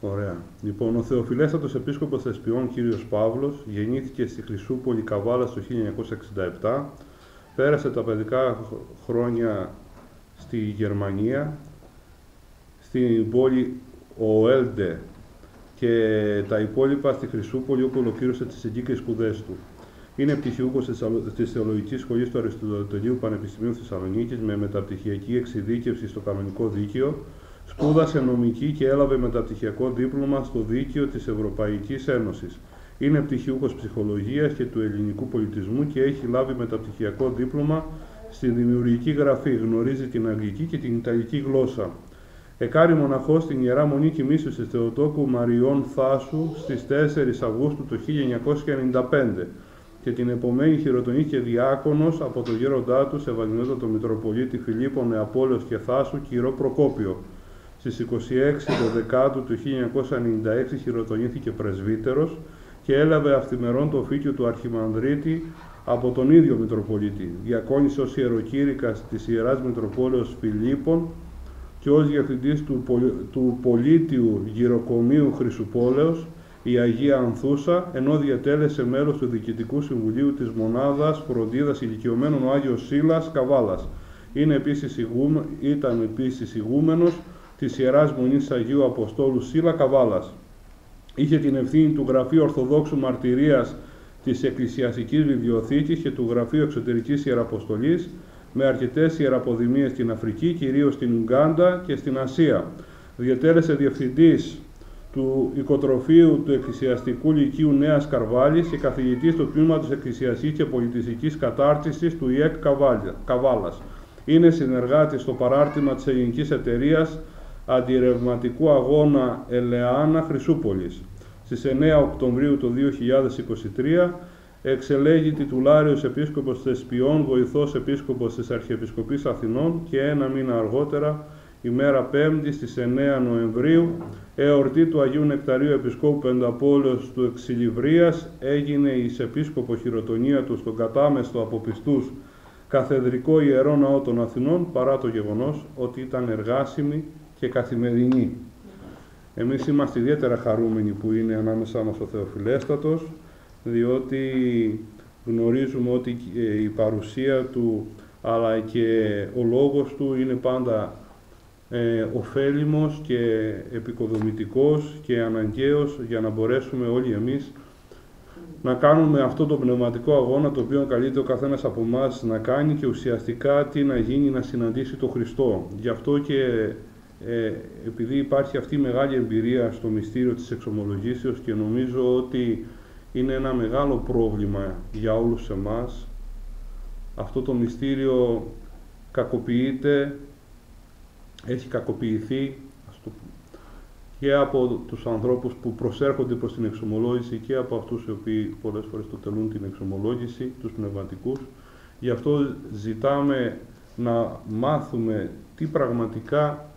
Ωραία. Λοιπόν, ο Θεοφιλέστατος Επίσκοπος Θεσπιών κύριος Παύλος γεννήθηκε στη Χρυσούπολη Καβάλας το 1967. Πέρασε τα παιδικά χρόνια στη Γερμανία, στην πόλη Οέλντε και τα υπόλοιπα στη Χρυσούπολη, όπου ολοκλήρωσε τις εγκύκλες σπουδές του. Είναι πτυχιούχος της Θεολογικής Σχολής του Αριστοτελείου Πανεπιστημίου Θεσσαλονίκης με μεταπτυχιακή εξειδίκευση στο Κανονικό Δίκαιο. Σπούδασε νομική και έλαβε μεταπτυχιακό δίπλωμα στο Δίκαιο της Ευρωπαϊκής Ένωσης. Είναι πτυχιούχος ψυχολογίας και του ελληνικού πολιτισμού και έχει λάβει μεταπτυχιακό δίπλωμα στη δημιουργική γραφή. Γνωρίζει την αγγλική και την ιταλική γλώσσα. Εκάρη μοναχός στην Ιερά Μονή Κοιμήσεως της Θεοτόκου Μαριών Θάσου στις 4 Αυγούστου το 1995 και την επομένη χειροτονήθηκε διάκονος από τον γέροντά του Ευαγγελιότατο Μητροπολίτη Φιλίππων Νεαπόλεως και Θάσου Κυρό Προκόπιο. Στις 26 Δεκάτου του 1996 χειροτονήθηκε πρεσβύτερος και έλαβε αυθημερών το officium του Αρχιμανδρίτη από τον ίδιο Μητροπολίτη. Διακόνησε ως ιεροκήρυκας της Ιεράς Μητροπόλεως Φιλίππων και ως διευθυντής του Πολίτιου Γυροκομείου Χρυσουπόλεως η Αγία Ανθούσα, ενώ διατέλεσε μέλος του Διοικητικού Συμβουλίου της Μονάδας Φροντίδας Ηλικιωμένων ο Άγιος Σίλας Καβάλας. Ήταν επίσης ηγούμενος της Ιεράς Μονής Αγίου Αποστόλου Σίλα Καβάλας. Είχε την ευθύνη του Γραφείου Ορθοδόξου Μαρτυρίας της Εκκλησιαστικής Βιβλιοθήκης και του Γραφείου Εξωτερικής Ιεραποστολής, με αρκετές ιεραποδημίες στην Αφρική, κυρίως στην Ουγκάντα και στην Ασία. Διατέλεσε διευθυντής του Οικοτροφείου του Εκκλησιαστικού Λυκείου Νέας Καρβάλης και καθηγητής του Τμήματος Εκκλησιαστικής και Πολιτιστικής Κατάρτισης του ΙΕΚ Καβάλας. Είναι συνεργάτης στο παράρτημα της Ελληνικής Εταιρείας Αντιρευματικού Αγώνα Ελεάνα Χρυσούπολης. Στις 9 Οκτωβρίου του 2023 εξελέγει τιτουλάριος επίσκοπος Θεσπιών, βοηθός επίσκοπος της Αρχιεπισκοπής Αθηνών και ένα μήνα αργότερα, ημέρα Πέμπτη στις 9 Νοεμβρίου, εορτή του Αγίου Νεκταρίου Επισκόπου Πενταπόλεως του Εξιλιβρίας, έγινε εις επίσκοπο χειροτονία του στον κατάμεστο από πιστούς Καθεδρικό Ιερό Ναό των Αθηνών, παρά το γεγονός ότι ήταν εργάσιμη και καθημερινή. Εμείς είμαστε ιδιαίτερα χαρούμενοι που είναι ανάμεσά μας ο Θεοφιλέστατος, διότι γνωρίζουμε ότι η παρουσία του αλλά και ο λόγος του είναι πάντα ωφέλιμος και επικοδομητικός και αναγκαίος για να μπορέσουμε όλοι εμείς να κάνουμε αυτό το πνευματικό αγώνα το οποίο καλείται ο καθένας από εμάς να κάνει και ουσιαστικά τι να γίνει, να συναντήσει τον Χριστό. Γι' αυτό και επειδή υπάρχει αυτή η μεγάλη εμπειρία στο μυστήριο της εξομολογήσεως και νομίζω ότι είναι ένα μεγάλο πρόβλημα για όλους εμάς, αυτό το μυστήριο κακοποιείται, έχει κακοποιηθεί και από τους ανθρώπους που προσέρχονται προς την εξομολόγηση και από αυτούς οι οποίοι πολλές φορές το τελούν την εξομολόγηση, τους πνευματικούς. Γι' αυτό ζητάμε να μάθουμε τι πραγματικά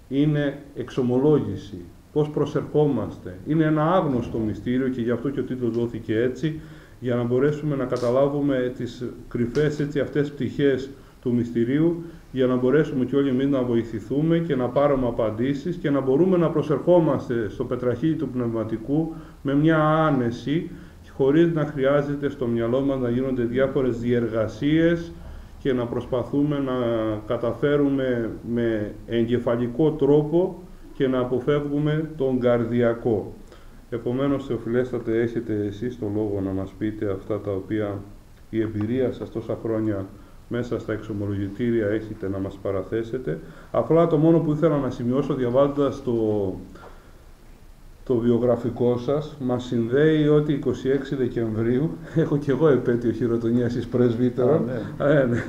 είναι εξομολόγηση, πώς προσερχόμαστε. Είναι ένα άγνωστο μυστήριο και γι' αυτό και ο τίτλος δόθηκε έτσι, για να μπορέσουμε να καταλάβουμε τις κρυφές αυτές πτυχές του μυστηρίου, για να μπορέσουμε και όλοι εμείς να βοηθηθούμε και να πάρουμε απαντήσεις και να μπορούμε να προσερχόμαστε στο πετραχύλι του πνευματικού με μια άνεση, χωρίς να χρειάζεται στο μυαλό μας να γίνονται διάφορες διεργασίες και να προσπαθούμε να καταφέρουμε με εγκεφαλικό τρόπο και να αποφεύγουμε τον καρδιακό. Επομένως, Θεοφιλέστατε, έχετε εσείς το λόγο να μας πείτε αυτά τα οποία η εμπειρία σας τόσα χρόνια μέσα στα εξομολογητήρια έχετε να μας παραθέσετε. Απλά το μόνο που ήθελα να σημειώσω διαβάζοντας το βιογραφικό σας, μας συνδέει ότι 26 Δεκεμβρίου έχω και εγώ επέτειο χειροτονίας εις πρεσβύτερων. Ναι.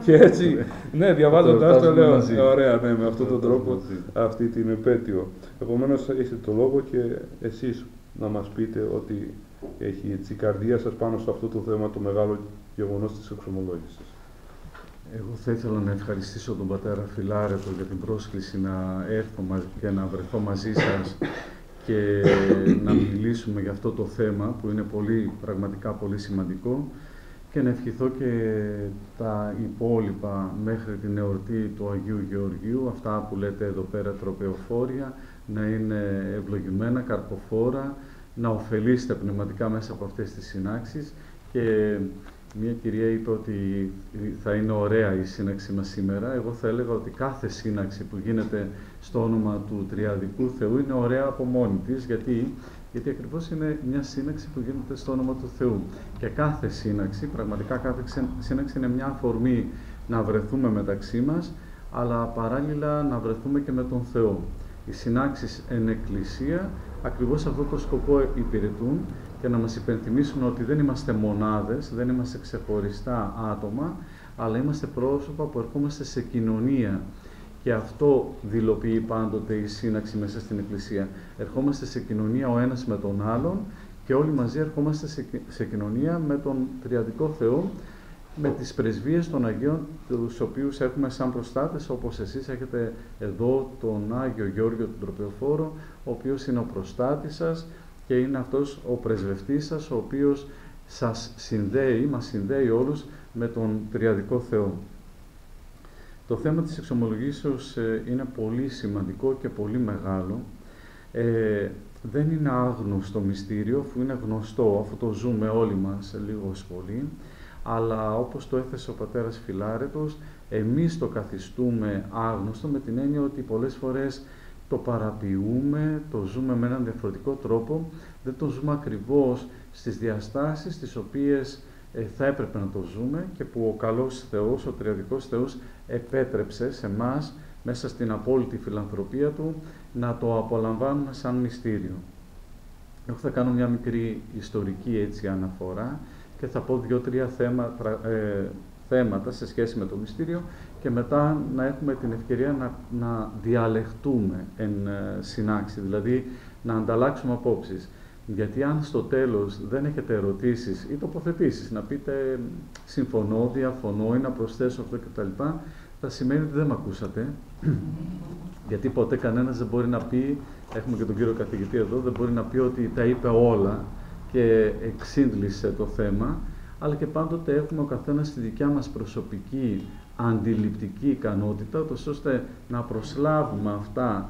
Και έτσι, ναι, διαβάζοντας το λέω, ωραία, ναι, με αυτόν τον τρόπο, αυτή την επέτειο. Επομένως, έχετε το λόγο και εσείς να μας πείτε ότι έχει έτσι, η καρδία σας πάνω σε αυτό το θέμα, το μεγάλο γεγονός της εξομολόγησης. Εγώ θα ήθελα να ευχαριστήσω τον πατέρα Φιλάρετο για την πρόσκληση να έρθω και να βρεθώ μαζί σας και να μιλήσουμε για αυτό το θέμα που είναι πραγματικά πολύ σημαντικό και να ευχηθώ και τα υπόλοιπα μέχρι την εορτή του Αγίου Γεωργίου, αυτά που λέτε εδώ πέρα τροπεοφόρια, να είναι ευλογημένα, καρποφόρα, να ωφελήσετε πνευματικά μέσα από αυτές τις συνάξεις. Και μια κυρία είπε ότι θα είναι ωραία η σύναξη μας σήμερα. Εγώ θα έλεγα ότι κάθε σύναξη που γίνεται στο όνομα του Τριαδικού Θεού είναι ωραία από μόνη της. Γιατί ακριβώς είναι μια σύναξη που γίνεται στο όνομα του Θεού. Και κάθε σύναξη, πραγματικά κάθε σύναξη είναι μια αφορμή να βρεθούμε μεταξύ μας, αλλά παράλληλα να βρεθούμε και με τον Θεό. Οι συνάξεις εν εκκλησία ακριβώς αυτό το σκοπό υπηρετούν και να μας υπενθυμίσουν ότι δεν είμαστε μονάδες, δεν είμαστε ξεχωριστά άτομα, αλλά είμαστε πρόσωπα που ερχόμαστε σε κοινωνία. Και αυτό δηλοποιεί πάντοτε η σύναξη μέσα στην Εκκλησία. Ερχόμαστε σε κοινωνία ο ένας με τον άλλον και όλοι μαζί ερχόμαστε σε κοινωνία με τον Τριαδικό Θεό, με τις πρεσβείες των Αγίων, τους οποίους έχουμε σαν προστάτες, όπως εσείς έχετε εδώ τον Άγιο Γεώργιο τον Τροπεοφόρο, ο οποίος είναι ο προστάτης σας και είναι αυτός ο πρεσβευτής σας, ο οποίος σας συνδέει, μας συνδέει όλους με τον Τριαδικό Θεό. Το θέμα της εξομολογήσεως είναι πολύ σημαντικό και πολύ μεγάλο. Δεν είναι άγνωστο μυστήριο, αφού είναι γνωστό, αφού το ζούμε όλοι μας λίγο πολύ, αλλά όπως το έθεσε ο πατέρας Φιλάρετος, εμείς το καθιστούμε άγνωστο με την έννοια ότι πολλές φορές το παραποιούμε, το ζούμε με έναν διαφορετικό τρόπο, δεν το ζούμε ακριβώς στις διαστάσεις τις οποίες θα έπρεπε να το ζούμε και που ο καλός Θεός, ο Τριαδικός Θεός επέτρεψε σε μας μέσα στην απόλυτη φιλανθρωπία Του να το απολαμβάνουμε σαν μυστήριο. Εγώ θα κάνω μια μικρή ιστορική αναφορά και θα πω 2-3 θέματα σε σχέση με το μυστήριο και μετά να έχουμε την ευκαιρία να διαλεχτούμε εν συνάξη, δηλαδή να ανταλλάξουμε απόψεις. Γιατί αν στο τέλος δεν έχετε ερωτήσεις ή τοποθετήσεις, να πείτε συμφωνώ, διαφωνώ ή να προσθέσω αυτό κτλ., θα σημαίνει ότι δεν με ακούσατε. Γιατί ποτέ κανένας δεν μπορεί να πει, έχουμε και τον κύριο καθηγητή εδώ, δεν μπορεί να πει ότι τα είπε όλα και εξήντλησε το θέμα, αλλά και πάντοτε έχουμε ο καθένας τη δικιά μας προσωπική αντιληπτική ικανότητα, ώστε να προσλάβουμε αυτά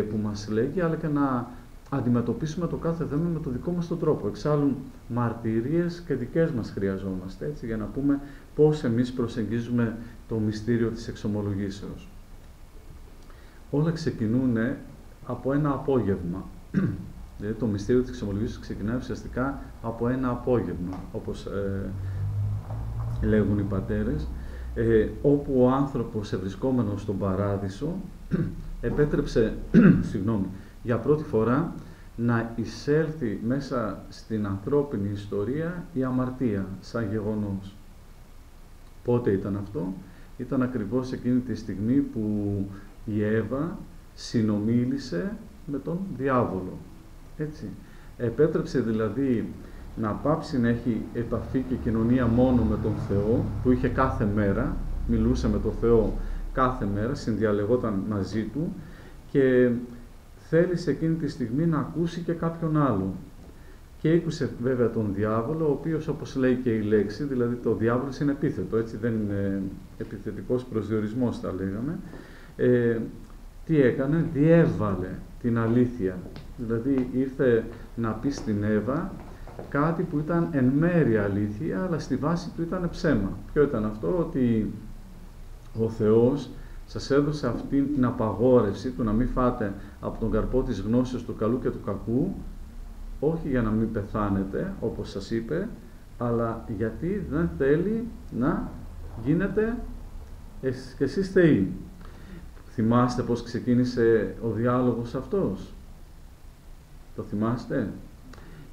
που μας λέγει, αλλά και να αντιμετωπίσουμε το κάθε θέμα με το δικό μας τον τρόπο. Εξάλλου, μαρτυρίες και δικές μας χρειαζόμαστε, έτσι, για να πούμε πώς εμείς προσεγγίζουμε το μυστήριο της εξομολογήσεως. Όλα ξεκινούν από ένα απόγευμα. Δηλαδή, το μυστήριο της εξομολογήσεως ξεκινάει ουσιαστικά από ένα απόγευμα, όπως λέγουν οι πατέρες, όπου ο άνθρωπος ευρισκόμενος στον Παράδεισο επέτρεψε για πρώτη φορά να εισέλθει μέσα στην ανθρώπινη ιστορία η αμαρτία σαν γεγονός. Πότε ήταν αυτό? Ήταν ακριβώς εκείνη τη στιγμή που η Εύα συνομίλησε με τον διάβολο. Έτσι. Επέτρεψε δηλαδή να πάψει να έχει επαφή και κοινωνία μόνο με τον Θεό, που είχε κάθε μέρα, μιλούσε με τον Θεό κάθε μέρα, συνδιαλεγόταν μαζί Του και θέλησε εκείνη τη στιγμή να ακούσει και κάποιον άλλο. Και ήκουσε βέβαια τον διάβολο, ο οποίος, όπως λέει και η λέξη, δηλαδή το διάβολος είναι επίθετο, έτσι, δεν είναι επιθετικός προσδιορισμός, θα λέγαμε. Τι έκανε? Διέβαλε την αλήθεια. Δηλαδή ήρθε να πει στην Εύα κάτι που ήταν εν μέρει αλήθεια, αλλά στη βάση του ήταν ψέμα. Ποιο ήταν αυτό? Ότι ο Θεός σας έδωσε αυτή την απαγόρευση του να μην φάτε από τον καρπό της γνώσεως του καλού και του κακού, όχι για να μην πεθάνετε, όπως σας είπε, αλλά γιατί δεν θέλει να γίνετε και εσείς θεοί. Θυμάστε πώς ξεκίνησε ο διάλογος αυτός? Το θυμάστε?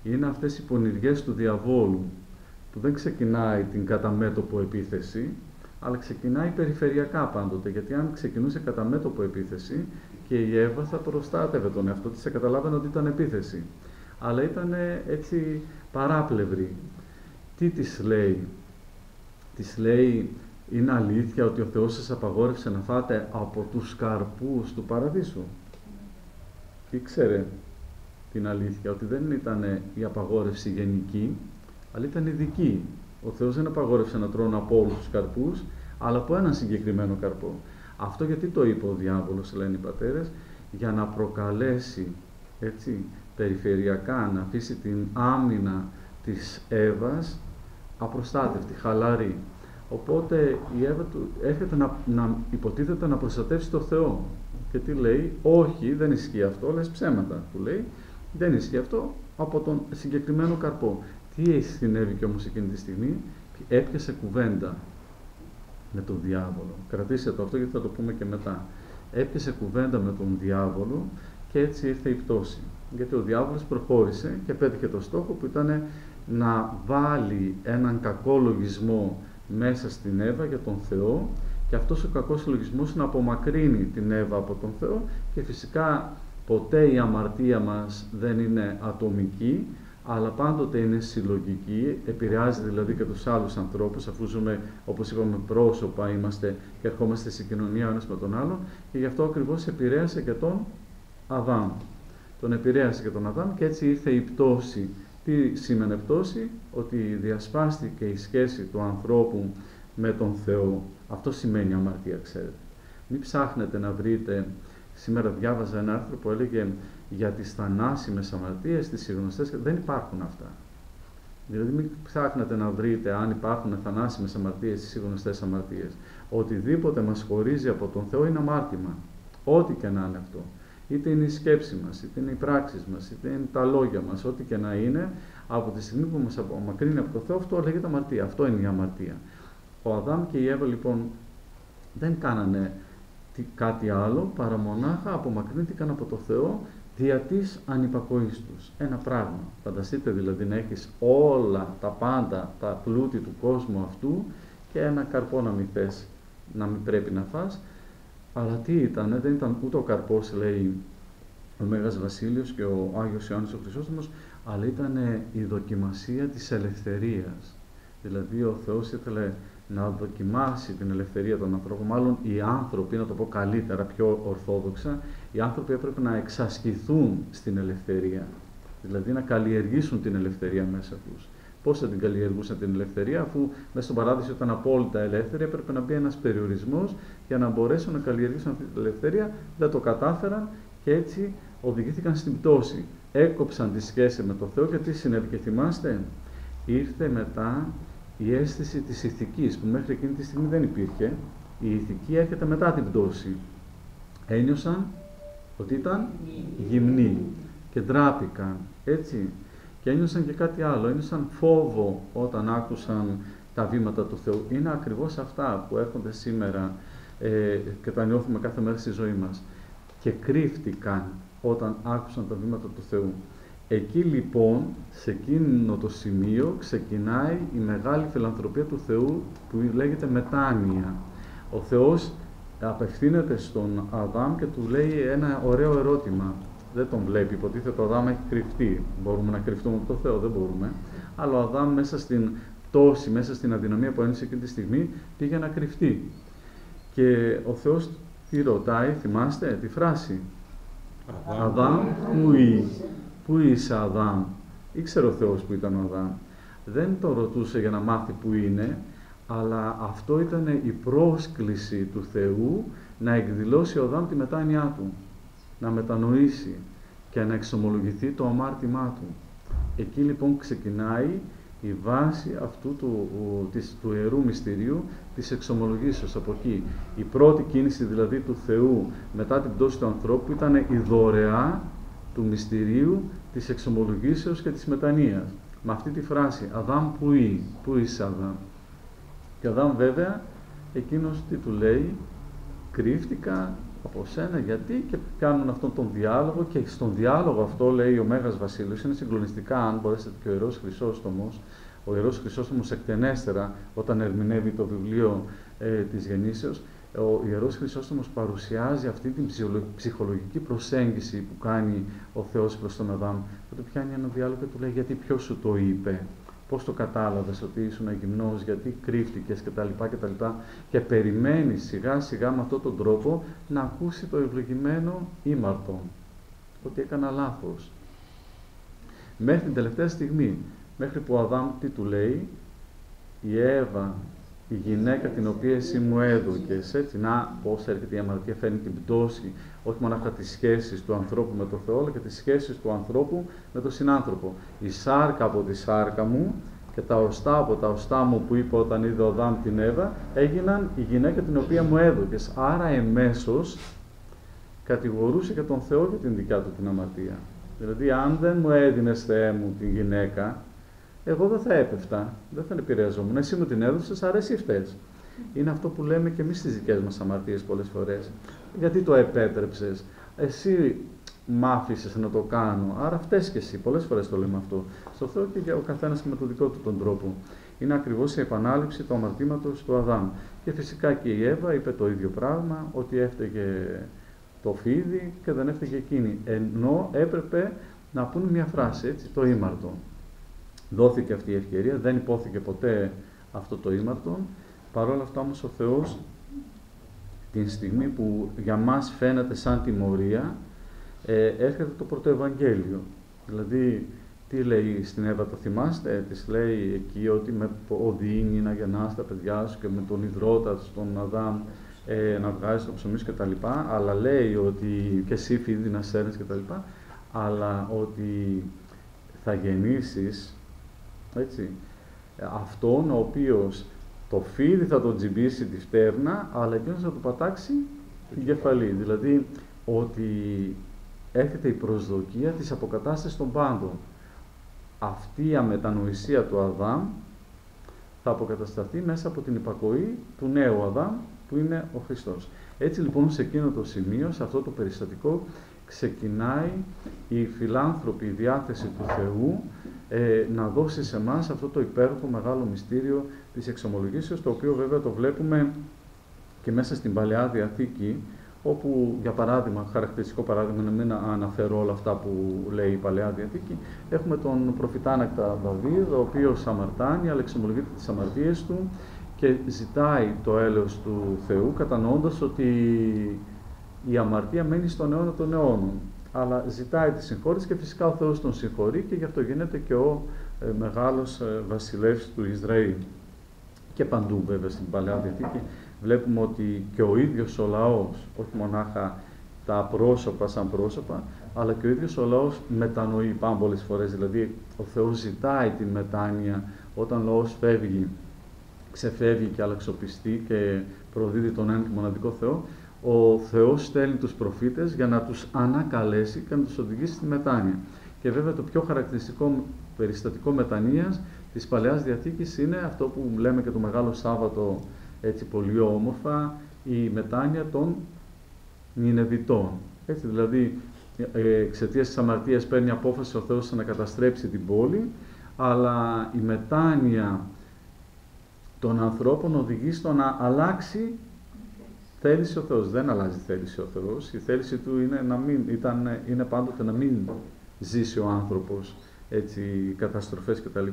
Είναι αυτές οι πονηριές του διαβόλου, που δεν ξεκινάει την κατά μέτωπο επίθεση, αλλά ξεκινάει περιφερειακά πάντοτε, γιατί αν ξεκινούσε κατά μέτωπο επίθεση και η Εύα θα προστάτευε τον εαυτό της, θα καταλάβαινε ότι ήταν επίθεση. Αλλά ήταν έτσι παράπλευρη. Τι της λέει? Της λέει, είναι αλήθεια ότι ο Θεός σας απαγόρευσε να φάτε από τους καρπούς του Παραδείσου? Ήξερε την αλήθεια, ότι δεν ήταν η απαγόρευση γενική, αλλά ήταν ειδική. Ο Θεός δεν απαγόρευσε να τρώνε από όλους τους καρπούς, αλλά από έναν συγκεκριμένο καρπό. Αυτό γιατί το είπε ο διάβολος, λένε οι πατέρες, για να προκαλέσει, έτσι, περιφερειακά, να αφήσει την άμυνα της Εύας απροστάτευτη, χαλαρή. Οπότε η Εύα έρχεται να υποτίθεται να προστατεύσει το Θεό. Και τι λέει? Όχι, δεν ισχύει αυτό, λες ψέματα, του λέει. Δεν ισχύει αυτό από τον συγκεκριμένο καρπό. Τι συνέβη και όμως εκείνη τη στιγμή? Έπιασε κουβέντα με τον διάβολο. Κρατήστε το αυτό γιατί θα το πούμε και μετά. Έπιασε κουβέντα με τον διάβολο και έτσι ήρθε η πτώση. Γιατί ο διάβολος προχώρησε και πέτυχε το στόχο που ήταν να βάλει έναν κακό λογισμό μέσα στην Εύα για τον Θεό, και αυτός ο κακός λογισμός να απομακρύνει την Εύα από τον Θεό. Και φυσικά ποτέ η αμαρτία μας δεν είναι ατομική, αλλά πάντοτε είναι συλλογική, επηρεάζει δηλαδή και τους άλλους ανθρώπους, αφού ζούμε, όπως είπαμε, πρόσωπα είμαστε και ερχόμαστε σε κοινωνία ο ένας με τον άλλον, και γι' αυτό ακριβώς επηρέασε και τον Αδάμ. Τον επηρέασε και τον Αδάμ και έτσι ήρθε η πτώση. Τι σήμαινε πτώση? Ότι διασπάστηκε η σχέση του ανθρώπου με τον Θεό. Αυτό σημαίνει αμαρτία, ξέρετε. Μην ψάχνετε να βρείτε. Σήμερα διάβαζα ένα άρθρο που έλεγε για τις θανάσιμες αμαρτίες, τις γνωστές. Δεν υπάρχουν αυτά. Δηλαδή μην ψάχνετε να βρείτε αν υπάρχουν θανάσιμες αμαρτίες, τις γνωστές αμαρτίες. Οτιδήποτε μας χωρίζει από τον Θεό είναι αμάρτημα. Ό,τι και να είναι αυτό. Είτε είναι η σκέψη μας, είτε είναι οι πράξεις μας, είτε είναι τα λόγια μας, ό,τι και να είναι, από τη στιγμή που μας απομακρύνει από τον Θεό, αυτό λέγεται αμαρτία. Αυτό είναι η αμαρτία. Ο Αδάμ και η Εύα λοιπόν δεν κάνανε κάτι άλλο, παρά μονάχα απομακρύνθηκαν από το Θεό δια της ανυπακοής τους. Ένα πράγμα. Φανταστείτε δηλαδή να έχεις όλα τα πάντα, τα πλούτη του κόσμου αυτού και ένα καρπό να μην θες, να μην πρέπει να φας. Αλλά τι ήτανε? Δεν ήταν ούτε ο καρπός, λέει ο Μέγας Βασίλειος και ο Άγιος Ιωάννης ο Χρυσόστομος, αλλά ήταν η δοκιμασία της ελευθερίας. Δηλαδή ο Θεός ήθελε να δοκιμάσει την ελευθερία των ανθρώπων, μάλλον οι άνθρωποι, να το πω καλύτερα, πιο ορθόδοξα, οι άνθρωποι έπρεπε να εξασκηθούν στην ελευθερία, δηλαδή να καλλιεργήσουν την ελευθερία μέσα τους. Πώς θα την καλλιεργούσαν την ελευθερία, αφού μέσα στον παράδεισο ήταν απόλυτα ελεύθεροι, έπρεπε να μπει ένας περιορισμός για να μπορέσουν να καλλιεργήσουν αυτή την ελευθερία. Δεν το κατάφεραν και έτσι οδηγήθηκαν στην πτώση. Έκοψαν τη σχέση με τον Θεό και τι συνέβη? Και θυμάστε, ήρθε μετά η αίσθηση της ηθικής που μέχρι εκείνη τη στιγμή δεν υπήρχε. Η ηθική έρχεται μετά την πτώση. Ένιωσαν ότι ήταν γυμνοί και ντράπηκαν, έτσι. Και ένιωσαν και κάτι άλλο, ένιωσαν φόβο όταν άκουσαν τα βήματα του Θεού. Είναι ακριβώς αυτά που έρχονται σήμερα και τα νιώθουμε κάθε μέρα στη ζωή μας. Και κρύφτηκαν όταν άκουσαν τα βήματα του Θεού. Εκεί λοιπόν, σε εκείνο το σημείο, ξεκινάει η μεγάλη φιλανθρωπία του Θεού που λέγεται μετάνοια. Ο Θεός απευθύνεται στον Αδάμ και του λέει ένα ωραίο ερώτημα. Δεν τον βλέπει, υποτίθεται ο Αδάμ έχει κρυφτεί. Μπορούμε να κρυφτούμε από το Θεό? Δεν μπορούμε. Αλλά ο Αδάμ μέσα στην πτώση, μέσα στην αδυναμία που ένιωσε εκείνη τη στιγμή, πήγε να κρυφτεί. Και ο Θεός τι ρωτάει? Θυμάστε τη φράση? Αδάμ, πού είσαι Αδάμ? Ήξερε ο Θεός που ήταν ο Αδάμ. Δεν τον ρωτούσε για να μάθει που είναι, αλλά αυτό ήταν η πρόσκληση του Θεού να εκδηλώσει ο Αδάμ τη μετάνοιά του, να μετανοήσει και να εξομολογηθεί το αμάρτημά του. Εκεί λοιπόν ξεκινάει η βάση αυτού του ιερού μυστηρίου της εξομολογήσεως. Από εκεί η πρώτη κίνηση δηλαδή του Θεού μετά την πτώση του ανθρώπου ήταν η δωρεά του μυστηρίου της εξομολογήσεως και της μετανοίας. Με αυτή τη φράση, Αδάμ πού είσαι Αδάμ? Και Αδάμ βέβαια, εκείνος τι του λέει? Κρύφτηκα από σένα, γιατί? Και κάνουν αυτόν τον διάλογο, και στον διάλογο αυτό λέει ο Μέγας Βασίλειος, είναι συγκλονιστικά αν μπορέσετε, και ο Ιερός Χρυσόστομος, εκτενέστερα όταν ερμηνεύει το βιβλίο της Γεννήσεως, ο Ιερός Χρυσόστομος παρουσιάζει αυτή την ψυχολογική προσέγγιση που κάνει ο Θεός προς τον Αδάμ. Θα του πιάνει ένα διάλογο και του λέει, γιατί, ποιος σου το είπε? Πώς το κατάλαβες ότι ήσουν γυμνός, γιατί κρύφτηκες κτλ. Και περιμένει σιγά σιγά με αυτόν τον τρόπο να ακούσει το ευλογημένο ήμαρτον, ότι έκανα λάθος. Μέχρι την τελευταία στιγμή, μέχρι που ο Αδάμ τι του λέει? η Εύα, η γυναίκα την οποία εσύ μου έδωκες, έτσι, να πώς έρχεται η αμαρτία, φέρνει την πτώση, όχι μόνο αυτά τις σχέσεις του ανθρώπου με το Θεό, αλλά και τις σχέσεις του ανθρώπου με τον συνάνθρωπο. Η σάρκα από τη σάρκα μου και τα οστά από τα οστά μου που είπε όταν είδε ο Αδάμ την Εύα, έγιναν η γυναίκα την οποία μου έδωκες. Άρα εμέσως κατηγορούσε και τον Θεό για την δικιά του την αμαρτία. Δηλαδή, αν δεν μου έδινες, Θεέ μου, την γυναίκα, εγώ δεν θα έπεφτα, δεν θα επηρεαζόμουν. Εσύ μου την έδωσες, άρα εσύ φταίς. Είναι αυτό που λέμε και εμείς στις δικές μας αμαρτίες πολλές φορές. Γιατί το επέτρεψες, εσύ μ' άφησες να το κάνω, άρα φταίς και εσύ. Πολλές φορές το λέμε αυτό. Στο Θεό και για ο καθένας με τον δικό του τον τρόπο. Είναι ακριβώς η επανάληψη του αμαρτήματος του Αδάμ. Και φυσικά και η Εύα είπε το ίδιο πράγμα, ότι έφταιγε το φίδι και δεν έφταιγε εκείνη. Ενώ έπρεπε να πούνε μια φράση, έτσι, το ήμαρτο. Δόθηκε αυτή η ευκαιρία, δεν υπόθηκε ποτέ αυτό το ήμαρτον. Παρ' όλα αυτά όμως ο Θεός, την στιγμή που για μας φαίνεται σαν τιμωρία, έρχεται το πρώτο Ευαγγέλιο. Δηλαδή, τι λέει στην Εύα, το θυμάστε, της λέει εκεί ότι με οδύνη να γεννάς τα παιδιά σου και με τον υδρότα στον Αδάμ να βγάζεις το ψωμί σου κτλ. Αλλά λέει ότι και εσύ φίδι να σέρνεις κτλ. Αλλά ότι θα γεννήσεις, έτσι, αυτόν ο οποίος το φίδι θα τον τζιμπήσει τη φτέρνα, αλλά εκείνος θα του πατάξει την κεφαλή. Δηλαδή, ότι έρχεται η προσδοκία της αποκατάστασης των πάντων. Αυτή η αμετανοησία του Αδάμ θα αποκατασταθεί μέσα από την υπακοή του νέου Αδάμ, που είναι ο Χριστός. Έτσι λοιπόν, σε εκείνο το σημείο, σε αυτό το περιστατικό, ξεκινάει η φιλάνθρωπη διάθεση του Θεού να δώσει σε εμάς αυτό το υπέροχο μεγάλο μυστήριο της εξομολογήσεως, το οποίο βέβαια το βλέπουμε και μέσα στην Παλαιά Διαθήκη, όπου, για παράδειγμα, χαρακτηριστικό παράδειγμα, να μην αναφέρω όλα αυτά που λέει η Παλαιά Διαθήκη, έχουμε τον προφητάνακτα Δαβίδ, ο οποίος αμαρτάνει, αλλά εξομολογείται τις αμαρτίες του και ζητάει το έλεος του Θεού, κατανοώντας ότι η αμαρτία μένει στον αιώνα των αιώνων. Αλλά ζητάει τη συγχώρηση και φυσικά ο Θεός τον συγχωρεί και γι' αυτό γίνεται και ο μεγάλος βασιλεύς του Ισραήλ. Και παντού βέβαια στην Παλαιά Διαθήκη βλέπουμε ότι και ο ίδιος ο λαός, όχι μονάχα τα πρόσωπα σαν πρόσωπα, αλλά και ο ίδιος ο λαός μετανοεί πάμπολες φορές. Δηλαδή ο Θεός ζητάει την μετάνοια όταν ο λαός φεύγει, ξεφεύγει και αλλαξοπιστεί και προδίδει τον ένα και μοναδικό Θεό. Ο Θεός στέλνει τους προφήτες για να τους ανακαλέσει και να τους οδηγήσει στη μετάνοια. Και βέβαια το πιο χαρακτηριστικό περιστατικό μετανοίας της Παλαιάς Διαθήκης είναι αυτό που λέμε και το Μεγάλο Σάββατο έτσι πολύ όμορφα, η μετάνοια των Νινεβιτών. Έτσι δηλαδή, εξαιτίας της αμαρτίας παίρνει απόφαση ο Θεός να καταστρέψει την πόλη, αλλά η μετάνοια των ανθρώπων οδηγεί στο να αλλάξει θέληση ο Θεός. Δεν αλλάζει θέληση ο Θεός. Η θέληση του είναι πάντοτε να μην ζήσει ο άνθρωπος έτσι, καταστροφές κτλ.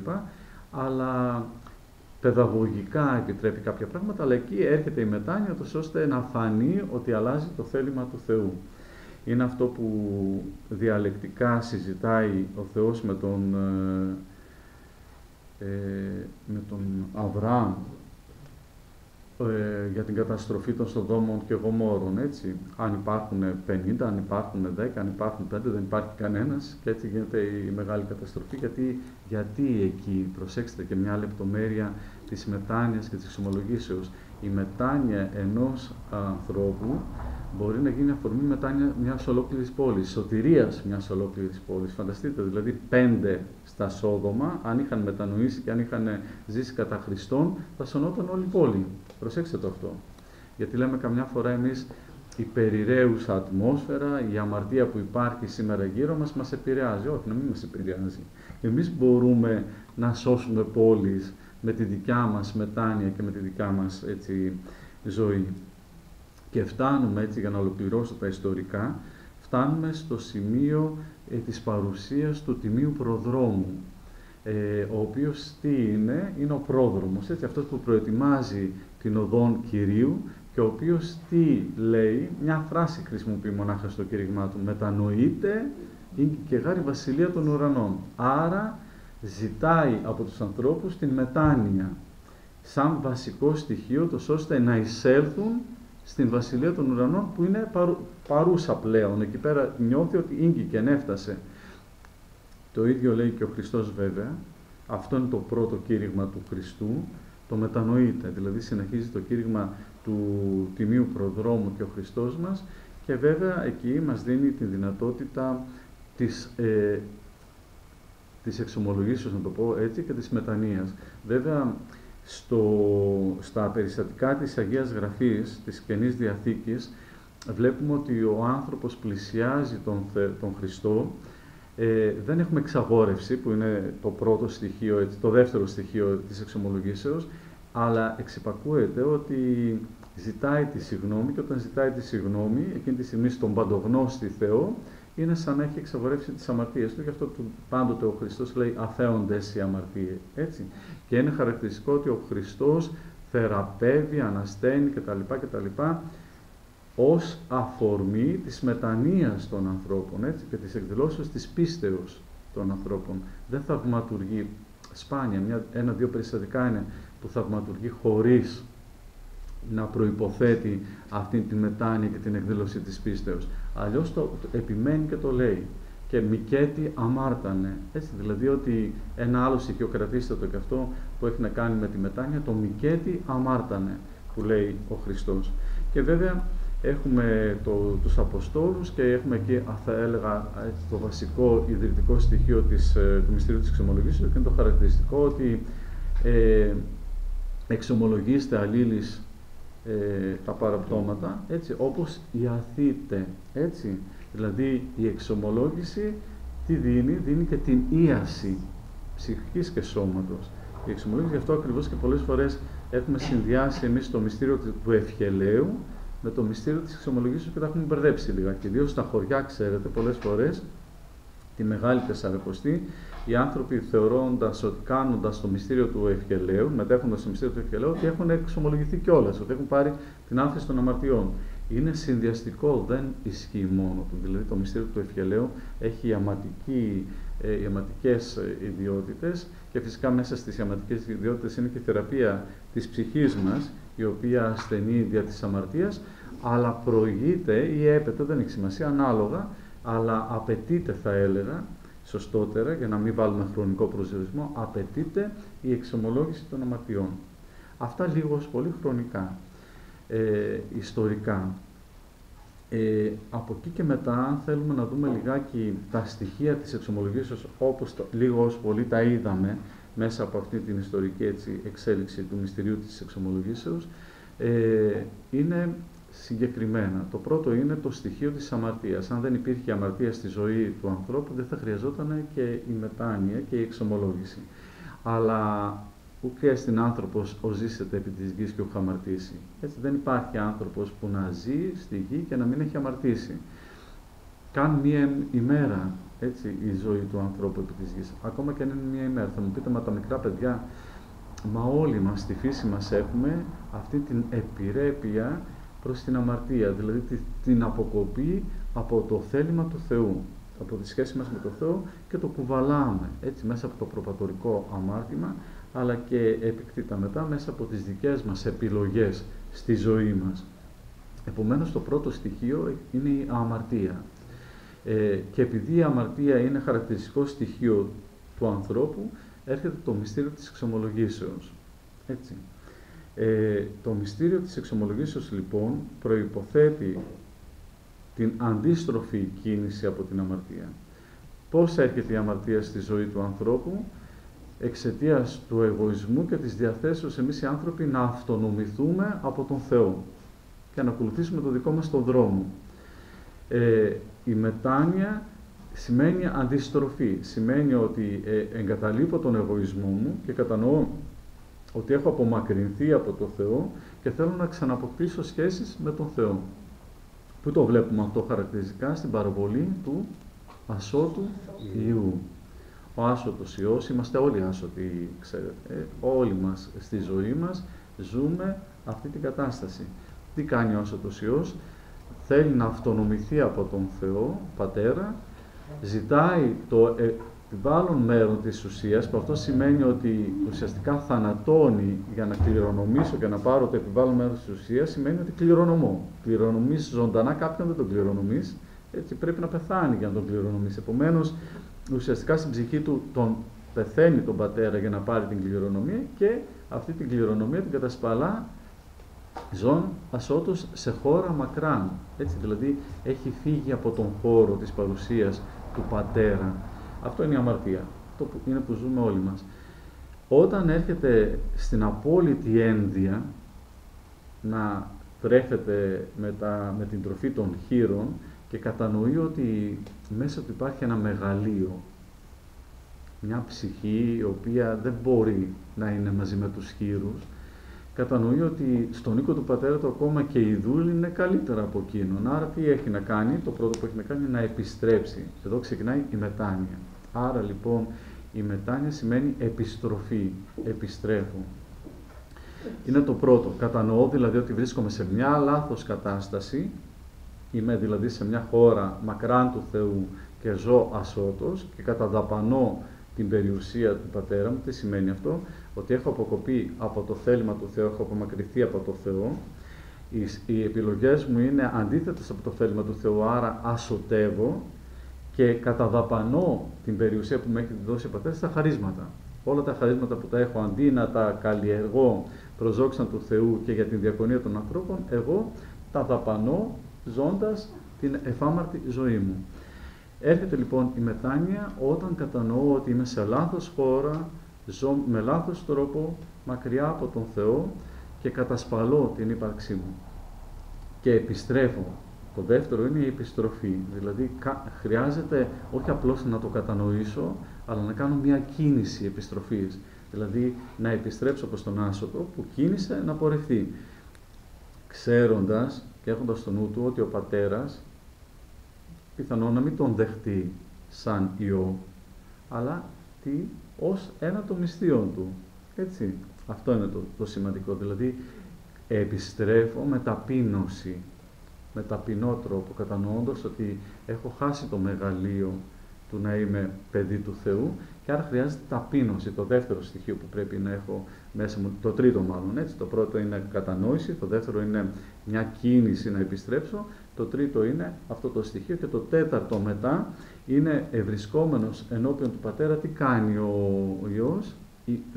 Αλλά παιδαγωγικά επιτρέπει κάποια πράγματα, αλλά εκεί έρχεται η μετάνοια ώστε να φανεί ότι αλλάζει το θέλημα του Θεού. Είναι αυτό που διαλεκτικά συζητάει ο Θεός με τον Αβραάμ για την καταστροφή των Σοδόμων και Γομόρων, έτσι. Αν υπάρχουν 50, αν υπάρχουν 10, αν υπάρχουν 5, δεν υπάρχει κανένας και έτσι γίνεται η μεγάλη καταστροφή. Γιατί εκεί, προσέξτε και μια λεπτομέρεια της μετάνοιας και της εξομολογήσεως, η μετάνοια ενός ανθρώπου μπορεί να γίνει αφορμή μετάνοια μιας ολόκληρης πόλης, σωτηρίας μιας ολόκληρης πόλης. Φανταστείτε, δηλαδή 5 στα Σόδομα, αν είχαν μετανοήσει και αν είχαν ζήσει κατά Χριστόν, θα σωνόταν όλη η πόλη. Προσέξτε το αυτό. Γιατί λέμε καμιά φορά εμείς η περιραίουσα ατμόσφαιρα, η αμαρτία που υπάρχει σήμερα γύρω μας επηρεάζει. Όχι, να μην μας επηρεάζει. Εμείς μπορούμε να σώσουμε πόλεις με τη δικιά μας μετάνοια και με τη δικιά μας έτσι, ζωή. Και φτάνουμε, έτσι για να ολοκληρώσω τα ιστορικά, φτάνουμε στο σημείο της παρουσίας του Τιμίου Προδρόμου, ο οποίος τι είναι ο πρόδρομος, έτσι, αυτός που προετοιμάζει την οδόν Κυρίου και ο οποίος τι λέει, μια φράση χρησιμοποιεί μονάχα στο κήρυγμά του, μετανοείται και γάρη βασιλεία των ουρανών. Άρα ζητάει από τους ανθρώπους την μετάνοια. σαν βασικό στοιχείο, ώστε να εισέλθουν στην Βασιλεία των Ουρανών που είναι παρούσα πλέον. Εκεί πέρα νιώθει ότι ήγγικεν, έφτασε. Το ίδιο λέει και ο Χριστός βέβαια. Αυτό είναι το πρώτο κήρυγμα του Χριστού. Το μετανοείται, δηλαδή συνεχίζει το κήρυγμα του Τιμίου Προδρόμου και ο Χριστός μας, και βέβαια εκεί μας δίνει τη δυνατότητα της εξομολογήσεως, να το πω έτσι, και της μετανοίας. Βέβαια, στα περιστατικά της Αγίας Γραφής, της Καινής Διαθήκης, βλέπουμε ότι ο άνθρωπος πλησιάζει τον Χριστό. Δεν έχουμε εξαγόρευση, που είναι το πρώτο στοιχείο, έτσι, το δεύτερο στοιχείο της εξομολογήσεως, αλλά εξυπακούεται ότι ζητάει τη συγγνώμη, και όταν ζητάει τη συγγνώμη, εκείνη τη στιγμή στον παντογνώστη Θεό, είναι σαν να έχει εξαγορεύσει τις αμαρτίες του. Γι' αυτό πάντοτε ο Χριστός λέει «αφέοντες οι αμαρτίες». Έτσι. Και είναι χαρακτηριστικό ότι ο Χριστός θεραπεύει, ανασταίνει κτλ. Ως αφορμή της μετανοίας των ανθρώπων, έτσι, και της εκδηλώσεως της πίστεως των ανθρώπων. Δεν θαυματουργεί σπάνια. Ένα-δύο περιστατικά είναι που θαυματουργεί χωρίς να προϋποθέτει αυτή τη μετάνοια και την εκδήλωση της πίστεως. Αλλιώς το επιμένει και το λέει. Και μικέτι αμάρτανε. Έτσι, δηλαδή ότι ένα άλλο στοιχείο, κρατήστε το και αυτό, που έχει να κάνει με τη μετάνοια, το μικέτι αμάρτανε, που λέει ο Χριστός. Και βέβαια έχουμε τους Αποστόλους και έχουμε εκεί, θα έλεγα, το βασικό ιδρυτικό στοιχείο του μυστηρίου της εξομολογήσεως, και είναι το χαρακτηριστικό ότι εξομολογήστε αλλήλεις τα παραπτώματα, έτσι, όπως ιαθείτε, έτσι. Δηλαδή η εξομολόγηση τι δίνει? Δίνει και την ίαση ψυχής και σώματος. Η εξομολόγηση, γι' αυτό ακριβώς και πολλές φορές έχουμε συνδυάσει εμείς το μυστήριο του ευχελαίου με το μυστήριο της εξομολογήσεως και τα έχουμε μπερδέψει λίγα. Και ιδίως στα χωριά, ξέρετε, πολλές φορές τη Μεγάλη Τεσσαρακοστή, οι άνθρωποι θεωρώντας ότι κάνοντας το μυστήριο του ευχελαίου, μετέχοντας στο μυστήριο του ευχελαίου, ότι έχουν εξομολογηθεί κιόλας, ότι έχουν πάρει την άνθηση των αμαρτιών. Είναι συνδυαστικό, δεν ισχύει μόνο του. Δηλαδή το μυστήριο του ευχελαίου έχει ιαματικές ιδιότητες, και φυσικά μέσα στις ιαματικές ιδιότητες είναι και η θεραπεία της ψυχής μας, η οποία ασθενεί δια της αμαρτίας, αλλά προηγείται ή έπεται, δεν έχει σημασία, ανάλογα, αλλά απαιτείται, θα έλεγα, σωστότερα, για να μην βάλουμε χρονικό προσδιορισμό, απαιτείται η εξομολόγηση των αμαρτιών. Αυτά λίγος πολύ χρονικά, ιστορικά. Από εκεί και μετά, αν θέλουμε να δούμε λιγάκι τα στοιχεία της εξομολογήσεως, όπως λίγος πολύ τα είδαμε μέσα από αυτή την ιστορική, έτσι, εξέλιξη του μυστηρίου της εξομολογήσεως, είναι συγκεκριμένα. Το πρώτο είναι το στοιχείο της αμαρτίας. Αν δεν υπήρχε αμαρτία στη ζωή του ανθρώπου, δεν θα χρειαζόταν και η μετάνοια και η εξομολόγηση. Αλλά ουκ έστιν άνθρωπος ο ζήσεται επί της γης και ουκ αμαρτήσει. Έτσι, δεν υπάρχει άνθρωπος που να ζει στη γη και να μην έχει αμαρτήσει. Καν μία ημέρα, έτσι, η ζωή του ανθρώπου επί της γης. Ακόμα και αν είναι μία ημέρα. Θα μου πείτε, μα τα μικρά παιδιά, μα όλοι μας στη φύση μας έχουμε αυτή την επιρρέπεια προς την αμαρτία, δηλαδή την αποκοπή από το θέλημα του Θεού, από τη σχέση μας με το Θεό, και το κουβαλάμε, έτσι, μέσα από το προπατορικό αμάρτημα, αλλά και επικτήτα μετά μέσα από τις δικές μας επιλογές στη ζωή μας. Επομένως, το πρώτο στοιχείο είναι η αμαρτία. Και επειδή η αμαρτία είναι χαρακτηριστικό στοιχείο του ανθρώπου, έρχεται το μυστήριο της εξομολογήσεως. Έτσι. Το μυστήριο της εξομολογήσεως, λοιπόν, προϋποθέτει την αντίστροφη κίνηση από την αμαρτία. Πώς έρχεται η αμαρτία στη ζωή του ανθρώπου? Εξαιτίας του εγωισμού και της διαθέσεως εμείς οι άνθρωποι να αυτονομηθούμε από τον Θεό και να ακολουθήσουμε το δικό μας τον δρόμο. Η μετάνοια σημαίνει αντιστροφή. Σημαίνει ότι εγκαταλείπω τον εγωισμό μου και κατανοώ ότι έχω απομακρυνθεί από τον Θεό και θέλω να ξαναποκτήσω σχέσεις με τον Θεό. Πού το βλέπουμε αυτό χαρακτηριστικά? Στην παραβολή του ασώτου Υιού. Ο άσωτος Υιός, είμαστε όλοι άσωτοι, ξέρετε. Όλοι μας στη ζωή μας ζούμε αυτή την κατάσταση. Τι κάνει ο άσωτος Υιός? Θέλει να αυτονομηθεί από τον Θεό, Πατέρα, ζητάει επιβάλλον μέρος της ουσίας, που αυτό σημαίνει ότι ουσιαστικά θανατώνει για να κληρονομήσω και να πάρω το επιβάλλον μέρος της ουσίας, σημαίνει ότι κληρονομώ. Κληρονομείς ζωντανά κάποιον, δεν τον κληρονομείς, έτσι πρέπει να πεθάνει για να τον κληρονομείς. Επομένως, ουσιαστικά στην ψυχή του τον πεθαίνει τον πατέρα για να πάρει την κληρονομία και αυτή την κληρονομία την κατασπαλά ζών ασώτος σε χώρα μακράν. Έτσι, δηλαδή έχει φύγει από τον χώρο της παρουσίας του πατέρα. Αυτό είναι η αμαρτία. Αυτό που είναι που ζούμε όλοι μας. Όταν έρχεται στην απόλυτη ένδυα να τρέφεται με την τροφή των χείρων και κατανοεί ότι μέσα του υπάρχει ένα μεγαλείο, μια ψυχή η οποία δεν μπορεί να είναι μαζί με τους χείρους, κατανοεί ότι στον οίκο του πατέρα του ακόμα και η δούλη είναι καλύτερα από εκείνον. Άρα τι έχει να κάνει? Το πρώτο που έχει να κάνει είναι να επιστρέψει. Εδώ ξεκινάει η μετάνοια. Άρα λοιπόν η μετάνοια σημαίνει επιστροφή, επιστρέφω. Είναι το πρώτο. Κατανοώ δηλαδή ότι βρίσκομαι σε μια λάθος κατάσταση, είμαι δηλαδή σε μια χώρα μακράν του Θεού και ζω ασώτος και καταδαπανώ την περιουσία του πατέρα μου. Τι σημαίνει αυτό? Ότι έχω αποκοπεί από το θέλημα του Θεού, έχω απομακρυνθεί από το Θεό. Οι επιλογές μου είναι αντίθετες από το θέλημα του Θεού, άρα ασωτεύω και καταδαπανώ την περιουσία που μου έχει δώσει ο πατέρας στα χαρίσματα. Όλα τα χαρίσματα που τα έχω, αντί να τα καλλιεργώ προς δόξα του Θεού και για την διακονία των ανθρώπων, εγώ τα δαπανώ ζώντας την εφάμαρτη ζωή μου. Έρχεται λοιπόν η μετάνοια όταν κατανοώ ότι είμαι σε λάθος χώρα, ζω με λάθος τρόπο, μακριά από τον Θεό και κατασπαλώ την ύπαρξή μου και επιστρέφω. Το δεύτερο είναι η επιστροφή, δηλαδή χρειάζεται όχι απλώς να το κατανοήσω, αλλά να κάνω μια κίνηση επιστροφής, δηλαδή να επιστρέψω προς τον άσωτο που κίνησε να πορευτεί, ξέροντας και έχοντας στο νου του ότι ο πατέρας πιθανόν να μην τον δεχτεί σαν ιό, αλλά ως ένα το μυστείο του. Έτσι, αυτό είναι το σημαντικό, δηλαδή επιστρέφω με ταπείνωση, με ταπεινό τρόπο, κατανοώντας ότι έχω χάσει το μεγαλείο του να είμαι παιδί του Θεού και άρα χρειάζεται ταπείνωση, το δεύτερο στοιχείο που πρέπει να έχω μέσα μου, το τρίτο μάλλον, έτσι. Το πρώτο είναι κατανόηση, το δεύτερο είναι μια κίνηση να επιστρέψω, το τρίτο είναι αυτό το στοιχείο και το τέταρτο μετά είναι ευρισκόμενος ενώπιον του πατέρα. Τι κάνει ο Υιός?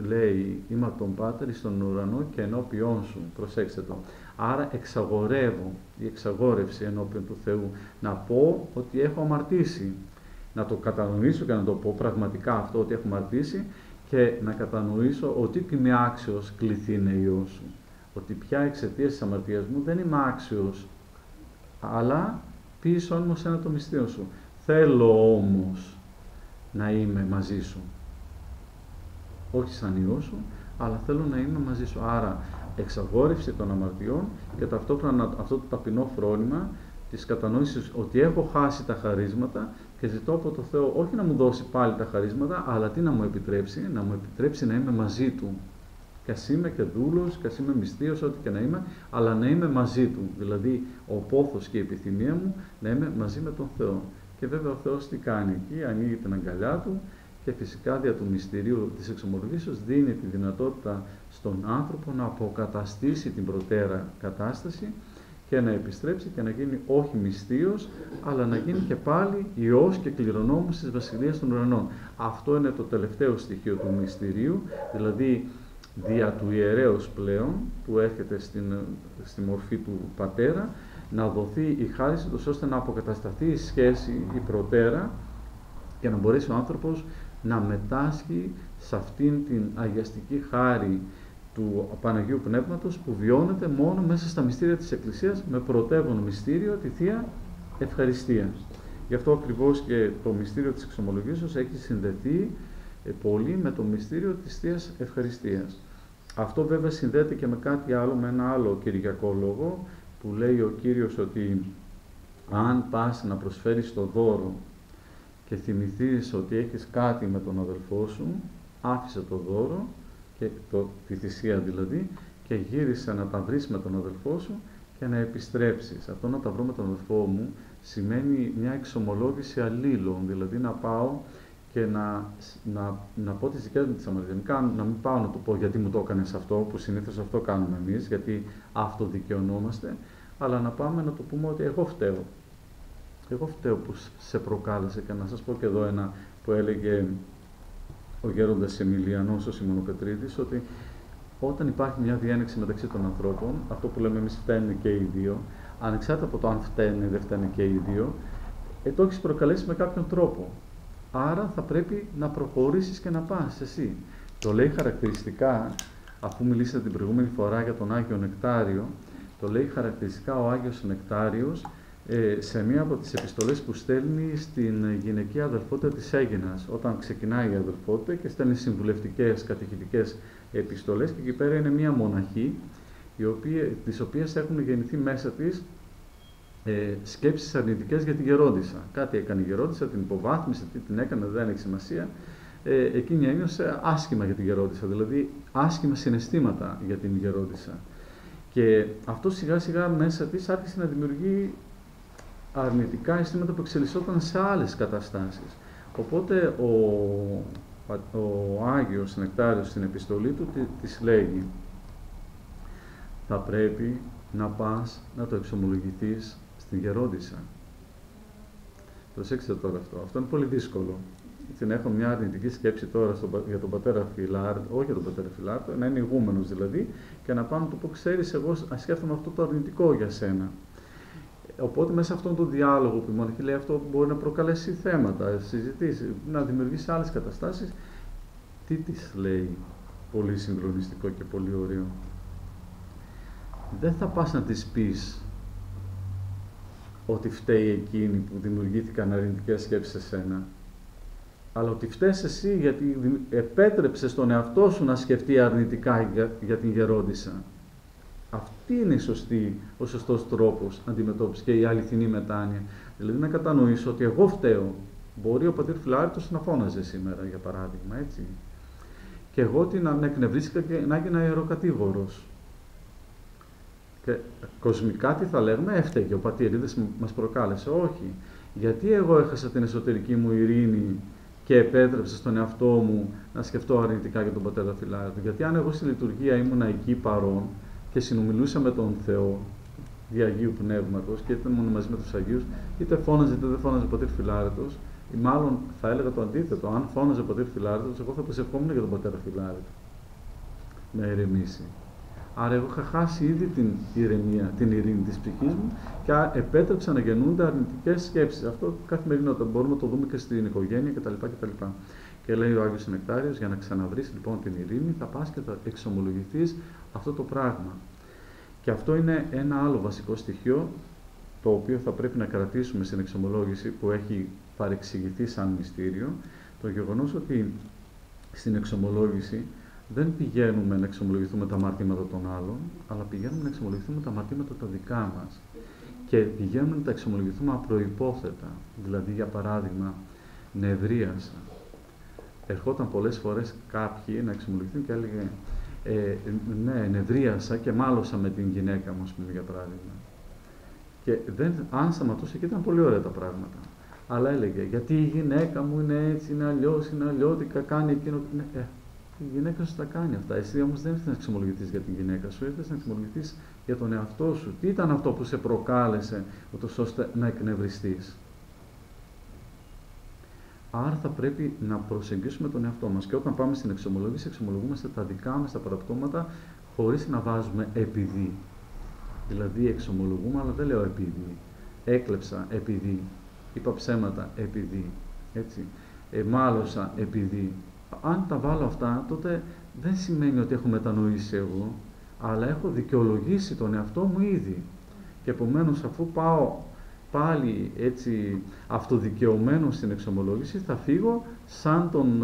Λέει, είμαι από τον Πάτερ στον ουρανό και ενώπιόν σου, προσέξτε το. Άρα εξαγορεύω, η εξαγόρευση ενώπιον του Θεού, να πω ότι έχω αμαρτήσει, να το κατανοήσω και να το πω πραγματικά αυτό ότι έχω αμαρτήσει και να κατανοήσω ότι είμαι άξιος κληθήνε Υιός σου, ότι πια εξαιτίας της αμαρτίας μου δεν είμαι άξιος, αλλά πίσω όμως σε ένα το μυστείο σου. Θέλω όμως να είμαι μαζί σου, όχι σαν Υιός σου, αλλά θέλω να είμαι μαζί σου. Άρα εξαγόρευση των αμαρτιών και ταυτόχρονα αυτό το ταπεινό φρόνημα της κατανόησης ότι έχω χάσει τα χαρίσματα και ζητώ από το Θεό όχι να μου δώσει πάλι τα χαρίσματα, αλλά τι να μου επιτρέψει? Να μου επιτρέψει να είμαι μαζί Του. Και ας είμαι και δούλος, και ας είμαι μυστίος, ό,τι και να είμαι, αλλά να είμαι μαζί Του. Δηλαδή, ο πόθος και η επιθυμία μου να είμαι μαζί με τον Θεό. Και βέβαια ο Θεός τι κάνει εκεί? Ανοίγει την αγκαλιά Του και φυσικά δια του μυστηρίου της εξομολογήσεως δίνει τη δυνατότητα στον άνθρωπο να αποκαταστήσει την προτέρα κατάσταση και να επιστρέψει και να γίνει όχι μυστίος, αλλά να γίνει και πάλι Υιός και κληρονόμος της Βασιλείας των Ουρανών. Αυτό είναι το τελευταίο στοιχείο του μυστηρίου, δηλαδή δια του ιερέως πλέον, που έρχεται στη μορφή του Πατέρα, να δοθεί η χάριση του ώστε να αποκατασταθεί η σχέση, η προτέρα και να μπορέσει ο άνθρωπος να μετάσχει σε αυτήν την αγιαστική χάρη του Παναγίου Πνεύματος που βιώνεται μόνο μέσα στα μυστήρια της Εκκλησίας με πρωτεύον μυστήριο τη Θεία Ευχαριστία. Γι' αυτό ακριβώς και το μυστήριο της εξομολογήσεως έχει συνδεθεί πολύ με το μυστήριο της Θείας Ευχαριστίας. Αυτό βέβαια συνδέεται και με κάτι άλλο, με ένα άλλο κυριακό λόγο που λέει ο Κύριος ότι αν πας να προσφέρεις το δώρο και θυμηθείς ότι έχεις κάτι με τον αδελφό σου, άφησε το δώρο, και τη θυσία δηλαδή, και γύρισε να τα βρεις με τον αδελφό σου και να επιστρέψεις. Αυτό να τα βρω με τον αδελφό μου σημαίνει μια εξομολόγηση αλλήλων, δηλαδή να πάω και να πω τις δικές μου τις αμαρτίες. Να μην πάω να του πω γιατί μου το έκανες αυτό, που συνήθως αυτό κάνουμε εμείς, γιατί αυτοδικαιωνόμαστε, αλλά να πάμε να του πούμε ότι εγώ φταίω. Εγώ φταίω που σε προκάλεσε. Και να σας πω και εδώ ένα που έλεγε ο γέροντας Εμιλιανός, ο Σιμωνοπετρίτης, ότι όταν υπάρχει μια διένεξη μεταξύ των ανθρώπων, αυτό που λέμε εμείς φταίνε και οι δύο, ανεξάρτητα από το αν φταίνε ή δεν φταίνε και οι δύο, το έχεις προκαλέσει με κάποιον τρόπο. Άρα θα πρέπει να προχωρήσεις και να πας εσύ. Το λέει χαρακτηριστικά, αφού μιλήσατε την προηγούμενη φορά για τον Άγιο Νεκτάριο, το λέει χαρακτηριστικά ο Άγιος Νεκτάριος σε μία από τις επιστολές που στέλνει στην γυναικεία αδελφότητα της Αίγινας, όταν ξεκινάει η αδελφότητα και στέλνει συμβουλευτικές, κατηχητικές επιστολές, και εκεί πέρα είναι μία μοναχή, τις οποίες έχουν γεννηθεί μέσα της σκέψεις αρνητικές για την γερόντισσα. Κάτι έκανε η γερόντισσα, την υποβάθμισε, τι την έκανε, δεν έχει σημασία. Εκείνη ένιωσε άσχημα για την γερόντισσα, δηλαδή άσχημα συναισθήματα για την γερόντισσα. Και αυτό σιγά σιγά μέσα της άρχισε να δημιουργεί αρνητικά αισθήματα που εξελισσόταν σε άλλες καταστάσεις. Οπότε ο Άγιος Νεκτάριος στην επιστολή του της λέγει: θα πρέπει να πας να το εξομολογηθείς στην γερόντισσα. Προσέξτε τώρα αυτό. Αυτό είναι πολύ δύσκολο. Να έχω μια αρνητική σκέψη τώρα για τον πατέρα Φιλάρτο, όχι για τον πατέρα Φιλάρτο, να είναι ηγούμενος δηλαδή, και να πάω να του πω: ξέρεις, εγώ σκέφτομαι αυτό το αρνητικό για σένα. Οπότε μέσα σε αυτόν τον διάλογο που η μοναχή λέει, αυτό μπορεί να προκαλέσει θέματα, συζητήσεις, να δημιουργήσει άλλες καταστάσεις. Τι της λέει πολύ συγκλονιστικό και πολύ ωραίο? Δεν θα πας να της πεις ότι φταίει εκείνη που δημιουργήθηκαν αρνητικές σκέψεις σε σένα, αλλά ότι φταίς εσύ γιατί επέτρεψες τον εαυτό σου να σκεφτεί αρνητικά για την γερόντισσα. Αυτή είναι ο σωστός τρόπος αντιμετώπισης και η αληθινή μετάνοια. Δηλαδή να κατανοήσω ότι εγώ φταίω. Μπορεί ο πατήρ Φιλάρτος να φώναζε σήμερα, για παράδειγμα, έτσι. Και εγώ να εκνευρίστηκα και να έγινα ιεροκατήγορος. Και κοσμικά τι θα λέγουμε, έφταιγε ο πατήρ, είδες, μας προκάλεσε. Όχι. Γιατί εγώ έχασα την εσωτερική μου ειρήνη και επέτρεψα στον εαυτό μου να σκεφτώ αρνητικά για τον πατέρα Φιλάρτο? Γιατί αν εγώ στη λειτουργία ήμουνα εκεί παρόν και συνομιλούσα με τον Θεό δια Αγίου Πνεύματος και ήταν μόνο μαζί με τους Αγίους, είτε φώναζε είτε δεν φώναζε ο πατήρ Φιλάρετος, ή μάλλον θα έλεγα το αντίθετο. Αν φώναζε ο πατήρ Φιλάρετος, εγώ θα προσευχόμουν για τον πατέρα Φιλάρετο να ηρεμήσει. Άρα εγώ είχα χάσει ήδη την ηρεμία, την ειρήνη της ψυχής μου και επέτρεψα να γεννούνται αρνητικές σκέψεις. Αυτό καθημερινότητα μπορούμε να το δούμε και στην οικογένεια κτλ. Και λέει ο Άγιος Νεκτάριος, για να ξαναβρεις λοιπόν την ειρήνη, θα πας και θα εξομολογηθείς αυτό το πράγμα. Και αυτό είναι ένα άλλο βασικό στοιχείο, το οποίο θα πρέπει να κρατήσουμε στην εξομολόγηση, που έχει παρεξηγηθεί σαν μυστήριο, το γεγονός ότι στην εξομολόγηση δεν πηγαίνουμε να εξομολογηθούμε τα αμαρτήματα των άλλων, αλλά πηγαίνουμε να εξομολογηθούμε τα αμαρτήματα τα δικά μας. Και πηγαίνουμε να τα εξομολογηθούμε απροϋπόθετα. Δηλαδή, για παράδειγμα, νευρίασα. Ερχόταν πολλές φορές κάποιοι να εξομολογηθούν και έλεγε ναι, νευρίασα και μάλωσα με την γυναίκα μου, ας πούμε, για παράδειγμα. Και αν σταματούσε και ήταν πολύ ωραία τα πράγματα. Αλλά έλεγε, γιατί η γυναίκα μου είναι έτσι, είναι αλλιώς, είναι αλλιώτικα, κάνει εκείνο. Η γυναίκα σου τα κάνει αυτά. Εσύ όμως δεν ήρθες να εξομολογηθείς για την γυναίκα σου, ήρθες να εξομολογηθείς για τον εαυτό σου. Τι ήταν αυτό που σε προκάλεσε, ούτως ώστε να εκνευριστείς? Άρα θα πρέπει να προσεγγίσουμε τον εαυτό μας. Και όταν πάμε στην εξομολόγηση, εξομολογούμαστε τα δικά μας τα παραπτώματα, χωρίς να βάζουμε επειδή. Δηλαδή εξομολογούμε, αλλά δεν λέω επειδή. Έκλεψα επειδή. Είπα ψέματα επειδή. Έτσι. Μάλωσα επειδή. Αν τα βάλω αυτά, τότε δεν σημαίνει ότι έχω μετανοήσει εγώ, αλλά έχω δικαιολογήσει τον εαυτό μου ήδη. Και επομένως, αφού πάω πάλι έτσι αυτοδικαιωμένο στην εξομολόγηση, θα φύγω σαν τον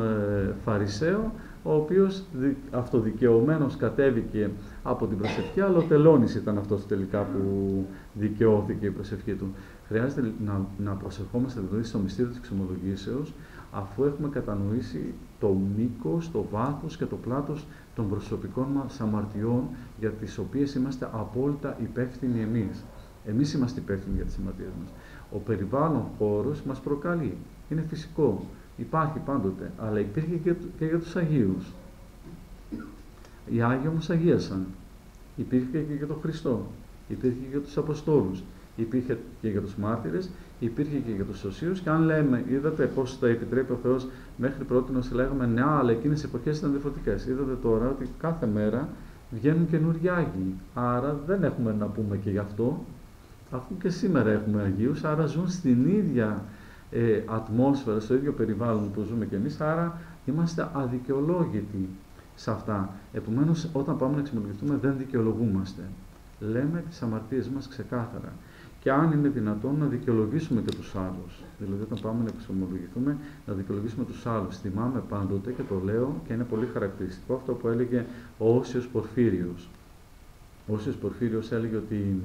Φαρισαίο, ο οποίος αυτοδικαιωμένος κατέβηκε από την προσευχή, αλλά ο τελώνης ήταν αυτός τελικά που δικαιώθηκε η προσευχή του. Χρειάζεται να προσευχόμαστε δηλαδή στο μυστήριο της εξομολογήσεως, αφού έχουμε κατανοήσει το μήκος, το βάθος και το πλάτος των προσωπικών μας αμαρτιών, για τις οποίες είμαστε απόλυτα υπεύθυνοι εμείς. Εμείς είμαστε υπεύθυνοι για τις αμαρτίες μας. Ο περιβάλλον χώρος μας προκαλεί. Είναι φυσικό. Υπάρχει πάντοτε, αλλά υπήρχε και για τους Αγίους. Οι Άγιοι όμως αγίασαν. Υπήρχε και για τον Χριστό, υπήρχε και για τους Αποστόλους, υπήρχε και για τους μάρτυρες, υπήρχε και για τους Οσίους. Και αν λέμε, είδατε πώς τα επιτρέπει ο Θεός, μέχρι πρώτη να λέγαμε ναι, αλλά εκείνες οι εποχές ήταν διαφορετικές. Είδατε τώρα ότι κάθε μέρα βγαίνουν καινούργιοι Άγιοι. Άρα δεν έχουμε να πούμε και γι' αυτό, αφού και σήμερα έχουμε Αγίους, άρα ζουν στην ίδια ατμόσφαιρα, στο ίδιο περιβάλλον που ζούμε κι εμείς, άρα είμαστε αδικαιολόγητοι σε αυτά. Επομένως, όταν πάμε να εξομολογηθούμε, δεν δικαιολογούμαστε. Λέμε τις αμαρτίες μας ξεκάθαρα. Και αν είναι δυνατόν να δικαιολογήσουμε και τους άλλους. Δηλαδή, όταν πάμε να εξομολογηθούμε, να δικαιολογήσουμε τους άλλους. Θυμάμαι πάντοτε και το λέω και είναι πολύ χαρακτηριστικό αυτό που έλεγε ο Όσιος Πορφύριος. Ο Όσιος Πορφύριος έλεγε ότι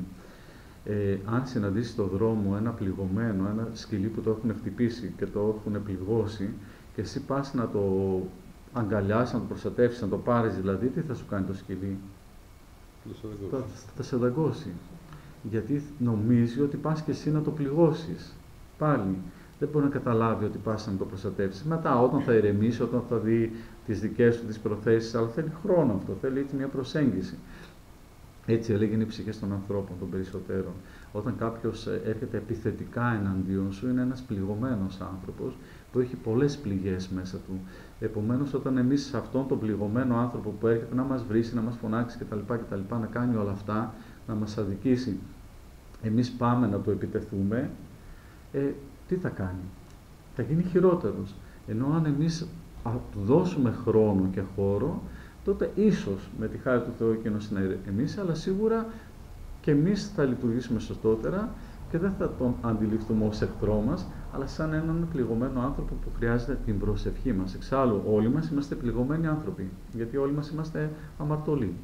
αν συναντήσει στον δρόμο ένα πληγωμένο, ένα σκυλί που το έχουν χτυπήσει και το έχουν πληγώσει, και εσύ πας να το αγκαλιάσεις, να το προστατεύσεις, να το πάρεις, δηλαδή, τι θα σου κάνει το σκυλί? Θα σε δαγκώσει. Γιατί νομίζει ότι πας και εσύ να το πληγώσεις. Πάλι. Δεν μπορεί να καταλάβει ότι πας να το προστατεύσεις. Μετά, όταν θα ηρεμήσει, όταν θα δει τις δικές του τις προθέσεις, αλλά θέλει χρόνο αυτό, θέλει έτσι μια προσέγγιση. Έτσι έλεγε οι ψυχές των ανθρώπων, των περισσότερων. Όταν κάποιος έρχεται επιθετικά εναντίον σου, είναι ένας πληγωμένος άνθρωπος που έχει πολλές πληγές μέσα του. Επομένως, όταν εμείς σε αυτόν τον πληγωμένο άνθρωπο που έρχεται να μας βρίσει, να μας φωνάξει κτλ., να κάνει όλα αυτά, να μας αδικήσει, εμείς πάμε να το επιτεθούμε, τι θα κάνει? Θα γίνει χειρότερος. Ενώ αν εμείς του δώσουμε χρόνο και χώρο, τότε ίσως με τη χάρη του Θεού εκείνος να εμείς, αλλά σίγουρα και εμείς θα λειτουργήσουμε σωστότερα και δεν θα τον αντιληφθούμε ως εχθρό μας, αλλά σαν έναν πληγωμένο άνθρωπο που χρειάζεται την προσευχή μας. Εξάλλου, όλοι μας είμαστε πληγωμένοι άνθρωποι, γιατί όλοι μας είμαστε αμαρτωλοί.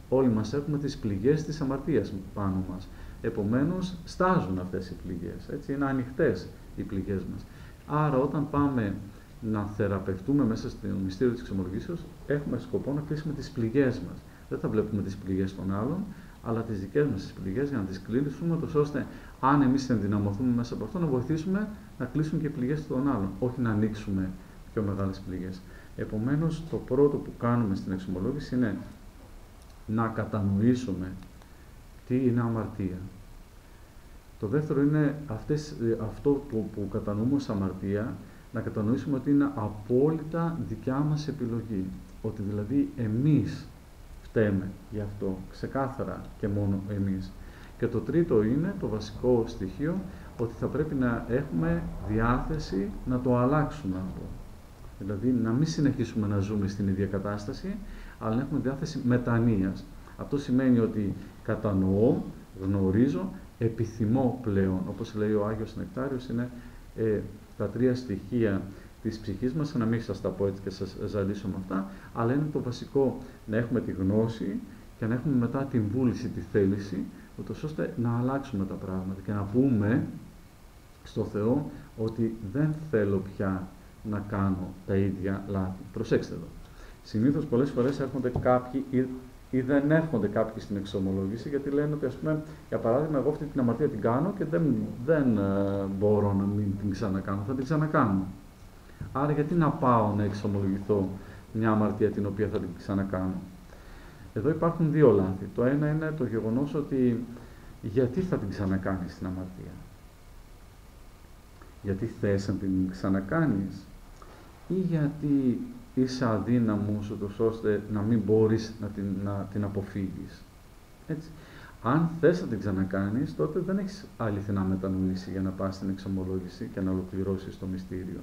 Όλοι μας έχουμε τις πληγές της αμαρτίας πάνω μας. Επομένως, στάζουν αυτές οι πληγές. Έτσι, είναι ανοιχτές οι πληγές μας. Άρα, όταν πάμε να θεραπευτούμε μέσα στο μυστήριο της εξομολογήσεως, έχουμε σκοπό να κλείσουμε τις πληγές μας. Δεν θα βλέπουμε τις πληγές των άλλων, αλλά τις δικές μας τις πληγές για να τις κλείσουμε, ώστε αν εμείς ενδυναμωθούμε μέσα από αυτό, να βοηθήσουμε να κλείσουν και οι πληγές των άλλων, όχι να ανοίξουμε πιο μεγάλες πληγές. Επομένως, το πρώτο που κάνουμε στην εξομολόγηση είναι να κατανοήσουμε τι είναι αμαρτία. Το δεύτερο είναι αυτό που κατανοούμε ως αμαρτία, να κατανοήσουμε ότι είναι απόλυτα δικιά μας επιλογή. Ότι δηλαδή εμείς φταίμε γι' αυτό, ξεκάθαρα και μόνο εμείς. Και το τρίτο είναι, το βασικό στοιχείο, ότι θα πρέπει να έχουμε διάθεση να το αλλάξουμε αυτό. Δηλαδή να μην συνεχίσουμε να ζούμε στην ίδια κατάσταση, αλλά να έχουμε διάθεση μετανοίας. Αυτό σημαίνει ότι κατανοώ, γνωρίζω, επιθυμώ πλέον. Όπως λέει ο Άγιος Νεκτάριος, είναι τα τρία στοιχεία της ψυχής μας, να μην σας τα πω έτσι και σας ζαλίσω με αυτά, αλλά είναι το βασικό να έχουμε τη γνώση και να έχουμε μετά την βούληση, τη θέληση, ούτως ώστε να αλλάξουμε τα πράγματα και να πούμε στο Θεό ότι δεν θέλω πια να κάνω τα ίδια λάθη. Προσέξτε εδώ. Συνήθως πολλές φορές έρχονται κάποιοι ή δεν έρχονται κάποιοι στην εξομολόγηση, γιατί λένε ότι, ας πούμε, για παράδειγμα, εγώ αυτή την αμαρτία την κάνω και δεν μπορώ να μην την ξανακάνω, θα την ξανακάνω. Άρα γιατί να πάω να εξομολογηθώ μια αμαρτία την οποία θα την ξανακάνω? Εδώ υπάρχουν δύο λάθη. Το ένα είναι το γεγονός ότι γιατί θα την ξανακάνεις την αμαρτία? Γιατί θες να την ξανακάνεις? Ή γιατί είσαι αδύναμος ούτως ώστε να μην μπορείς να την αποφύγεις? Έτσι. Αν θες να την ξανακάνεις, τότε δεν έχεις αληθινά μετανοήσει για να πας στην εξομολόγηση και να ολοκληρώσεις το μυστήριο.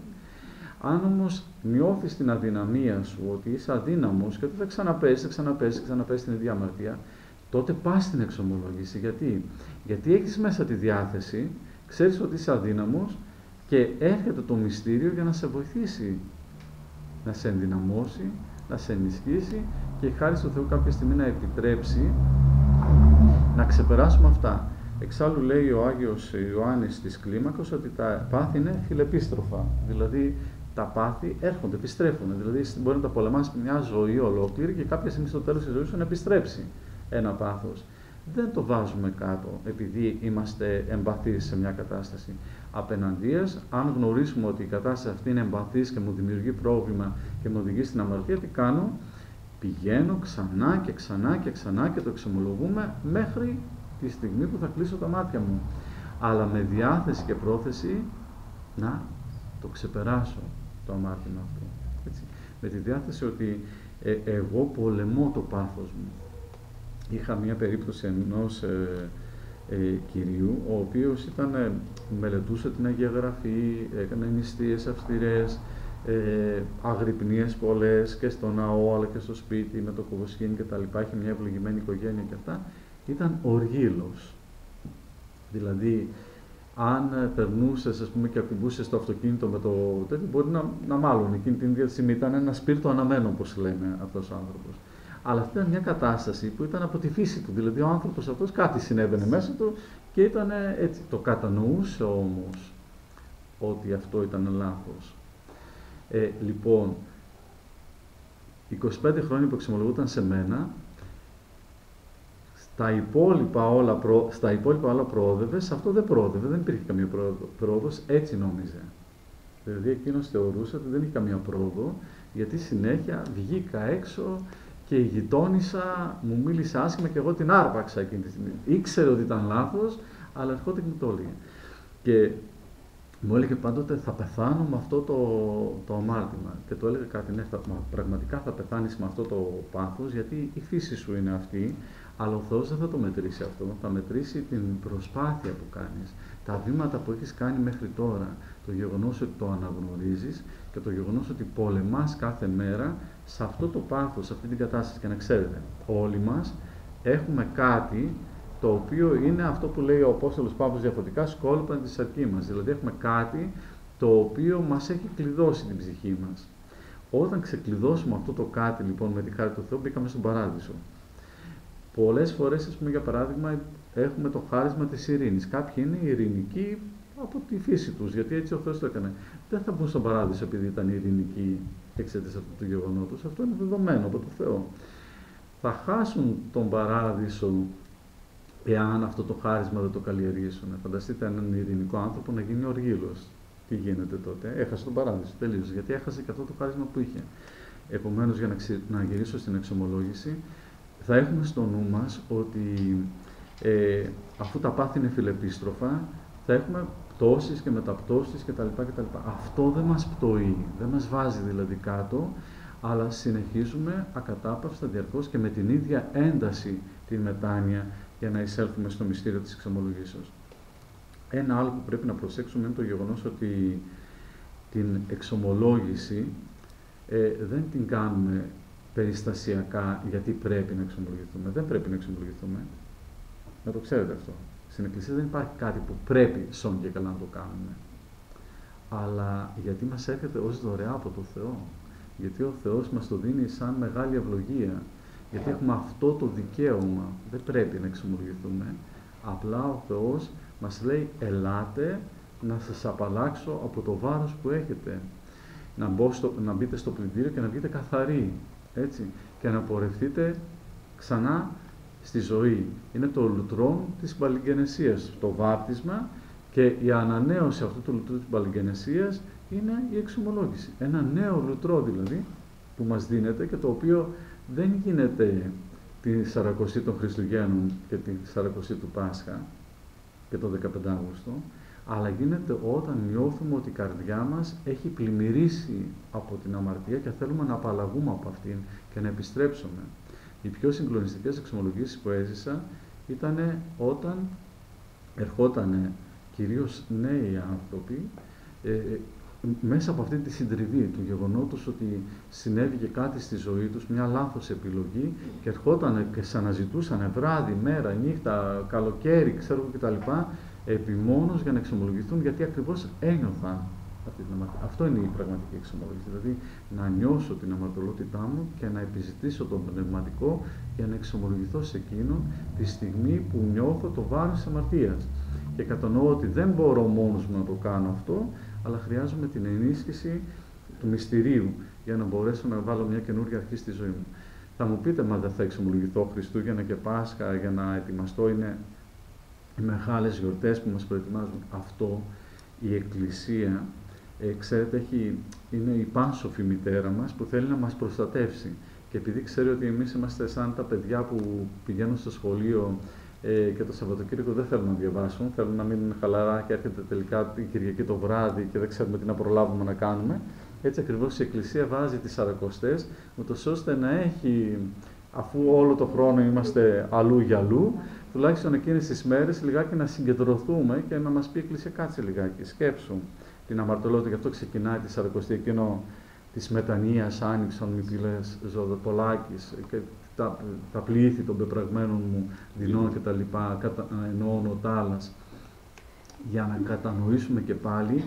Αν όμως νιώθεις την αδυναμία σου, ότι είσαι αδύναμος και ότι θα ξαναπέσεις την ίδια αμαρτία, τότε πας στην εξομολόγηση. Γιατί έχεις μέσα τη διάθεση, ξέρεις ότι είσαι αδύναμος και έρχεται το μυστήριο για να σε βοηθήσει, να σε ενδυναμώσει, να σε ενισχύσει και χάρη στο Θεό κάποια στιγμή να επιτρέψει να ξεπεράσουμε αυτά. Εξάλλου λέει ο Άγιος Ιωάννης της Κλίμακος ότι τα πάθη είναι φιλεπίστροφα, δηλαδή τα πάθη έρχονται, επιστρέφουν. Δηλαδή μπορεί να τα πολεμάς μια ζωή ολόκληρη και κάποια στιγμή στο τέλος της ζωής σου να επιστρέψει ένα πάθος. Δεν το βάζουμε κάτω επειδή είμαστε εμπαθείς σε μια κατάσταση, απέναντίας. Αν γνωρίσουμε ότι η κατάσταση αυτή είναι εμπαθής και μου δημιουργεί πρόβλημα και με οδηγεί στην αμαρτία, τι κάνω? Πηγαίνω ξανά και ξανά και ξανά και το εξομολογούμε μέχρι τη στιγμή που θα κλείσω τα μάτια μου. Αλλά με διάθεση και πρόθεση να το ξεπεράσω το αμάρτημα αυτό. Έτσι. Με τη διάθεση ότι εγώ πολεμώ το πάθος μου. Είχα μια περίπτωση ενός κυρίου, ο οποίος μελετούσε την Αγία Γραφή, έκανε νηστείες αυστηρές, αγρυπνίες πολλές και στο ναό αλλά και στο σπίτι με το κοβοσχήνι και τα λοιπά, είχε μια ευλογημένη οικογένεια και αυτά. Ήταν οργήλος. Δηλαδή, αν περνούσες, ας πούμε, και ακουμπούσες το αυτοκίνητο με το τέτοιο, μπορεί να μάλλον εκείνη την ίδια στιγμή ήταν ένα σπίρτο αναμένο, όπως λέμε αυτός ο άνθρωπος. Αλλά αυτή ήταν μια κατάσταση που ήταν από τη φύση του. Δηλαδή, ο άνθρωπος αυτός κάτι συνέβαινε μέσα του και ήταν έτσι. Το κατανοούσε όμως ότι αυτό ήταν λάθος. Λοιπόν, 25 χρόνια που εξομολογούταν σε μένα, στα υπόλοιπα όλα προόδευε, σε αυτό δεν προόδευε, δεν υπήρχε καμία πρόοδος, έτσι νόμιζε. Δηλαδή εκείνος θεωρούσε ότι δεν είχε καμία πρόοδο, γιατί συνέχεια βγήκα έξω και η γειτόνισσα μου μίλησε άσχημα και εγώ την άρπαξα εκείνη τη στιγμή. Ήξερε ότι ήταν λάθος, αλλά ερχόταν και μου το έλεγε. Και μου έλεγε πάντοτε θα πεθάνω με αυτό το αμάρτημα. Και το έλεγε κάτι, ναι, πραγματικά θα πεθάνεις με αυτό το πάθος, γιατί η φύση σου είναι αυτή, αλλά ο Θεός δεν θα το μετρήσει αυτό. Θα μετρήσει την προσπάθεια που κάνεις, τα βήματα που έχεις κάνει μέχρι τώρα, το γεγονός ότι το αναγνωρίζεις και το γεγονός ότι πολεμάς κάθε μέρα σε αυτό το πάθος, σε αυτή την κατάσταση. Και να ξέρετε, όλοι μας έχουμε κάτι το οποίο είναι αυτό που λέει ο Απόστολος Παύλος διαφορετικά, σκόλπα της αρκή μας. Δηλαδή έχουμε κάτι το οποίο μας έχει κλειδώσει την ψυχή μας. Όταν ξεκλειδώσουμε αυτό το κάτι λοιπόν με τη χάρη του Θεού, μπήκαμε στον παράδεισο. Πολλές φορές, ας πούμε, για παράδειγμα, έχουμε το χάρισμα της ειρήνης. Κάποιοι είναι ειρηνικοί από τη φύση τους, γιατί έτσι ο Θεός το έκανε. Δεν θα μπουν στον παράδεισο επειδή ήταν ειρηνικοί εξαιτίας αυτού του γεγονότος. Αυτό είναι δεδομένο από το Θεό. Θα χάσουν τον παράδεισο εάν αυτό το χάρισμα δεν το καλλιεργήσουν. Φανταστείτε έναν ειρηνικό άνθρωπο να γίνει οργήλος. Τι γίνεται τότε? Έχασε τον παράδεισο, τελείωσε. Γιατί έχασε και αυτό το χάρισμα που είχε. Επομένως, για να γυρίσω στην εξομολόγηση, θα έχουμε στο νου μας ότι αφού τα πάθη είναι φιλεπίστροφα, θα έχουμε πτώσεις και μεταπτώσεις κτλ. Αυτό δεν μας πτωεί, δεν μας βάζει δηλαδή κάτω, αλλά συνεχίζουμε ακατάπαυστα διαρκώς και με την ίδια ένταση την μετάνοια για να εισέλθουμε στο μυστήριο της εξομολογήσεως. Ένα άλλο που πρέπει να προσέξουμε είναι το γεγονός ότι την εξομολόγηση δεν την κάνουμε περιστασιακά γιατί πρέπει να εξομολογηθούμε. Δεν πρέπει να εξομολογηθούμε. Να το ξέρετε αυτό. Στην Εκκλησία δεν υπάρχει κάτι που πρέπει σόν και καλά να το κάνουμε. Αλλά γιατί μας έρχεται ως δωρεά από το Θεό. Γιατί ο Θεός μας το δίνει σαν μεγάλη ευλογία. Γιατί έχουμε αυτό το δικαίωμα. Δεν πρέπει να εξομολογηθούμε. Απλά ο Θεός μας λέει ελάτε να σας απαλλάξω από το βάρος που έχετε. Να μπείτε στο πλυντήριο και να βγείτε καθαροί. Έτσι, και να πορευτείτε ξανά στη ζωή. Είναι το λουτρόν της παλιγγενεσίας, το βάπτισμα, και η ανανέωση αυτού του λουτρού της παλιγγενεσίας είναι η εξομολόγηση. Ένα νέο λουτρό δηλαδή που μας δίνεται και το οποίο δεν γίνεται τη Σαρακοστή των Χριστουγέννων και τη Σαρακοστή του Πάσχα και το 15 Αύγουστο, αλλά γίνεται όταν νιώθουμε ότι η καρδιά μας έχει πλημμυρίσει από την αμαρτία και θέλουμε να απαλλαγούμε από αυτήν και να επιστρέψουμε. Οι πιο συγκλονιστικές εξομολογήσεις που έζησα ήταν όταν ερχόταν κυρίως νέοι άνθρωποι μέσα από αυτή τη συντριβή του γεγονότος ότι συνέβηκε κάτι στη ζωή τους, μια λάθος επιλογή, και ερχόταν και σε αναζητούσαν βράδυ, μέρα, νύχτα, καλοκαίρι, ξέρω κτλ. Επιμόνως για να εξομολογηθούν, γιατί ακριβώς ένιωθαν αυτή την αμαρτία. Αυτό είναι η πραγματική εξομολόγηση. Δηλαδή να νιώσω την αμαρτωλότητά μου και να επιζητήσω τον πνευματικό για να εξομολογηθώ σε εκείνον τη στιγμή που νιώθω το βάρος της αμαρτίας. Και κατανοώ ότι δεν μπορώ μόνος μου να το κάνω αυτό, αλλά χρειάζομαι την ενίσχυση του μυστηρίου για να μπορέσω να βάλω μια καινούργια αρχή στη ζωή μου. Θα μου πείτε, μα δεν θα εξομολογηθώ Χριστούγεννα και Πάσχα για να ετοιμαστώ? Είναι οι μεγάλες γιορτές που μας προετοιμάζουν. Αυτό Η Εκκλησία, ξέρετε, είναι η πάνσοφη μητέρα μας που θέλει να μας προστατεύσει. Και επειδή ξέρει ότι εμείς είμαστε σαν τα παιδιά που πηγαίνουν στο σχολείο και το Σαββατοκύριακο δεν θέλουν να διαβάσουν, θέλουν να μείνουν χαλαρά και έρχεται τελικά την Κυριακή το βράδυ και δεν ξέρουμε τι να προλάβουμε να κάνουμε. Έτσι ακριβώς η Εκκλησία βάζει τις Σαρακοστές, ούτως ώστε να έχει, αφού όλο το χρόνο είμαστε αλλού για αλλού, τουλάχιστον εκείνες τις μέρες λιγάκι να συγκεντρωθούμε και να μας πει η Εκκλησία, κάτσε λιγάκι, σκέψου την αμαρτωλότητα. Γι' αυτό ξεκινάει τη Σαρακοστή, εκείνο της μετανοίας, άνοιξον μη πηλές Ζωδοπολάκης και τα πλήθη των πεπραγμένων μου δεινών και τα λοιπά, εννοών ο τάλας, για να κατανοήσουμε και πάλι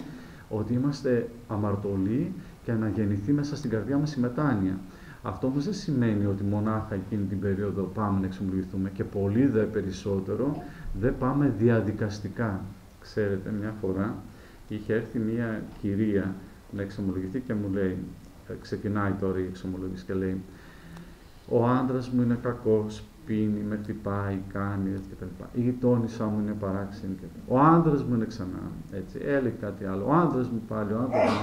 ότι είμαστε αμαρτωλοί και να γεννηθεί μέσα στην καρδιά μας η μετάνοια. Αυτό όμως δεν σημαίνει ότι μονάχα εκείνη την περίοδο πάμε να εξομολογηθούμε και πολύ δε περισσότερο δεν πάμε διαδικαστικά. Ξέρετε, μια φορά είχε έρθει μια κυρία να εξομολογηθεί και μου λέει, ξεκινάει τώρα η εξομολόγηση και λέει, ο άντρας μου είναι κακός, πίνει, με χτυπάει, κάνει έτσι κτλ. Η γειτόνισσα μου είναι παράξενη κτλ. Ο άντρας μου είναι ξανά έτσι. Έλεγε κάτι άλλο. Ο άντρας μου πάλι, ο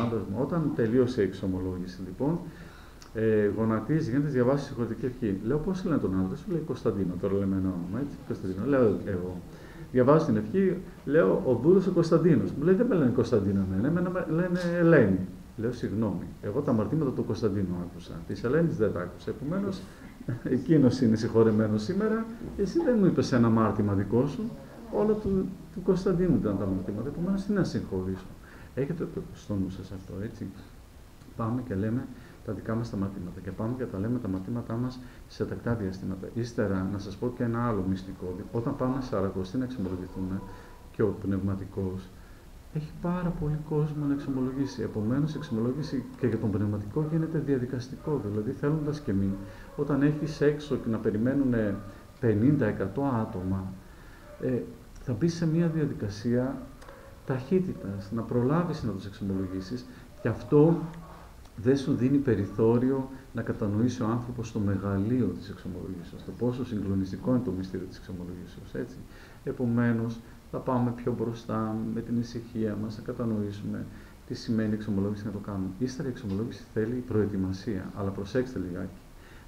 άντρας μου. Όταν τελείωσε η εξομολόγηση λοιπόν, γονατίζει, γίνεται, διαβάσει συγχωρητική ευχή. Λέω, πώς λένε τον άντρα σου, λέει Κωνσταντίνο. Τώρα λέμε ένα όνομα, έτσι. Κωνσταντίνο. Λέω εγώ. Διαβάζω την ευχή, λέω ο δούλος ο Κωνσταντίνος. Μου λέει, δεν με λένε Κωνσταντίνο, με λένε Ελένη. Λέω, συγγνώμη, εγώ τα αμαρτήματα του Κωνσταντίνου άκουσα. Τη Ελένη δεν τα άκουσα. Επομένως, εκείνος είναι συγχωρεμένος σήμερα. Εσύ δεν μου είπες ένα αμάρτημα δικό σου. Όλα του Κωνσταντίνου ήταν τα αμαρτήματα. Επομένως, τι να συγχωρήσω. Έχετε στο νου σας αυτό, έτσι. Πάμε και λέμε τα δικά μας τα αμαρτήματα. Και πάμε και τα λέμε τα αμαρτήματά μας σε τακτά διαστήματα. Ύστερα, να σας πω και ένα άλλο μυστικό. Όταν πάμε σε Σαρακοστή να εξομολογηθούμε, και ο πνευματικός έχει πάρα πολύ κόσμο να εξομολογήσει. Επομένως, η εξομολόγηση και για τον πνευματικό γίνεται διαδικαστικό. Δηλαδή, θέλοντας και εμείς, όταν έχεις έξω και να περιμένουν 50-100 άτομα, θα μπει σε μια διαδικασία ταχύτητας, να προλάβεις να τους εξομολογήσεις, και αυτό δεν σου δίνει περιθώριο να κατανοήσει ο άνθρωπος το μεγαλείο της εξομολογήσεως, το πόσο συγκλονιστικό είναι το μυστήριο της εξομολογήσεως, έτσι. Επομένως, θα πάμε πιο μπροστά με την ησυχία μας, να κατανοήσουμε τι σημαίνει εξομολόγηση, να το κάνουμε. Ύστερα η εξομολόγηση θέλει προετοιμασία, αλλά προσέξτε λιγάκι.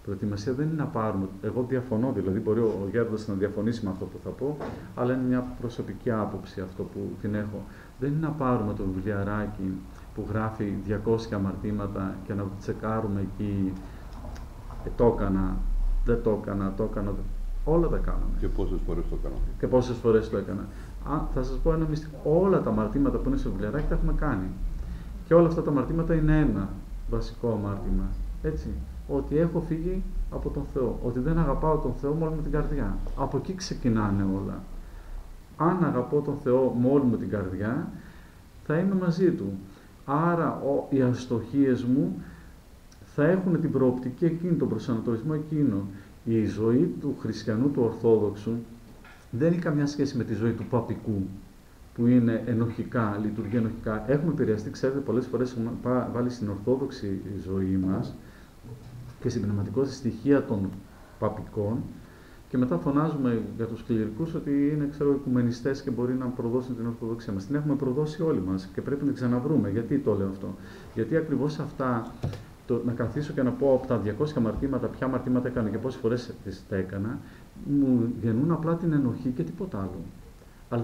Προετοιμασία δεν είναι να πάρουμε. Εγώ διαφωνώ, δηλαδή μπορεί ο Γέροντας να διαφωνήσει με αυτό που θα πω, αλλά είναι μια προσωπική άποψη αυτό που την έχω. Δεν είναι να πάρουμε το βιβλιαράκι που γράφει 200 αμαρτήματα και να τσεκάρουμε εκεί το έκανα, δεν το έκανα, το έκανα. Όλα τα κάναμε. Και πόσες φορές το έκανα. Και πόσες φορές το έκανα. Θα σας πω ένα μυστικό. Όλα τα αμαρτήματα που είναι στο βιβλιαράκι τα έχουμε κάνει. Και όλα αυτά τα αμαρτήματα είναι ένα βασικό αμάρτημα. Έτσι. Ότι έχω φύγει από τον Θεό. Ότι δεν αγαπάω τον Θεό με όλη μου την καρδιά. Από εκεί ξεκινάνε όλα. Αν αγαπώ τον Θεό με όλη μου την καρδιά, θα είμαι μαζί Του. Άρα οι αστοχίες μου θα έχουν την προοπτική εκείνη, τον προσανατολισμό εκείνο. Η ζωή του χριστιανού, του Ορθόδοξου, δεν έχει καμιά σχέση με τη ζωή του παπικού, που είναι ενοχικά, λειτουργεί ενοχικά. Έχουμε επηρεαστεί, ξέρετε, πολλές φορές έχουμε βάλει στην Ορθόδοξη ζωή μας και στην πνευματικότητα στοιχεία των παπικών, και μετά φωνάζουμε για τους κληρικούς ότι είναι, ξέρω, οικουμενιστές και μπορεί να προδώσουν την Ορθοδοξία μας. Την έχουμε προδώσει όλοι μας και πρέπει να την ξαναβρούμε. Γιατί το λέω αυτό? Γιατί ακριβώς αυτά, να καθίσω και να πω από τα 200 αμαρτήματα, ποια αμαρτήματα έκανα και πόσες φορές τα έκανα, μου γεννούν απλά την ενοχή και τίποτα άλλο. Αλλά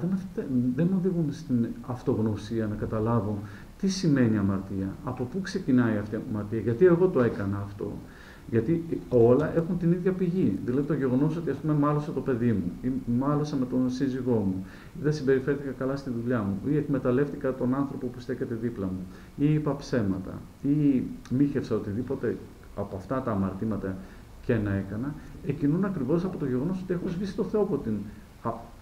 δεν μου οδηγούν στην αυτογνωσία να καταλάβω τι σημαίνει αμαρτία, από πού ξεκινάει αυτή η αμαρτία, γιατί εγώ το έκανα αυτό. Γιατί όλα έχουν την ίδια πηγή. Δηλαδή το γεγονός ότι, ας πούμε, μάλωσα το παιδί μου, ή μάλωσα με τον σύζυγό μου, ή δεν συμπεριφέρθηκα καλά στη δουλειά μου, ή εκμεταλλεύτηκα τον άνθρωπο που στέκεται δίπλα μου, ή είπα ψέματα, ή μοίχευσα οτιδήποτε από αυτά τα αμαρτήματα και να έκανα, εκκινούν ακριβώς από το γεγονός ότι έχω σβήσει το Θεό από την.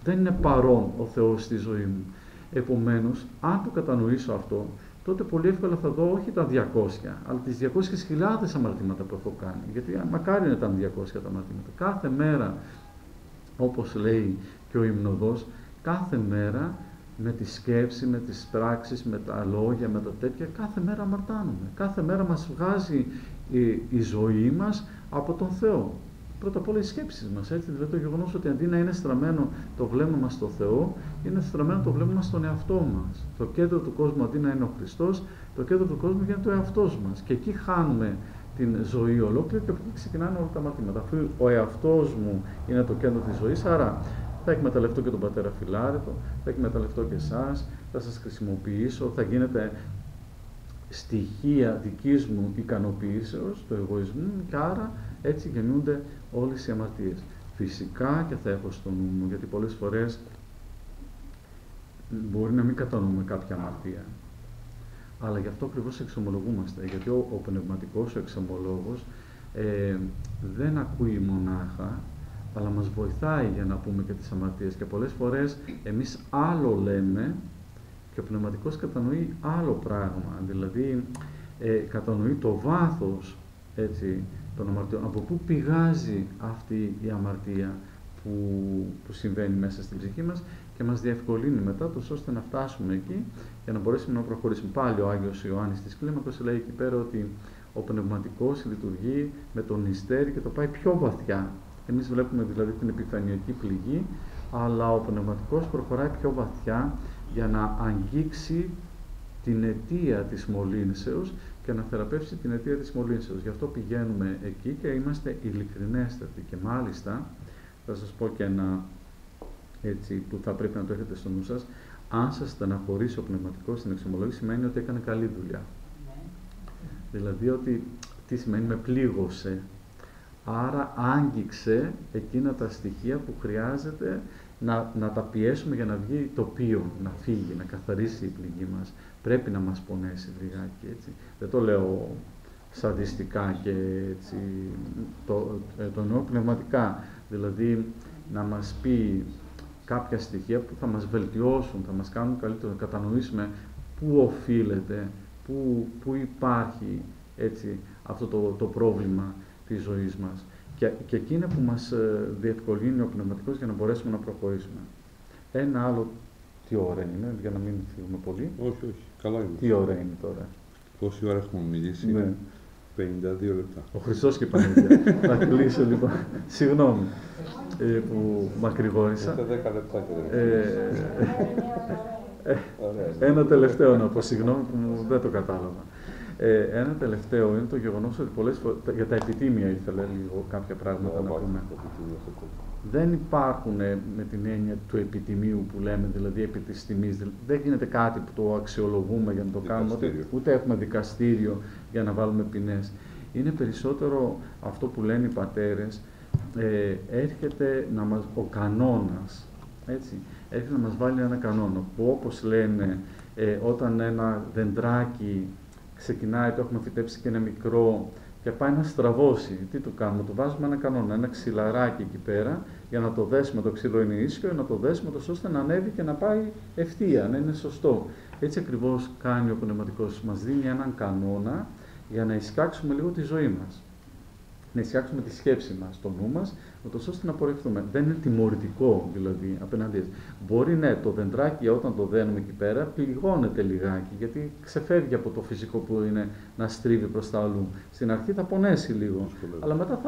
Δεν είναι παρόν ο Θεός στη ζωή μου. Επομένως, αν το κατανοήσω αυτό, τότε πολύ εύκολα θα δω όχι τα 200, αλλά τις 200.000 αμαρτήματα που έχω κάνει. Γιατί μακάρι να ήταν 200 τα αμαρτήματα. Κάθε μέρα, όπως λέει και ο υμνοδός, κάθε μέρα με τη σκέψη, με τις πράξεις, με τα λόγια, με τα τέτοια, κάθε μέρα αμαρτάνουμε. Κάθε μέρα μας βγάζει η ζωή μας από τον Θεό. πρώτα απ' όλα οι σκέψεις μας, έτσι, δηλαδή το γεγονός ότι αντί να είναι στραμμένο το βλέμμα μας στο Θεό, είναι στραμμένο το βλέμμα μας στον εαυτό μας. Το κέντρο του κόσμου αντί να είναι ο Χριστός, το κέντρο του κόσμου γίνεται ο εαυτός μας. Και εκεί χάνουμε την ζωή ολόκληρη και από εκεί ξεκινάνε όλα τα μαθήματα. Αφού ο εαυτός μου είναι το κέντρο της ζωής, άρα θα εκμεταλλευτώ και τον πατέρα Φιλάρετο, θα εκμεταλλευτώ και εσάς, θα σας χρησιμοποιήσω, θα γίνετε στοιχεία δικής μου ικανοποίησεως, του εγωισμού, και άρα έτσι γεννούνται όλες οι αμαρτίες. Φυσικά και θα έχω στο νου μου, γιατί πολλές φορές μπορεί να μην κατανοούμε κάποια αμαρτία. Αλλά γι' αυτό ακριβώς εξομολογούμαστε, γιατί ο πνευματικός, ο εξομολόγος, δεν ακούει μονάχα, αλλά μας βοηθάει για να πούμε και τις αμαρτίες. Και πολλές φορές εμείς άλλο λέμε και ο πνευματικός κατανοεί άλλο πράγμα. Δηλαδή, κατανοεί το βάθος, έτσι, των αμαρτιών. Από πού πηγάζει αυτή η αμαρτία που συμβαίνει μέσα στην ψυχή μας και μας διευκολύνει μετά, ώστε να φτάσουμε εκεί για να μπορέσουμε να προχωρήσουμε. Πάλι ο Άγιος Ιωάννης της Κλίμακος λέει εκεί πέρα ότι ο πνευματικός λειτουργεί με τον ιστέρι και το πάει πιο βαθιά. Εμείς βλέπουμε δηλαδή την επιφανειακή πληγή, αλλά ο πνευματικός προχωράει πιο βαθιά για να αγγίξει την αιτία της μολύνσεως και να θεραπεύσει την αιτία της μολύνσεως. Γι' αυτό πηγαίνουμε εκεί και είμαστε ειλικρινέστατοι. Και μάλιστα, θα σας πω και ένα έτσι που θα πρέπει να το έχετε στο νου σας, αν σας στεναχωρήσει ο πνευματικός στην εξομολόγηση, σημαίνει ότι έκανε καλή δουλειά. Δηλαδή ότι, τι σημαίνει, με πλήγωσε. Άρα άγγιξε εκείνα τα στοιχεία που χρειάζεται να τα πιέσουμε για να βγει τοπίο, να φύγει, να καθαρίσει η πληγή μας. Πρέπει να μας πονέσει λιγάκι, έτσι. Δεν το λέω σαδιστικά και έτσι, το εννοώ πνευματικά. Δηλαδή να μας πει κάποια στοιχεία που θα μας βελτιώσουν, θα μας κάνουν καλύτερο, να κατανοήσουμε πού οφείλεται, πού υπάρχει έτσι, αυτό το πρόβλημα της ζωής μας. Και εκεί είναι που μας διευκολύνει ο πνευματικός για να μπορέσουμε να προχωρήσουμε. Ένα άλλο, τι ώρα είναι, για να μην φύγουμε πολύ. Όχι, καλά είναι. Τι ώρα είναι τώρα. Πόση ώρα έχουμε μιλήσει. Ναι. 52 λεπτά. Ο Χριστός και η Παναγία. Να κλείσω λοιπόν. Συγγνώμη που μακρηγόρησα. 10 λεπτά και Ένα τελευταίο να πω, συγγνώμη που δεν το κατάλαβα. Ένα τελευταίο είναι το γεγονός ότι πολλές φορές, για τα επιτήμια ήθελα λίγο κάποια πράγματα να πούμε. Δεν υπάρχουν με την έννοια του επιτιμίου που λέμε, δηλαδή επί της τιμής. Δεν γίνεται κάτι που το αξιολογούμε για να το κάνουμε, ούτε έχουμε δικαστήριο για να βάλουμε ποινές. Είναι περισσότερο αυτό που λένε οι πατέρες, έρχεται ο κανόνας, έτσι, έρχεται να μας βάλει ένα κανόνα, που όπως λένε, όταν ένα δεντράκι ξεκινάει, το έχουμε φυτέψει και ένα μικρό και πάει να στραβώσει, τι του κάνουμε, του βάζουμε ένα κανόνα, ένα ξυλαράκι εκεί πέρα, για να το δέσουμε, το ξύλο είναι ίσιο, να το δέσουμε ώστε να ανέβει και να πάει ευθεία, να είναι σωστό. Έτσι ακριβώς κάνει ο πνευματικός, μας δίνει έναν κανόνα για να ισκάξουμε λίγο τη ζωή μας. Να ισκάξουμε τη σκέψη μας, το νου μας, ώστε να πορευτούμε. Δεν είναι τιμωρητικό δηλαδή απέναντί. Μπορεί ναι, το δεντράκι όταν το δένουμε εκεί πέρα πληγώνεται λιγάκι, γιατί ξεφεύγει από το φυσικό που είναι να στρίβει προς τα αλλού. Στην αρχή θα πονέσει λίγο, αλλά μετά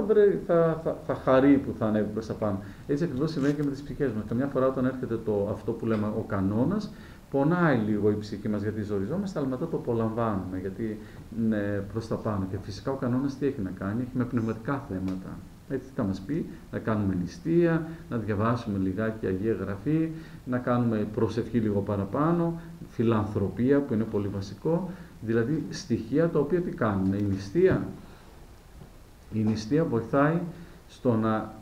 θα χαρεί που θα ανέβει προς τα πάνω. Έτσι ακριβώς συμβαίνει και με τις ψυχές μας. Καμιά φορά όταν έρχεται αυτό που λέμε ο κανόνας, πονάει λίγο η ψυχή μας γιατί ζοριζόμαστε, αλλά μετά το απολαμβάνουμε, γιατί είναι προς τα πάνω. Και φυσικά ο κανόνας τι έχει να κάνει, έχει με πνευματικά θέματα. Έτσι θα μας πει να κάνουμε νηστεία, να διαβάσουμε λιγάκι Αγία Γραφή, να κάνουμε προσευχή λίγο παραπάνω, φιλανθρωπία που είναι πολύ βασικό, δηλαδή στοιχεία τα οποία τι κάνουν. Η νηστεία βοηθάει στο να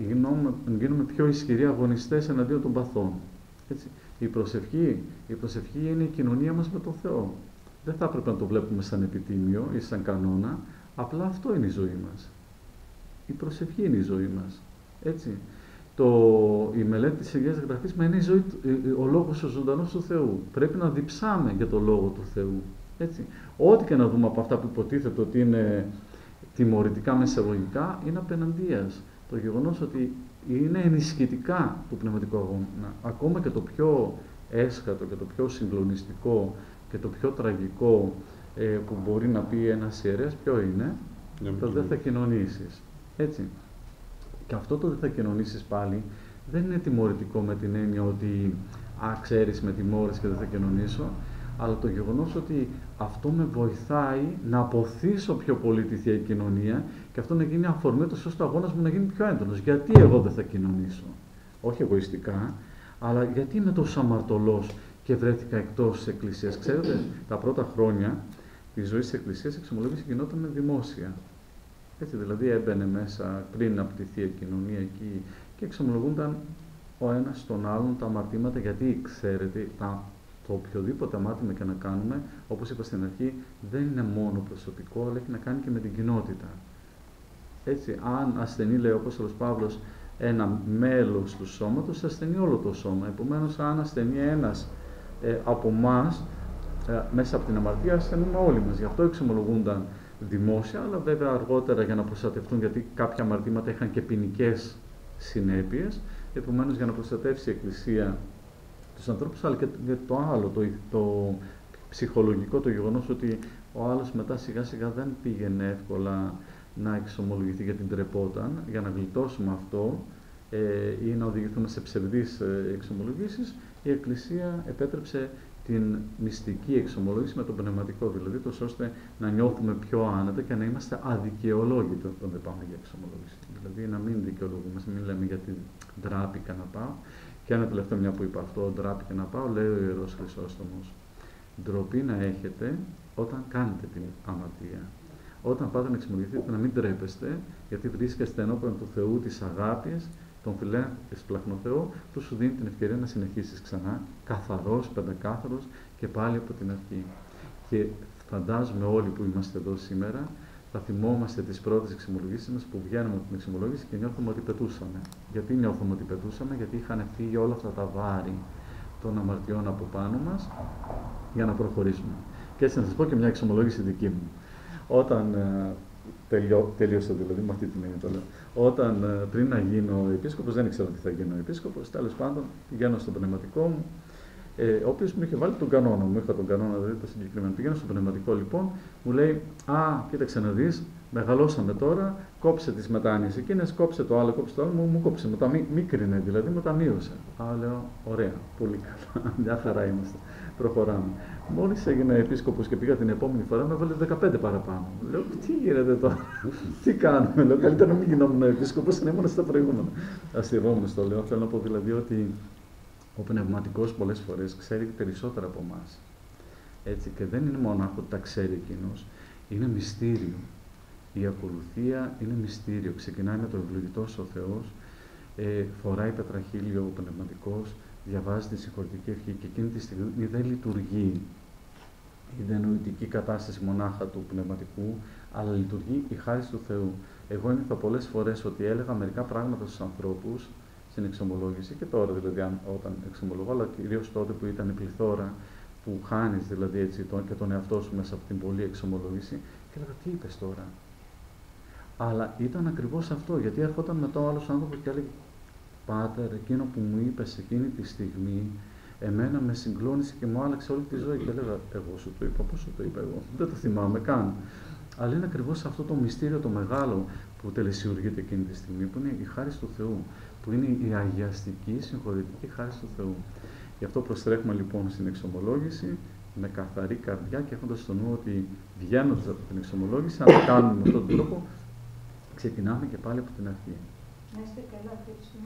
γίνουμε πιο ισχυροί αγωνιστές εναντίον των παθών. Έτσι. Η προσευχή είναι η κοινωνία μας με τον Θεό. Δεν θα έπρεπε να το βλέπουμε σαν επιτήμιο ή σαν κανόνα, απλά αυτό είναι η ζωή μας. Η προσευχή είναι η ζωή μας. Έτσι. Η μελέτη της Αγίας Γραφής είναι η ζωή, ο λόγος ο ζωντανός του Θεού. Πρέπει να διψάμε για το λόγο του Θεού. Έτσι. Ό,τι και να δούμε από αυτά που υποτίθεται ότι είναι τιμωρητικά μεσαιολογικά, είναι απέναντίας. Το γεγονός ότι είναι ενισχυτικά του πνευματικού αγώνα. Ακόμα και το πιο έσχατο και το πιο συγκλονιστικό και το πιο τραγικό που μπορεί να πει ένας ιερέας, ποιο είναι, το δεν θα κοινωνήσεις. Έτσι. Και αυτό το δεν θα κοινωνήσεις πάλι δεν είναι τιμωρητικό με την έννοια ότι ξέρεις, με τιμώρες και δεν θα κοινωνήσω, αλλά το γεγονός ότι αυτό με βοηθάει να αποθήσω πιο πολύ τη Θεία Κοινωνία και αυτό να γίνει αφορμή ώστε ο αγώνας μου να γίνει πιο έντονος. Γιατί εγώ δεν θα κοινωνήσω? Όχι εγωιστικά, αλλά γιατί είμαι τόσο αμαρτωλός και βρέθηκα εκτός της Εκκλησίας. Ξέρετε, τα πρώτα χρόνια της ζωής της Εκκλησίας η εξομολόγηση γινόταν δημόσια. Έτσι, δηλαδή έμπαινε μέσα πριν από τη Θεία Κοινωνία εκεί και εξομολογούνταν ο ένας στον άλλον τα αμαρτήματα, γιατί ξέρετε, το οποιοδήποτε αμάρτημα και να κάνουμε, όπως είπα στην αρχή, δεν είναι μόνο προσωπικό, αλλά έχει να κάνει και με την κοινότητα. Έτσι, αν ασθενεί, λέει ο Απόστολος Παύλος, ένα μέλος του σώματος, ασθενεί όλο το σώμα. Επομένως, αν ασθενεί ένας από εμάς, μέσα από την αμαρτία, ασθενούμε όλοι μας. Γι' αυτό εξομολογούνταν δημόσια, αλλά βέβαια αργότερα για να προστατευτούν, γιατί κάποια αμαρτήματα είχαν και ποινικές συνέπειες. Επομένως, για να προστατεύσει η Εκκλησία τους ανθρώπους, αλλά και το άλλο, το ψυχολογικό, το γεγονός ότι ο άλλος μετά σιγά σιγά δεν πήγαινε εύκολα να εξομολογηθεί γιατί τρεπόταν. Για να γλιτώσουμε αυτό ή να οδηγηθούμε σε ψευδείς εξομολογήσεις, η Εκκλησία επέτρεψε την μυστική εξομολόγηση με το πνευματικό, δηλαδή τόσο ώστε να νιώθουμε πιο άνετα και να είμαστε αδικαιολόγητοι όταν δεν πάμε για εξομολόγηση. Δηλαδή να μην δικαιολογούμαστε, να μην λέμε γιατί ντράπηκα να πάω. Και ένα τελευταίο, μια που είπα αυτό, ντράπηκα να πάω, λέει ο Ιερός Χρυσόστομος. Ντροπή να έχετε όταν κάνετε την αμαρτία. Όταν πάτε να εξομολογηθείτε, να μην τρέπεστε, γιατί βρίσκεστε ενώπιον του Θεού της αγάπης, τον φιλέα και σπλαχνό Θεό, που σου δίνει την ευκαιρία να συνεχίσεις ξανά, καθαρός, πεντακάθαρος και πάλι από την αρχή. Και φαντάζομαι όλοι που είμαστε εδώ σήμερα, θα θυμόμαστε τις πρώτες εξομολογήσεις μας που βγαίνουμε από την εξομολόγηση και νιώθουμε ότι πετούσαμε. Γιατί νιώθουμε ότι πετούσαμε? Γιατί είχαν φύγει όλα αυτά τα βάρη των αμαρτιών από πάνω μας για να προχωρήσουμε. Και έτσι να σας πω και μια εξομολόγηση δική μου. Όταν τελείωσα δηλαδή με αυτή την έννοια το λέω. Όταν πριν να γίνω επίσκοπος, δεν ήξερα ότι θα γίνω επίσκοπος, τέλος πάντων πηγαίνω στο πνευματικό μου, ο οποίος μου είχε βάλει τον κανόνα μου, είχα τον κανόνα δηλαδή το συγκεκριμένο. Πηγαίνω στο πνευματικό λοιπόν, μου λέει, κοίταξε να δεις, μεγαλώσαμε τώρα, κόψε τις μετάνοιες εκείνες, κόψε το άλλο, μου κόψε, μη κρίνε δηλαδή, μου τα μείωσε. Λέω, ωραία, πολύ καλά, μια χαρά είμαστε, προχωράμε. Μόλις έγινα επίσκοπος και πήγα την επόμενη φορά, με έβαλε 15 παραπάνω. Λέω, τι γίνεται τώρα, τι κάνουμε, λέω, καλύτερα να μην γινόμουν επίσκοπος, να ήμουν στα προηγούμενα. Αστειευόμουν στο λέω, θέλω να πω δηλαδή ότι ο πνευματικός πολλές φορές ξέρει περισσότερα από εμάς. Έτσι, και δεν είναι μόνο ότι τα ξέρει εκείνος, είναι μυστήριο. Η ακολουθία είναι μυστήριο. Ξεκινάει με το ευλογητός ο Θεός, φοράει πετραχύλιο ο πνευματικός, διαβάζει τη συγχωρητική ευχή και εκείνη τη στιγμή δεν λειτουργεί η διανοητική κατάσταση μονάχα του πνευματικού, αλλά λειτουργεί η χάρις του Θεού. Εγώ ένιωθα πολλές φορές ότι έλεγα μερικά πράγματα στους ανθρώπους στην εξομολόγηση και τώρα δηλαδή όταν εξομολογώ, αλλά κυρίως τότε που ήταν η πληθώρα που χάνεις δηλαδή έτσι και τον εαυτό σου μέσα από την πολλή εξομολόγηση και έλεγα τι είπες τώρα. Αλλά ήταν ακριβώς αυτό, γιατί έρχονταν μετά ο άλλος άνθρωπος και έλεγε Πάτερ, εκείνο που μου είπες εκείνη τη στιγμή εμένα με συγκλώνησε και μου άλλαξε όλη τη ζωή. Και έλεγα, εγώ σου το είπα, πώς σου το είπα εγώ, δεν το θυμάμαι καν. Αλλά είναι ακριβώς αυτό το μυστήριο το μεγάλο που τελεσιουργείται εκείνη τη στιγμή, που είναι η χάρις του Θεού, που είναι η αγιαστική, συγχωρητική χάρις του Θεού. Γι' αυτό προστρέχουμε λοιπόν στην εξομολόγηση με καθαρή καρδιά και έχοντας στο νου ότι βγαίνοντας από την εξομολόγηση, αν το κάνουμε με αυτόν τον τρόπο, ξεκινάμε και πάλι από την αρχή. Να είστε καλά, Χριστό.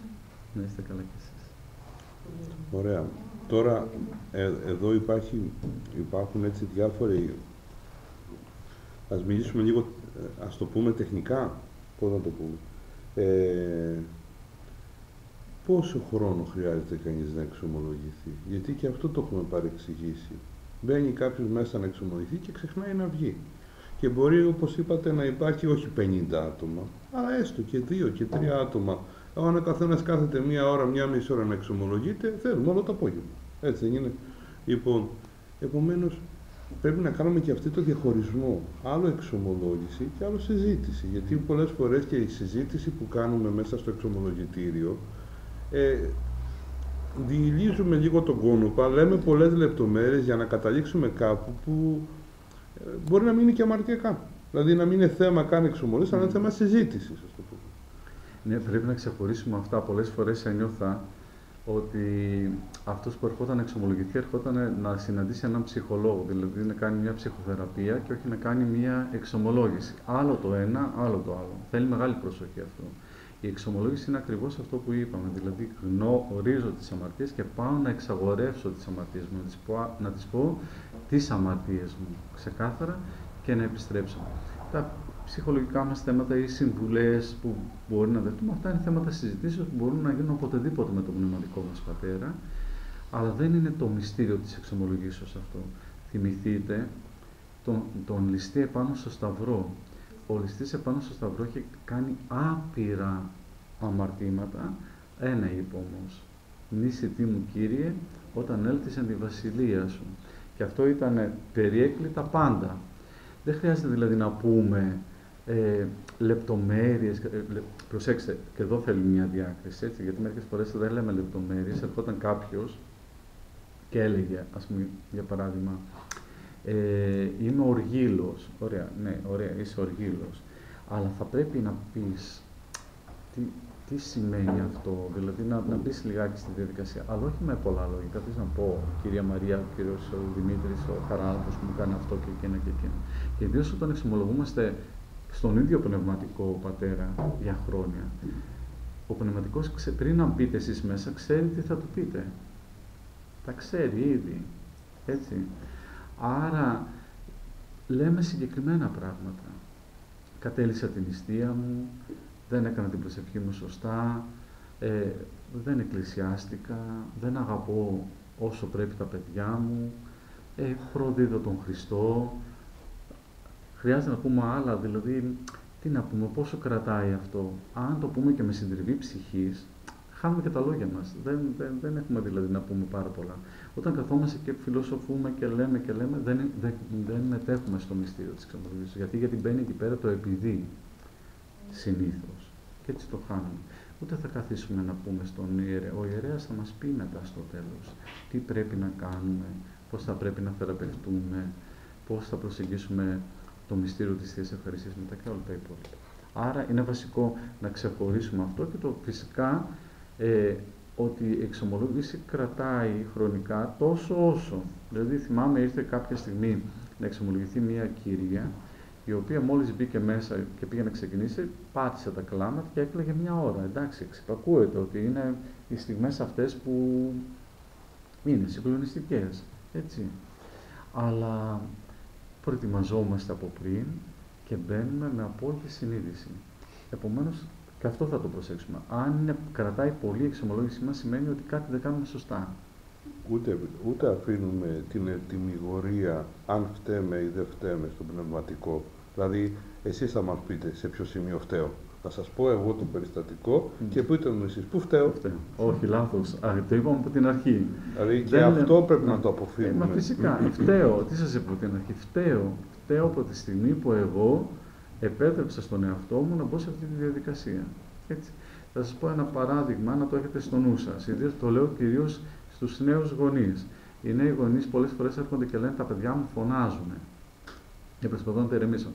Να είστε καλά κι εσείς. Ωραία. Τώρα, εδώ υπάρχουν έτσι διάφοροι... Ας μιλήσουμε λίγο, ας το πούμε τεχνικά. Πώς να το πούμε. Πόσο χρόνο χρειάζεται κανείς να εξομολογηθεί? Γιατί και αυτό το έχουμε παρεξηγήσει. Μπαίνει κάποιος μέσα να εξομολογηθεί και ξεχνάει να βγει. Και μπορεί, όπως είπατε, να υπάρχει όχι 50 άτομα, αλλά έστω και 2 και 3 άτομα. Αν ο καθένας κάθεται μία ώρα, μία μισή ώρα να εξομολογείται, θέλουμε όλο το απόγευμα. Έτσι δεν είναι? Λοιπόν, επομένως, πρέπει να κάνουμε και αυτό το διαχωρισμό. Άλλο εξομολόγηση και άλλο συζήτηση. Γιατί πολλές φορές και η συζήτηση που κάνουμε μέσα στο εξομολογητήριο, διηλίζουμε λίγο τον κόνουπα, λέμε πολλές λεπτομέρειες για να καταλήξουμε κάπου που μπορεί να μην είναι και αμαρτία καν. Δηλαδή να μην είναι θέμα καν εξομολόγησης, αλλά είναι θέμα συζήτησης, ας το πούμε. Ναι, πρέπει να ξεχωρίσουμε αυτά. Πολλές φορές ένιωθα ότι αυτός που ερχόταν να εξομολογηθεί ερχόταν να συναντήσει έναν ψυχολόγο, δηλαδή να κάνει μια ψυχοθεραπεία και όχι να κάνει μια εξομολόγηση. Άλλο το ένα, άλλο το άλλο. Θέλει μεγάλη προσοχή αυτό. Η εξομολόγηση είναι ακριβώς αυτό που είπαμε, δηλαδή γνωρίζω τις αμαρτίες και πάω να εξαγορεύσω τις αμαρτίες μου, να τις πω τις αμαρτίες μου ξεκάθαρα και να επιστρέψω. Τα ψυχολογικά μας θέματα ή συμβουλές που μπορεί να δεχτούμε, αυτά είναι θέματα συζητήσεως που μπορούν να γίνουν οποτεδήποτε με τον πνευματικό μας πατέρα, αλλά δεν είναι το μυστήριο της εξομολογήσεως αυτό. Θυμηθείτε τον ληστή επάνω στο σταυρό. Ο ληστής επάνω στο σταυρό έχει κάνει άπειρα αμαρτήματα. Ένα είπε όμως, «Νήσιτί μου, Κύριε, όταν έλθεις εν τη βασιλεία σου». Και αυτό ήταν περιέκλητα πάντα. Δεν χρειάζεται δηλαδή να πούμε λεπτομέρειες. Προσέξτε, και εδώ θέλει μια διάκριση, έτσι, γιατί μερικές φορές δεν λέμε λεπτομέρειες. Ερχόταν κάποιος και έλεγε, ας πούμε, για παράδειγμα, είμαι οργήλος. Ωραία, ναι, ωραία, είσαι οργήλος. Αλλά θα πρέπει να πεις τι σημαίνει αυτό, δηλαδή να μπεις λιγάκι στη διαδικασία, αλλά όχι με πολλά λόγια. Κάποιος να πω, κυρία Μαρία, ο κύριος Δημήτρης, ο Χαράλαμπος που μου κάνει αυτό και εκείνο και εκείνο. Και ιδίως όταν εξομολογούμαστε στον ίδιο πνευματικό πατέρα για χρόνια, ο πνευματικός πριν να μπείτε εσείς μέσα, ξέρει τι θα του πείτε. Τα ξέρει ήδη. Έτσι. Άρα, λέμε συγκεκριμένα πράγματα. Κατέλησα την νηστεία μου, δεν έκανα την προσευχή μου σωστά, δεν εκκλησιάστηκα, δεν αγαπώ όσο πρέπει τα παιδιά μου, προδίδω τον Χριστό. Χρειάζεται να πούμε άλλα, δηλαδή, τι να πούμε, πόσο κρατάει αυτό. Αν το πούμε και με συντριβή ψυχής, χάνουμε και τα λόγια μας. Δεν έχουμε δηλαδή να πούμε πάρα πολλά. Όταν καθόμαστε και φιλοσοφούμε και λέμε, δεν μετέχουμε στο μυστήριο της εξομολογήσεως. Γιατί μπαίνει εκεί πέρα το επειδή. Συνήθως. Και έτσι το χάνουμε. Ούτε θα καθίσουμε να πούμε στον ιερέα. Ο ιερέας θα μας πει μετά στο τέλος τι πρέπει να κάνουμε, πώς θα πρέπει να θεραπευτούμε, πώς θα προσεγγίσουμε το μυστήριο της Θείας Ευχαριστίας μετά και όλα τα υπόλοιπα. Άρα είναι βασικό να ξεχωρίσουμε αυτό και το φυσικά ότι η εξομολόγηση κρατάει χρονικά τόσο όσο. Δηλαδή θυμάμαι ήρθε κάποια στιγμή να εξομολογηθεί μια κυρία, η οποία μόλις μπήκε μέσα και πήγε να ξεκινήσει, πάτησε τα κλάματα και έκλαιγε μια ώρα. Εντάξει, ξυπακούεται ότι είναι οι στιγμές αυτές που είναι συγκλονιστικές, έτσι. Αλλά προετοιμαζόμαστε από πριν και μπαίνουμε με απόλυτη συνείδηση. Επομένως, και αυτό θα το προσέξουμε. Αν κρατάει πολύ η εξομολόγησή μας, σημαίνει ότι κάτι δεν κάνουμε σωστά. Ούτε αφήνουμε την ετοιμιγορία αν φταίμε ή δεν φταίμε στο πνευματικό. Δηλαδή, εσείς θα μας πείτε σε ποιο σημείο φταίω. Θα σας πω εγώ το περιστατικό και πείτε μου εσείς πού φταίω. Όχι, λάθος. Το είπαμε από την αρχή. Δηλαδή και αυτό πρέπει να το αποφύγουμε. Μα φυσικά. Φταίω. Τι σας είπα από την αρχή. Φταίω από τη στιγμή που εγώ επέτρεψα στον εαυτό μου να μπω σε αυτή τη διαδικασία. Έτσι. Θα σας πω ένα παράδειγμα, να το έχετε στο νου σας. Ιδίως το λέω κυρίως στους νέους γονείς. Οι νέοι γονείς πολλές φορές έρχονται και λένε τα παιδιά μου φωνάζουν. Και προσπαθώ να τα ηρεμήσω.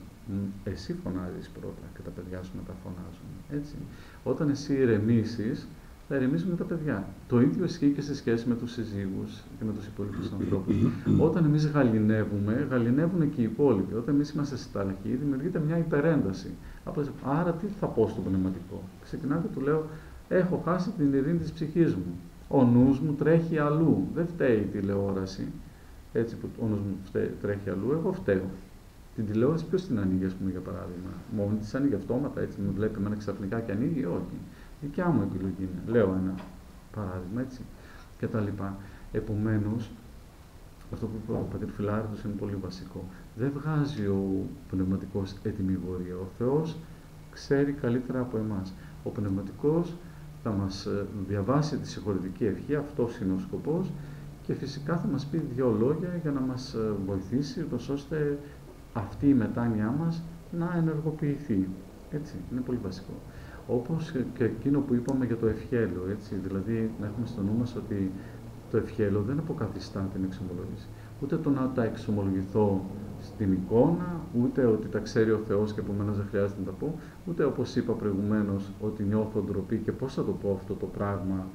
Εσύ φωνάζεις πρώτα και τα παιδιά σου μετά φωνάζουν. Έτσι. Όταν εσύ ηρεμήσεις, θα ηρεμήσουν και τα παιδιά. Το ίδιο ισχύει και στη σχέση με τους συζύγους και με τους υπόλοιπους ανθρώπους. Όταν εμείς γαληνεύουμε, γαληνεύουν και οι υπόλοιποι. Όταν εμείς είμαστε συνταραχοί, δημιουργείται μια υπερένταση. Άρα, τι θα πω στο πνευματικό. Ξεκινάω και του λέω: έχω χάσει την ειρήνη της ψυχής μου. Ο νους μου τρέχει αλλού. Δεν φταίει η τηλεόραση. Έτσι που ο νους μου τρέχει αλλού, εγώ φταίω. Την τηλεόραση ποιος την ανοίγει, ας πούμε, για παράδειγμα. Μόνη της ανοίγει αυτόματα, έτσι, με βλέπει εμένα ξαφνικά και ανοίγει, όχι. Δικιά μου επιλογή είναι. Λέω ένα παράδειγμα, έτσι, και τα λοιπά. Επομένως, αυτό που είπε ο πατήρ Φιλάρετος είναι πολύ βασικό. Δεν βγάζει ο πνευματικός ετοιμιγορία. Ο Θεός ξέρει καλύτερα από εμάς. Ο πνευματικός θα μας διαβάσει τη συγχωρητική ευχή, αυτός είναι ο σκοπός, και φυσικά θα μας πει δύο λόγια για να μας βοηθήσει, ώστε αυτή η μετάνοιά μας να ενεργοποιηθεί. Έτσι, είναι πολύ βασικό. Όπως και εκείνο που είπαμε για το ευχέλιο, έτσι, δηλαδή να έχουμε στο νου μας ότι το ευχέλιο δεν αποκαθιστά την εξομολόγηση. ούτε το να τα εξομολογηθώ στην εικόνα, ούτε ότι τα ξέρει ο Θεός και επομένως δεν χρειάζεται να τα πω, ούτε όπως είπα προηγουμένως ότι νιώθω ντροπή και πώς θα το πω αυτό το πράγμα.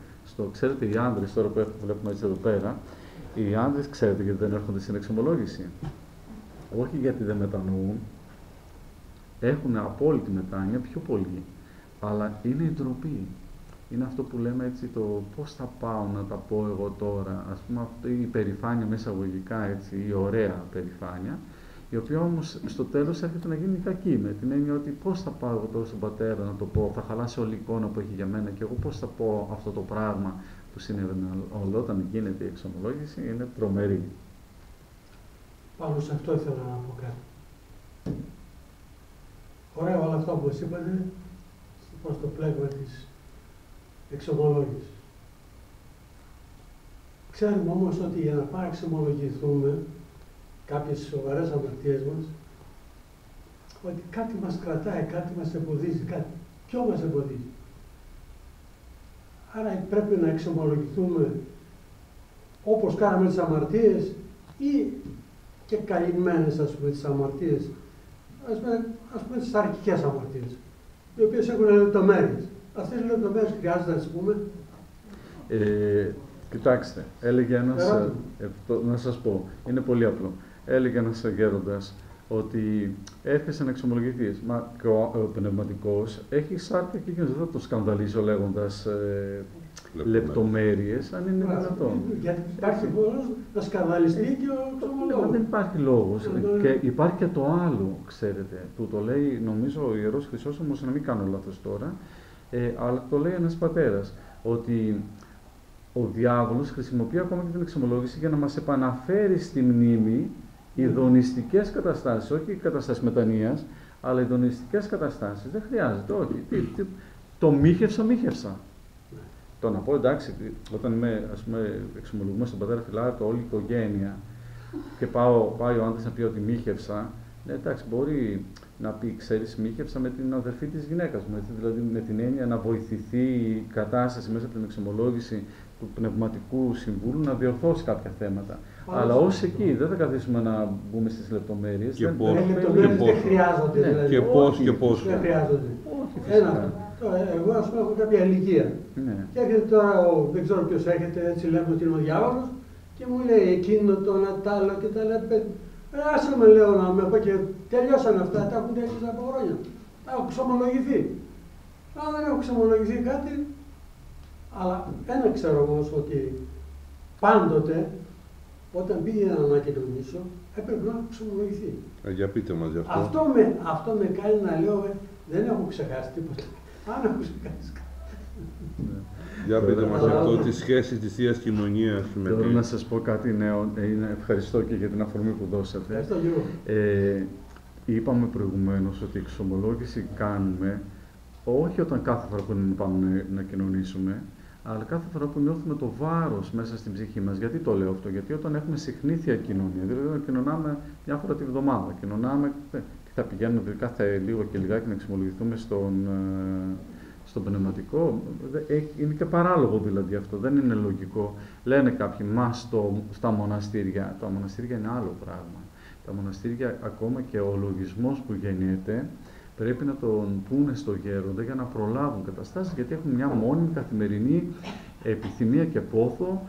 Ξέρετε, οι άνδρες, τώρα που βλέπουμε έτσι εδώ πέρα, οι άνδρες ξέρετε γιατί δεν έρχονται στην εξομολόγηση. Όχι γιατί δεν μετανοούν, έχουν απόλυτη μετάνοια, πιο πολύ, αλλά είναι η ντροπή. Είναι αυτό που λέμε έτσι, το πώς θα πάω να τα πω εγώ τώρα, ας πούμε αυτή η περηφάνεια μέσα αγωγικά, έτσι, η ωραία περηφάνεια, η οποία όμως στο τέλος έρχεται να γίνει κακή, με την έννοια ότι πώς θα πάω εγώ τώρα στον πατέρα να το πω, θα χαλάσει όλη η εικόνα που έχει για μένα και εγώ πώς θα πω αυτό το πράγμα που συνέβαινε όταν γίνεται η εξομολόγηση, είναι τρομερή. Πάνω σε αυτό ήθελα να πω κάτι. Ωραία όλα αυτά που σας είπατε, προς το πλέγμα της εξομολόγησης. Ξέρουμε όμως ότι για να πάμε να εξομολογηθούμε κάποιες σοβαρές αμαρτίες μας, ότι κάτι μας κρατάει, κάτι μας εμποδίζει, κάτι. Ποιο μας εμποδίζει? Άρα πρέπει να εξομολογηθούμε όπως κάναμε τις αμαρτίες ή και καλυμμένες, ας πούμε, τις αμαρτίες, ας πούμε τις αρχικές αμαρτίες, οι οποίες έχουν λεπτομέρειες. Αυτές οι λεπτομέρειες χρειάζεται να τις πούμε. Κοιτάξτε, έλεγε ένας, να σας πω, είναι πολύ απλό. Έλεγε ένας γέροντας ότι έρχεσαι να εξομολογηθείς. Μα και ο πνευματικός έχει σάρκα και δεν θα το σκανδαλίσω λέγοντας λεπτομέρειες, αν είναι δυνατόν. Γιατί υπάρχει λόγος να σκανδαλιστεί και ο εξομολόγος. Δεν υπάρχει λόγος. Και υπάρχει και το άλλο, ξέρετε, που το λέει, νομίζω, ο Ιερός Χρυσόστομος, να μην κάνω λάθος τώρα, αλλά το λέει ένας πατέρας, ότι ο διάβολος χρησιμοποιεί ακόμα και την εξομολόγηση για να μας επαναφέρει στη μνήμη ειδονιστικές καταστάσεις, όχι καταστάσεις μετανοίας, αλλά ειδονιστικές καταστάσεις. Δεν χρειάζεται, όχι. Το μύχευσα. Το να πω, εντάξει, όταν είμαι, ας πούμε, εξομολογούμε στον πατέρα Φιλάρετο, όλη η οικογένεια, και πάει ο άντρας να πει ότι μύχευσα, ναι, εντάξει, μπορεί να πει, ξέρεις, μύχευσα με την αδερφή της γυναίκας μου, έτσι, δηλαδή με την έννοια να βοηθηθεί η κατάσταση μέσα από την εξομολόγηση του πνευματικού συμβούλου να διορθώσει κάποια θέματα. Αλλά ως εκεί δεν θα καθίσουμε να μπούμε στις λεπτομέρειες. Και πώς. Δεν χρειάζονται. Ναι, δηλαδή. Και πώς. Δεν χρειάζονται. Όχι, φυσικά. Εγώ, ας πούμε, έχω κάποια ηλικία. Ναι. Και έρχεται τώρα, δεν ξέρω ποιος έρχεται, έτσι λέμε ότι είναι ο διάβολος, και μου λέει εκείνο το ένα τ' άλλο και τα λέει. Άσε με, λέω, να με πω, και τελειώσαν αυτά, τα έχουν τελειώσει από χρόνια. Τα έχω ξομολογηθεί. Αν δεν έχω ξομολογηθεί κάτι, αλλά ένα ξέρω όμως ότι πάντοτε όταν πήγαινα να ανακοινωνήσω έπρεπε να έχω ξομολογηθεί. Για πείτε μας γι' αυτό. Αυτό με κάνει να λέω δεν έχω ξεχάσει τίποτα. Αν έχω ξεχάσει κάτι. Για πείτε μας αυτό, τη σχέση της Θείας Κοινωνίας με Θέλω να σας πω κάτι νέο. Ευχαριστώ και για την αφορμή που δώσατε. Ευχαριστώ και εγώ. Είπαμε προηγουμένως ότι η εξομολόγηση κάνουμε όχι όταν κάθε φορά που πάμε να κοινωνήσουμε, αλλά κάθε φορά που νιώθουμε το βάρος μέσα στην ψυχή μας. Γιατί το λέω αυτό? Γιατί όταν έχουμε συχνή Θεία Κοινωνία, δηλαδή κοινωνάμε μια φορά τη βδομάδα, κοινωνάμε και θα πηγαίνουμε δηλαδή κάθε λίγο και λιγάκι να εξομολογηθούμε στον πνευματικό, είναι και παράλογο δηλαδή αυτό, δεν είναι λογικό. Λένε κάποιοι, στα μοναστήρια, τα μοναστήρια είναι άλλο πράγμα. Τα μοναστήρια, ακόμα και ο λογισμός που γεννιέται, πρέπει να τον πούνε στο γέροντα για να προλάβουν καταστάσεις, γιατί έχουν μια μόνιμη καθημερινή επιθυμία και πόθο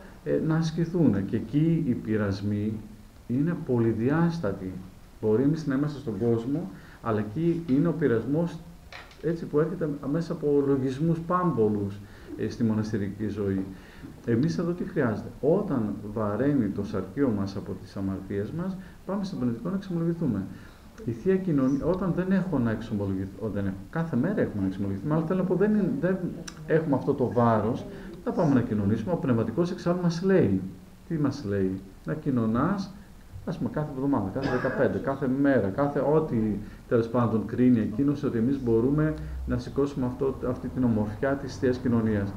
να ασκηθούν. Και εκεί οι πειρασμοί είναι πολυδιάστατοι. Μπορεί εμείς να είμαστε στον κόσμο, αλλά εκεί είναι ο πειρασμός έτσι που έρχεται μέσα από λογισμούς πάμπολους στη μοναστηρική ζωή. Εμείς εδώ τι χρειάζεται? Όταν βαραίνει το σαρκείο μας από τις αμαρτίες μας, πάμε στον πνευματικό να εξομολογηθούμε. Η Θεία Κοινωνία, όταν δεν έχω να εξομολογηθώ, κάθε μέρα έχουμε να εξομολογηθούμε, αλλά θέλω να πω δεν έχουμε αυτό το βάρος, θα πάμε να κοινωνήσουμε. Ο πνευματικός εξάλλου μας λέει. Τι μας λέει? Να κοινωνάς, ας πούμε, κάθε εβδομάδα, κάθε 15, κάθε μέρα, κάθε ό,τι τέλος πάντων κρίνει εκείνος, ότι εμείς μπορούμε να σηκώσουμε αυτή την ομορφιά της Θείας Κοινωνίας.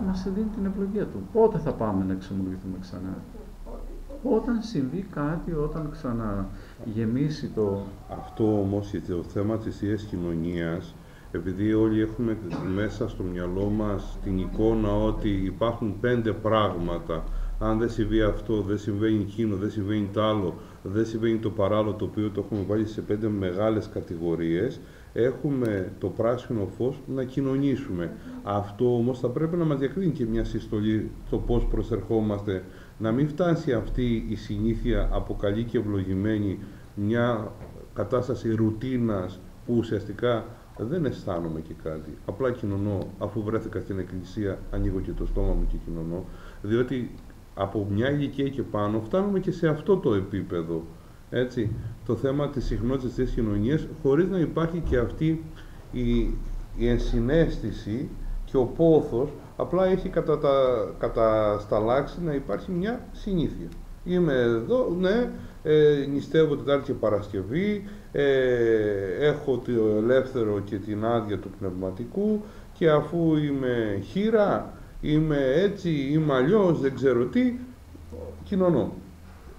Μας δίνει την ευλογία του. Πότε θα πάμε να εξομολογηθούμε ξανά? Όταν συμβεί κάτι, όταν ξαναγεμίσει το... Αυτό όμως, το θέμα της Θείας Κοινωνίας, επειδή όλοι έχουμε μέσα στο μυαλό μας την εικόνα ότι υπάρχουν 5 πράγματα αν δεν συμβεί αυτό, δεν συμβαίνει εκείνο, δεν συμβαίνει το άλλο, δεν συμβαίνει το παράλληλο, το οποίο το έχουμε βάλει σε 5 μεγάλες κατηγορίες, έχουμε το πράσινο φως να κοινωνήσουμε. Αυτό όμως θα πρέπει να μας διακρίνει και μια συστολή στο πώς προσερχόμαστε, να μην φτάσει αυτή η συνήθεια από καλή και ευλογημένη μια κατάσταση ρουτίνας που ουσιαστικά δεν αισθάνομαι και κάτι. Απλά κοινωνώ, αφού βρέθηκα στην εκκλησία, ανοίγω και το στόμα μου και κοινωνώ, διότι από μια ηλικία και πάνω φτάνουμε και σε αυτό το επίπεδο. Έτσι, το θέμα της συχνότητας της κοινωνίας, χωρίς να υπάρχει και αυτή η ενσυναίσθηση και ο πόθος, απλά έχει κατασταλάξει να υπάρχει μια συνήθεια. Είμαι εδώ, ναι, νηστεύω Τετάρτη και Παρασκευή, έχω το ελεύθερο και την άδεια του πνευματικού και αφού είμαι χήρα, είμαι έτσι, είμαι αλλιώς, δεν ξέρω τι, κοινωνώ.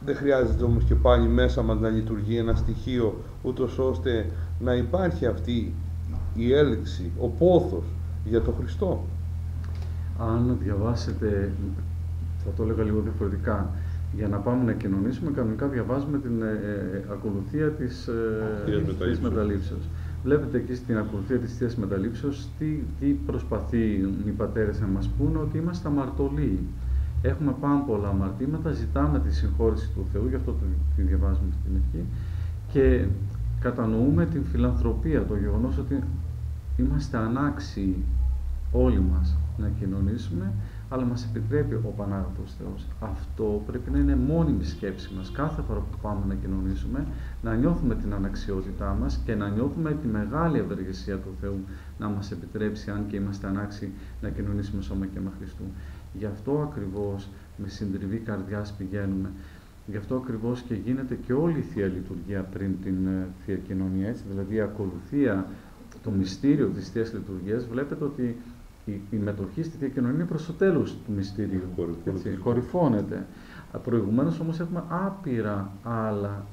Δεν χρειάζεται όμως και πάλι μέσα μας να λειτουργεί ένα στοιχείο ούτως ώστε να υπάρχει αυτή η έλξη, ο πόθος για τον Χριστό. Αν διαβάσετε, θα το έλεγα λίγο διαφορετικά, για να πάμε να κοινωνήσουμε, κανονικά διαβάζουμε την ακολουθία της Θείας Μεταλήψεως. Βλέπετε εκεί στην ακολουθία της Θείας Μεταλήψεως τι προσπαθεί οι πατέρες να μας πούνε, ότι είμαστε αμαρτωλοί. Έχουμε πάρα πολλά αμαρτήματα, ζητάμε τη συγχώρεση του Θεού, γι' αυτό τη διαβάζουμε στην ευχή, και κατανοούμε την φιλανθρωπία, το γεγονός ότι είμαστε ανάξιοι όλοι μας να κοινωνήσουμε, αλλά μας επιτρέπει ο Πανάγαθος Θεός. Αυτό πρέπει να είναι μόνιμη σκέψη μας. Κάθε φορά που πάμε να κοινωνήσουμε, να νιώθουμε την αναξιότητά μας και να νιώθουμε τη μεγάλη ευεργεσία του Θεού να μας επιτρέψει, αν και είμαστε ανάξιοι, να κοινωνήσουμε σώμα και με Χριστού. Γι' αυτό ακριβώς με συντριβή καρδιάς πηγαίνουμε. Γι' αυτό ακριβώς και γίνεται και όλη η Θεία Λειτουργία πριν την Θεία Κοινωνία. Έτσι, δηλαδή η ακολουθία, το μυστήριο της Θείας Λειτουργίας, βλέπετε ότι η μετοχή στη Θεία Κοινωνία είναι προς το τέλος του μυστηρίου. Κορυφώνεται. Προηγουμένως όμως έχουμε άπειρα άλλα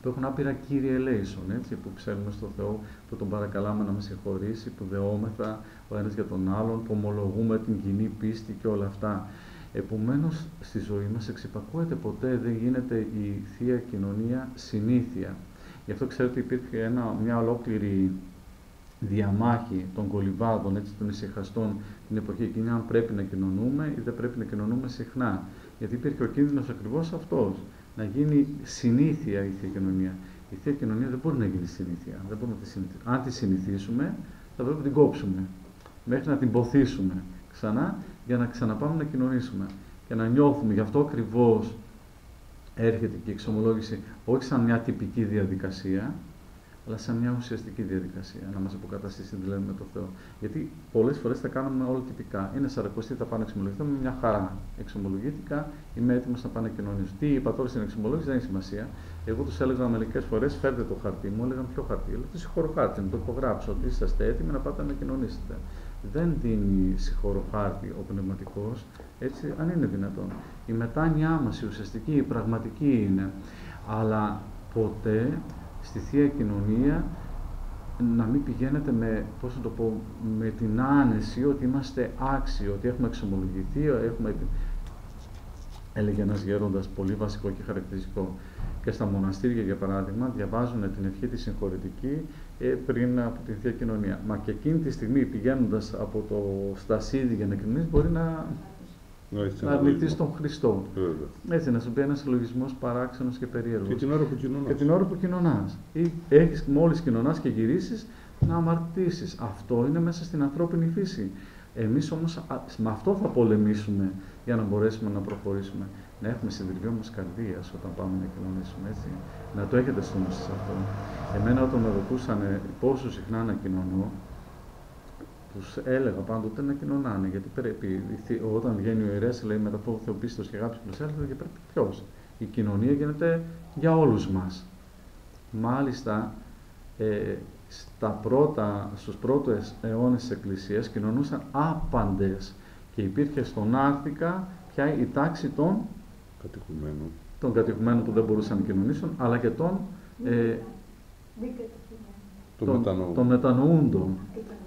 που έχουν άπειρα Κύριε Ελέησον, έτσι, που ψέλνουμε στο Θεό, που τον παρακαλάμε να μας συγχωρήσει, που δεόμεθα ο ένας για τον άλλον, που ομολογούμε την κοινή πίστη και όλα αυτά. Επομένως, στη ζωή μας εξυπακούεται ποτέ, δεν γίνεται η Θεία Κοινωνία συνήθεια. Γι' αυτό ξέρετε υπήρχε μια ολόκληρη διαμάχη των κολυβάδων, έτσι, των ησυχαστών την εποχή εκείνη, αν πρέπει να κοινωνούμε ή δεν πρέπει να κοινωνούμε συχνά. Γιατί υπήρχε ο κίνδυνος ακριβώς αυτός, να γίνει συνήθεια η Θεία Κοινωνία. Η Θεία Κοινωνία δεν μπορεί να γίνει συνήθεια. Δεν μπορούμε να τη συνηθίσουμε. Αν τη συνηθίσουμε, θα πρέπει να την κόψουμε, μέχρι να την ποθήσουμε ξανά, για να ξαναπάμε να κοινωνήσουμε και να νιώθουμε. Γι' αυτό ακριβώς έρχεται και η εξομολόγηση, όχι σαν μια τυπική διαδικασία, αλλά σαν μια ουσιαστική διαδικασία, να μας αποκαταστήσει τη λέμε με το Θεό. Γιατί πολλές φορές τα κάνουμε όλα τυπικά. Είναι Σαρακοστή, θα πάω να εξομολογηθώ με μια χαρά. Εξομολογήθηκα, είμαι έτοιμος να πάω να κοινωνήσω. Τι είπα τώρα στην εξομολόγηση δεν έχει σημασία. Εγώ τους έλεγα μερικές φορές, φέρτε το χαρτί μου, έλεγαν ποιο χαρτί. Λέω το συγχωροχάρτη, να το υπογράψω, ότι είσαστε έτοιμοι να πάτε να κοινωνήσετε. Δεν δίνει συγχωροχάρτη ο πνευματικός, έτσι, αν είναι δυνατόν. Η μετάνοιά μας, η ουσιαστική, η πραγματική είναι. Αλλά ποτέ στη Θεία Κοινωνία να μην πηγαίνετε με, πώς να το πω, με την άνεση ότι είμαστε άξιοι, ότι έχουμε εξομολογηθεί, έχουμε... Έλεγε ένας γέροντας πολύ βασικό και χαρακτηριστικό. Και στα μοναστήρια, για παράδειγμα, διαβάζουν την ευχή τη συγχωρητική πριν από την Θεία Κοινωνία. Μα και εκείνη τη στιγμή, πηγαίνοντας από το στασίδι για να κοινωνήσει, μπορεί να αρνηθεί τον Χριστό. Έτσι, να σου πει ένας συλλογισμός παράξενος και περίεργος. Και την ώρα που κοινωνάς. Και την ώρα που κοινωνάς. Ή έχεις μόλις κοινωνάς και γυρίσεις να αμαρτήσεις. Αυτό είναι μέσα στην ανθρώπινη φύση. Εμείς όμως με αυτό θα πολεμήσουμε για να μπορέσουμε να προχωρήσουμε. Να έχουμε συντριβή όμως καρδίας όταν πάμε να κοινωνήσουμε, έτσι. Να το έχετε στο νου σας αυτό. Εμένα όταν με ρωτούσαν πόσο συχνά να κοινωνώ, τους έλεγα πάντοτε να κοινωνάνε. Γιατί πρέπει, όταν βγαίνει ο ιερέας, λέει μετά από θεοπίστος και αγάπης πλουσιάζεται, και πρέπει ποιος. Η κοινωνία γίνεται για όλους μας. Μάλιστα, στους πρώτους αιώνες της Εκκλησίας κοινωνούσαν άπαντες και υπήρχε στον Άρθικα πια η τάξη των κατοικουμένων που δεν μπορούσαν να κοινωνήσουν, αλλά και των μετανοούντων.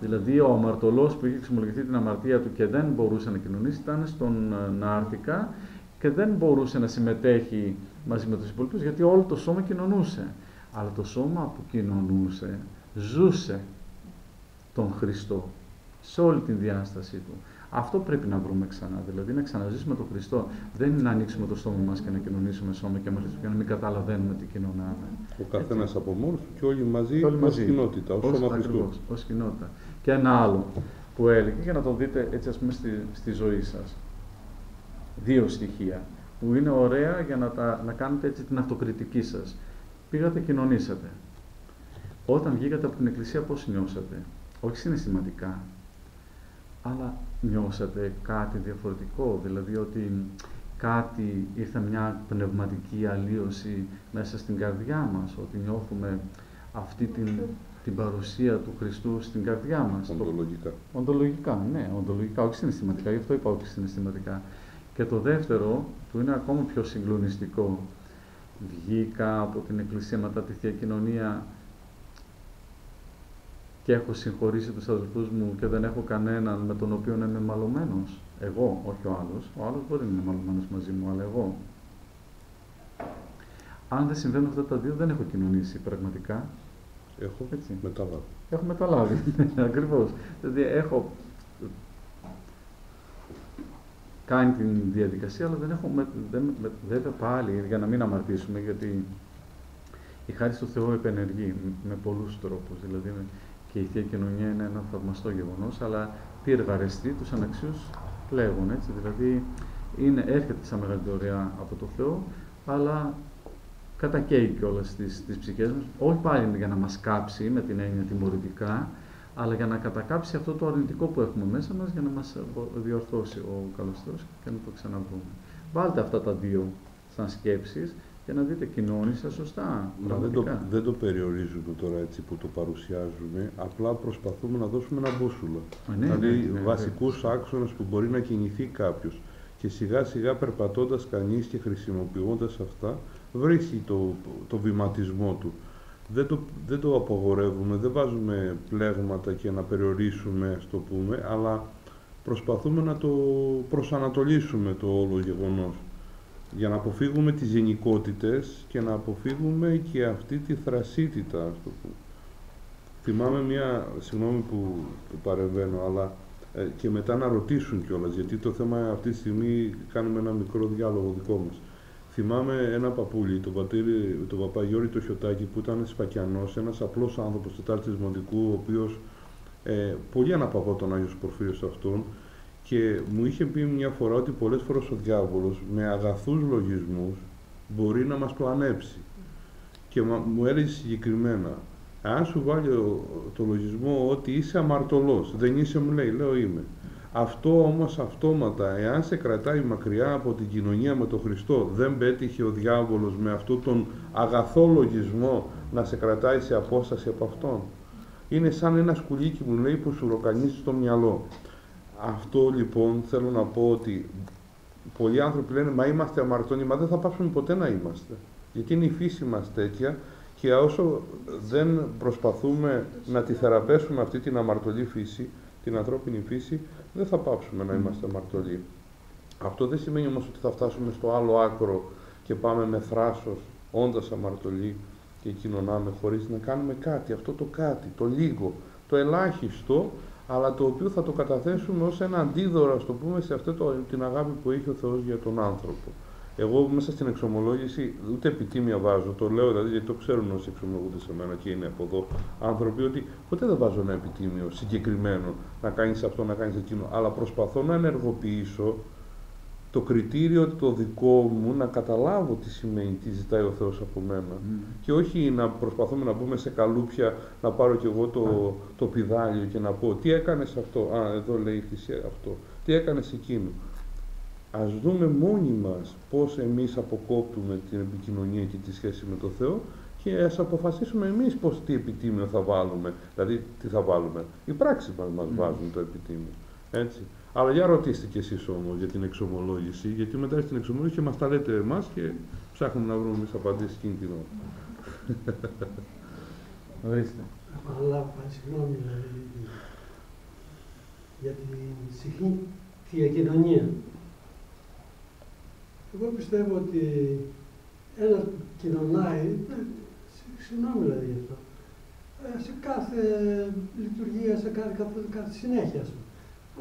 Δηλαδή ο αμαρτωλός που είχε εξομολογηθεί την αμαρτία του και δεν μπορούσε να κοινωνήσει ήταν στον Άρθικα και δεν μπορούσε να συμμετέχει μαζί με τους υπόλοιπους, γιατί όλο το σώμα κοινωνούσε. Αλλά το σώμα που κοινωνούσε ζούσε τον Χριστό σε όλη την διάστασή του. Αυτό πρέπει να βρούμε ξανά, δηλαδή να ξαναζήσουμε τον Χριστό. Δεν είναι να ανοίξουμε το στόμα μας και να κοινωνήσουμε σώμα και μαζί και να μην καταλαβαίνουμε τι κοινωνάμε. Ο καθένας από μόνος του και όλοι μαζί ως κοινότητα, ως σώμα Χριστού. Ως κοινότητα. Και ένα άλλο που έλεγε, για να το δείτε έτσι ας πούμε στη ζωή σας. Δύο στοιχεία που είναι ωραία για να κάνετε έτσι την αυτοκριτική σας. Πήγατε, κοινωνήσατε. Όταν βγήκατε από την εκκλησία, πώς νιώσατε? Όχι συναισθηματικά, αλλά νιώσατε κάτι διαφορετικό, δηλαδή ότι κάτι ήρθε μια πνευματική αλλίωση μέσα στην καρδιά μας, ότι νιώθουμε αυτή την παρουσία του Χριστού στην καρδιά μας. Οντολογικά. Οντολογικά, ναι, οντολογικά, όχι συναισθηματικά, γι' αυτό είπα όχι συναισθηματικά. Και το δεύτερο, που είναι ακόμα πιο συγκλονιστικό, βγήκα από την εκκλησία μετά τη Θεία Κοινωνία και έχω συγχωρήσει τους αδελφούς μου και δεν έχω κανέναν με τον οποίο να είμαι μαλωμένος. Εγώ, όχι ο άλλος. Ο άλλος μπορεί να είναι μαλωμένος μαζί μου, αλλά εγώ. Αν δεν συμβαίνουν αυτά τα δύο, δεν έχω κοινωνήσει πραγματικά. Έχω μεταλάβει. Έχω μεταλάβει, ακριβώς. Δηλαδή έχω κάνει την διαδικασία, αλλά δεν έχω, βέβαια πάλι, για να μην αμαρτήσουμε, γιατί η χάρις του Θεού επενεργεί με πολλούς τρόπους, δηλαδή και η Θεία Κοινωνία είναι ένα θαυμαστό γεγονός, αλλά πήρε βαρεστή τους αναξίους πλέγων, έτσι, δηλαδή έρχεται σαν μεγάλη δωρεά από το Θεό, αλλά κατακαίει κιόλας τις ψυχές μας, όχι πάλι για να μας κάψει με την έννοια τιμωρητικά, αλλά για να κατακάψει αυτό το αρνητικό που έχουμε μέσα μας, για να μας διορθώσει ο καλός Θεός και να το ξαναβρούμε. Βάλτε αυτά τα δύο σαν σκέψεις και να δείτε, κοινώνησα σωστά. Μα δεν το περιορίζουμε τώρα έτσι που το παρουσιάζουμε, απλά προσπαθούμε να δώσουμε ένα μπούσουλα. Δηλαδή βασικούς άξονες που μπορεί να κινηθεί κάποιος. Και σιγά σιγά περπατώντας κανείς και χρησιμοποιώντας αυτά, βρίσκει το βηματισμό του. Δεν το απαγορεύουμε, δεν βάζουμε πλέγματα και να περιορίσουμε, ας το πούμε, αλλά προσπαθούμε να το προσανατολίσουμε το όλο γεγονός, για να αποφύγουμε τις γενικότητες και να αποφύγουμε και αυτή τη θρασίτητα, ας το πούμε. Θυμάμαι συγγνώμη που παρεμβαίνω, αλλά και μετά να ρωτήσουν κιόλας, γιατί το θέμα αυτή τη στιγμή κάνουμε ένα μικρό διάλογο δικό μας. Θυμάμαι ένα παππούλι, τον παπά Γιώργη το Χιωτάκη, που ήταν Σπακιανός, ένας απλός άνθρωπος τετάρτης δημοτικού, ο οποίος πολύ αναπαυόταν τον Άγιος Πορφύριος αυτόν, και μου είχε πει μια φορά ότι πολλές φορές ο διάβολος με αγαθούς λογισμούς μπορεί να μας πλανέψει. Και μου έλεγε συγκεκριμένα, αν σου βάλει το λογισμό ότι είσαι αμαρτωλός, δεν είσαι, μου λέει, λέω είμαι. Αυτό όμως αυτόματα, εάν σε κρατάει μακριά από την κοινωνία με τον Χριστό, δεν πέτυχε ο διάβολος με αυτόν τον αγαθό λογισμό να σε κρατάει σε απόσταση από Αυτόν? Είναι σαν ένα σκουλίκι, μου λέει, που σου ροκανίζει στο μυαλό. Αυτό λοιπόν θέλω να πω, ότι πολλοί άνθρωποι λένε, μα είμαστε αμαρτωλοί, μα δεν θα πάψουμε ποτέ να είμαστε. Γιατί είναι η φύση μας τέτοια, και όσο δεν προσπαθούμε να τη θεραπεύσουμε αυτή την αμαρτωλή φύση, την ανθρώπινη φύση, δεν θα πάψουμε να είμαστε αμαρτωλοί. Αυτό δεν σημαίνει όμως ότι θα φτάσουμε στο άλλο άκρο και πάμε με θράσος, όντας αμαρτωλοί, και κοινωνάμε χωρίς να κάνουμε κάτι, αυτό το κάτι, το λίγο, το ελάχιστο, αλλά το οποίο θα το καταθέσουμε ως ένα αντίδωρο, ας το πούμε, σε αυτή την αγάπη που έχει ο Θεός για τον άνθρωπο. Εγώ μέσα στην εξομολόγηση ούτε επιτίμια βάζω, το λέω δηλαδή γιατί το ξέρουν όσοι εξομολογούνται σε μένα και είναι από εδώ άνθρωποι, ότι ποτέ δεν βάζω ένα επιτίμιο συγκεκριμένο, να κάνεις αυτό, να κάνεις εκείνο, αλλά προσπαθώ να ενεργοποιήσω το κριτήριο το δικό μου, να καταλάβω τι σημαίνει, τι ζητάει ο Θεός από μένα. Και όχι να προσπαθούμε να μπούμε σε καλούπια, να πάρω κι εγώ το πηδάλιο και να πω τι έκανες αυτό, εδώ λέει η Θυσία αυτό, τι έκανες εκείνο. Ας δούμε μόνοι μας πώς εμείς αποκόπτουμε την επικοινωνία και τη σχέση με τον Θεό, και ας αποφασίσουμε εμείς τι επιτίμιο θα βάλουμε. Δηλαδή, τι θα βάλουμε. Οι πράξεις μας βάζουν το επιτίμιο. Έτσι. Αλλά για ρωτήστε κι εσείς όμως για την εξομολόγηση, γιατί μετά στην εξομολόγηση και μας τα λέτε εμάς και ψάχνουμε να βρούμε εμείς απαντήσεις εκείνη την ώρα. Ορίστε. Αλλά συγγνώμη, δηλαδή, για τη Θεία Κοινωνία. Εγώ πιστεύω ότι ένα κοινωνάει, συγγνώμη δηλαδή γι' αυτό, σε κάθε λειτουργία, σε κάθε συνέχεια, ας πούμε,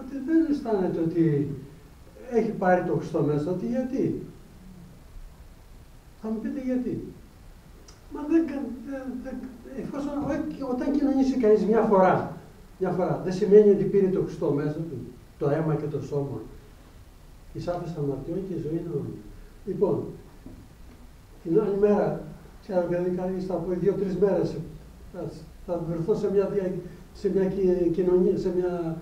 ότι δεν αισθάνεται ότι έχει πάρει το Χριστό μέσα, ότι γιατί. Θα μου πείτε γιατί. Μα εφόσον όταν κοινωνήσει κανείς μια φορά, δεν σημαίνει ότι πήρε το Χριστό μέσα του, το αίμα και το σώμα. Η σάφες αμαρτιών και η ζωή είναι όλη. Λοιπόν, την άλλη μέρα, ξέρω δηλαδή στα 2-3 μέρες, θα βρεθώ σε μια κοινωνία, σε μια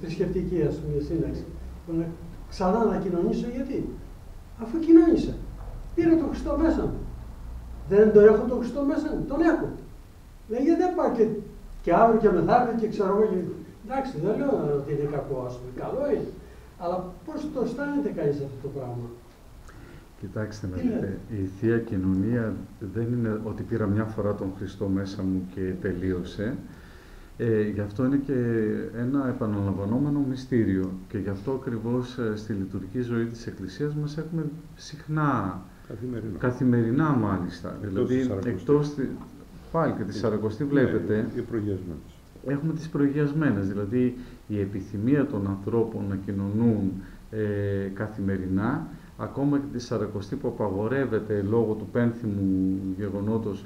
θρησκευτική, ας πούμε, σύνταξη. Ξανά να κοινωνήσω, γιατί. Αφού κοινώνησα. Πήρε το Χριστό μέσα μου. Δεν το έχω το Χριστό μέσα μου. Τον έχω. Λέει, γιατί δεν πάω και αύριο και μεθαύριο και ξέρω εγώ. Εντάξει, δεν λέω ότι είναι κακό, ας πούμε. Καλό είναι. Αλλά πώς το αισθάνεται κανείς αυτό το πράγμα. Κοιτάξτε να δείτε, η Θεία Κοινωνία δεν είναι ότι πήρα μια φορά τον Χριστό μέσα μου και τελείωσε. Γι' αυτό είναι και ένα επαναλαμβανόμενο μυστήριο. Και γι' αυτό ακριβώς στη λειτουργική ζωή της Εκκλησίας μας έχουμε συχνά, καθημερινά μάλιστα. Δηλαδή, εκτός πάλι και τη Σαρακοστή βλέπετε, έχουμε τις προηγιασμένες. Δηλαδή, η επιθυμία των ανθρώπων να κοινωνούν καθημερινά, ακόμα και τη Σαρακοστή που απαγορεύεται λόγω του πένθυμου γεγονότος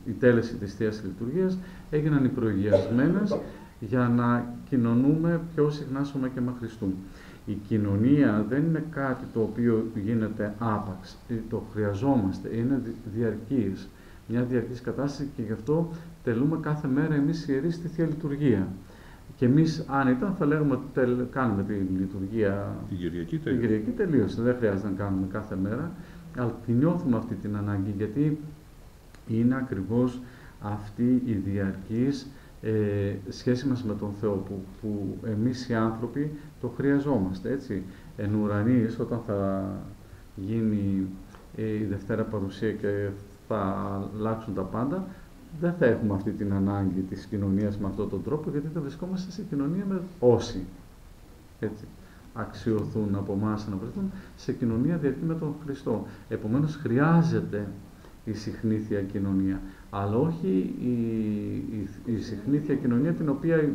η τέλεση της Θείας Λειτουργίας, έγιναν οι προηγιασμένες για να κοινωνούμε πιο συχνά σώμα και αίμα Χριστού. Η κοινωνία δεν είναι κάτι το οποίο γίνεται άπαξ, το χρειαζόμαστε, είναι διαρκής, μια διαρκής κατάσταση και γι' αυτό τελούμε κάθε μέρα εμείς ιερείς στη Θεία Λειτουργία. Και εμείς, αν ήταν, θα λέγαμε ότι κάνουμε τη λειτουργία την Κυριακή τελείωσε, δεν χρειάζεται να κάνουμε κάθε μέρα, αλλά τη νιώθουμε αυτή την ανάγκη, γιατί είναι ακριβώς αυτή η διαρκής σχέση μας με τον Θεό, που εμείς οι άνθρωποι το χρειαζόμαστε, έτσι. Εν ουρανίης, όταν θα γίνει η Δευτέρα Παρουσία και θα αλλάξουν τα πάντα, δεν θα έχουμε αυτή την ανάγκη της κοινωνίας με αυτόν τον τρόπο, γιατί θα βρισκόμαστε σε κοινωνία με όσοι έτσι αξιωθούν από εμάς να βρεθούν σε κοινωνία διαρκή με τον Χριστό. Επομένως, χρειάζεται η συχνή Θεία Κοινωνία, αλλά όχι η συχνή Θεία Κοινωνία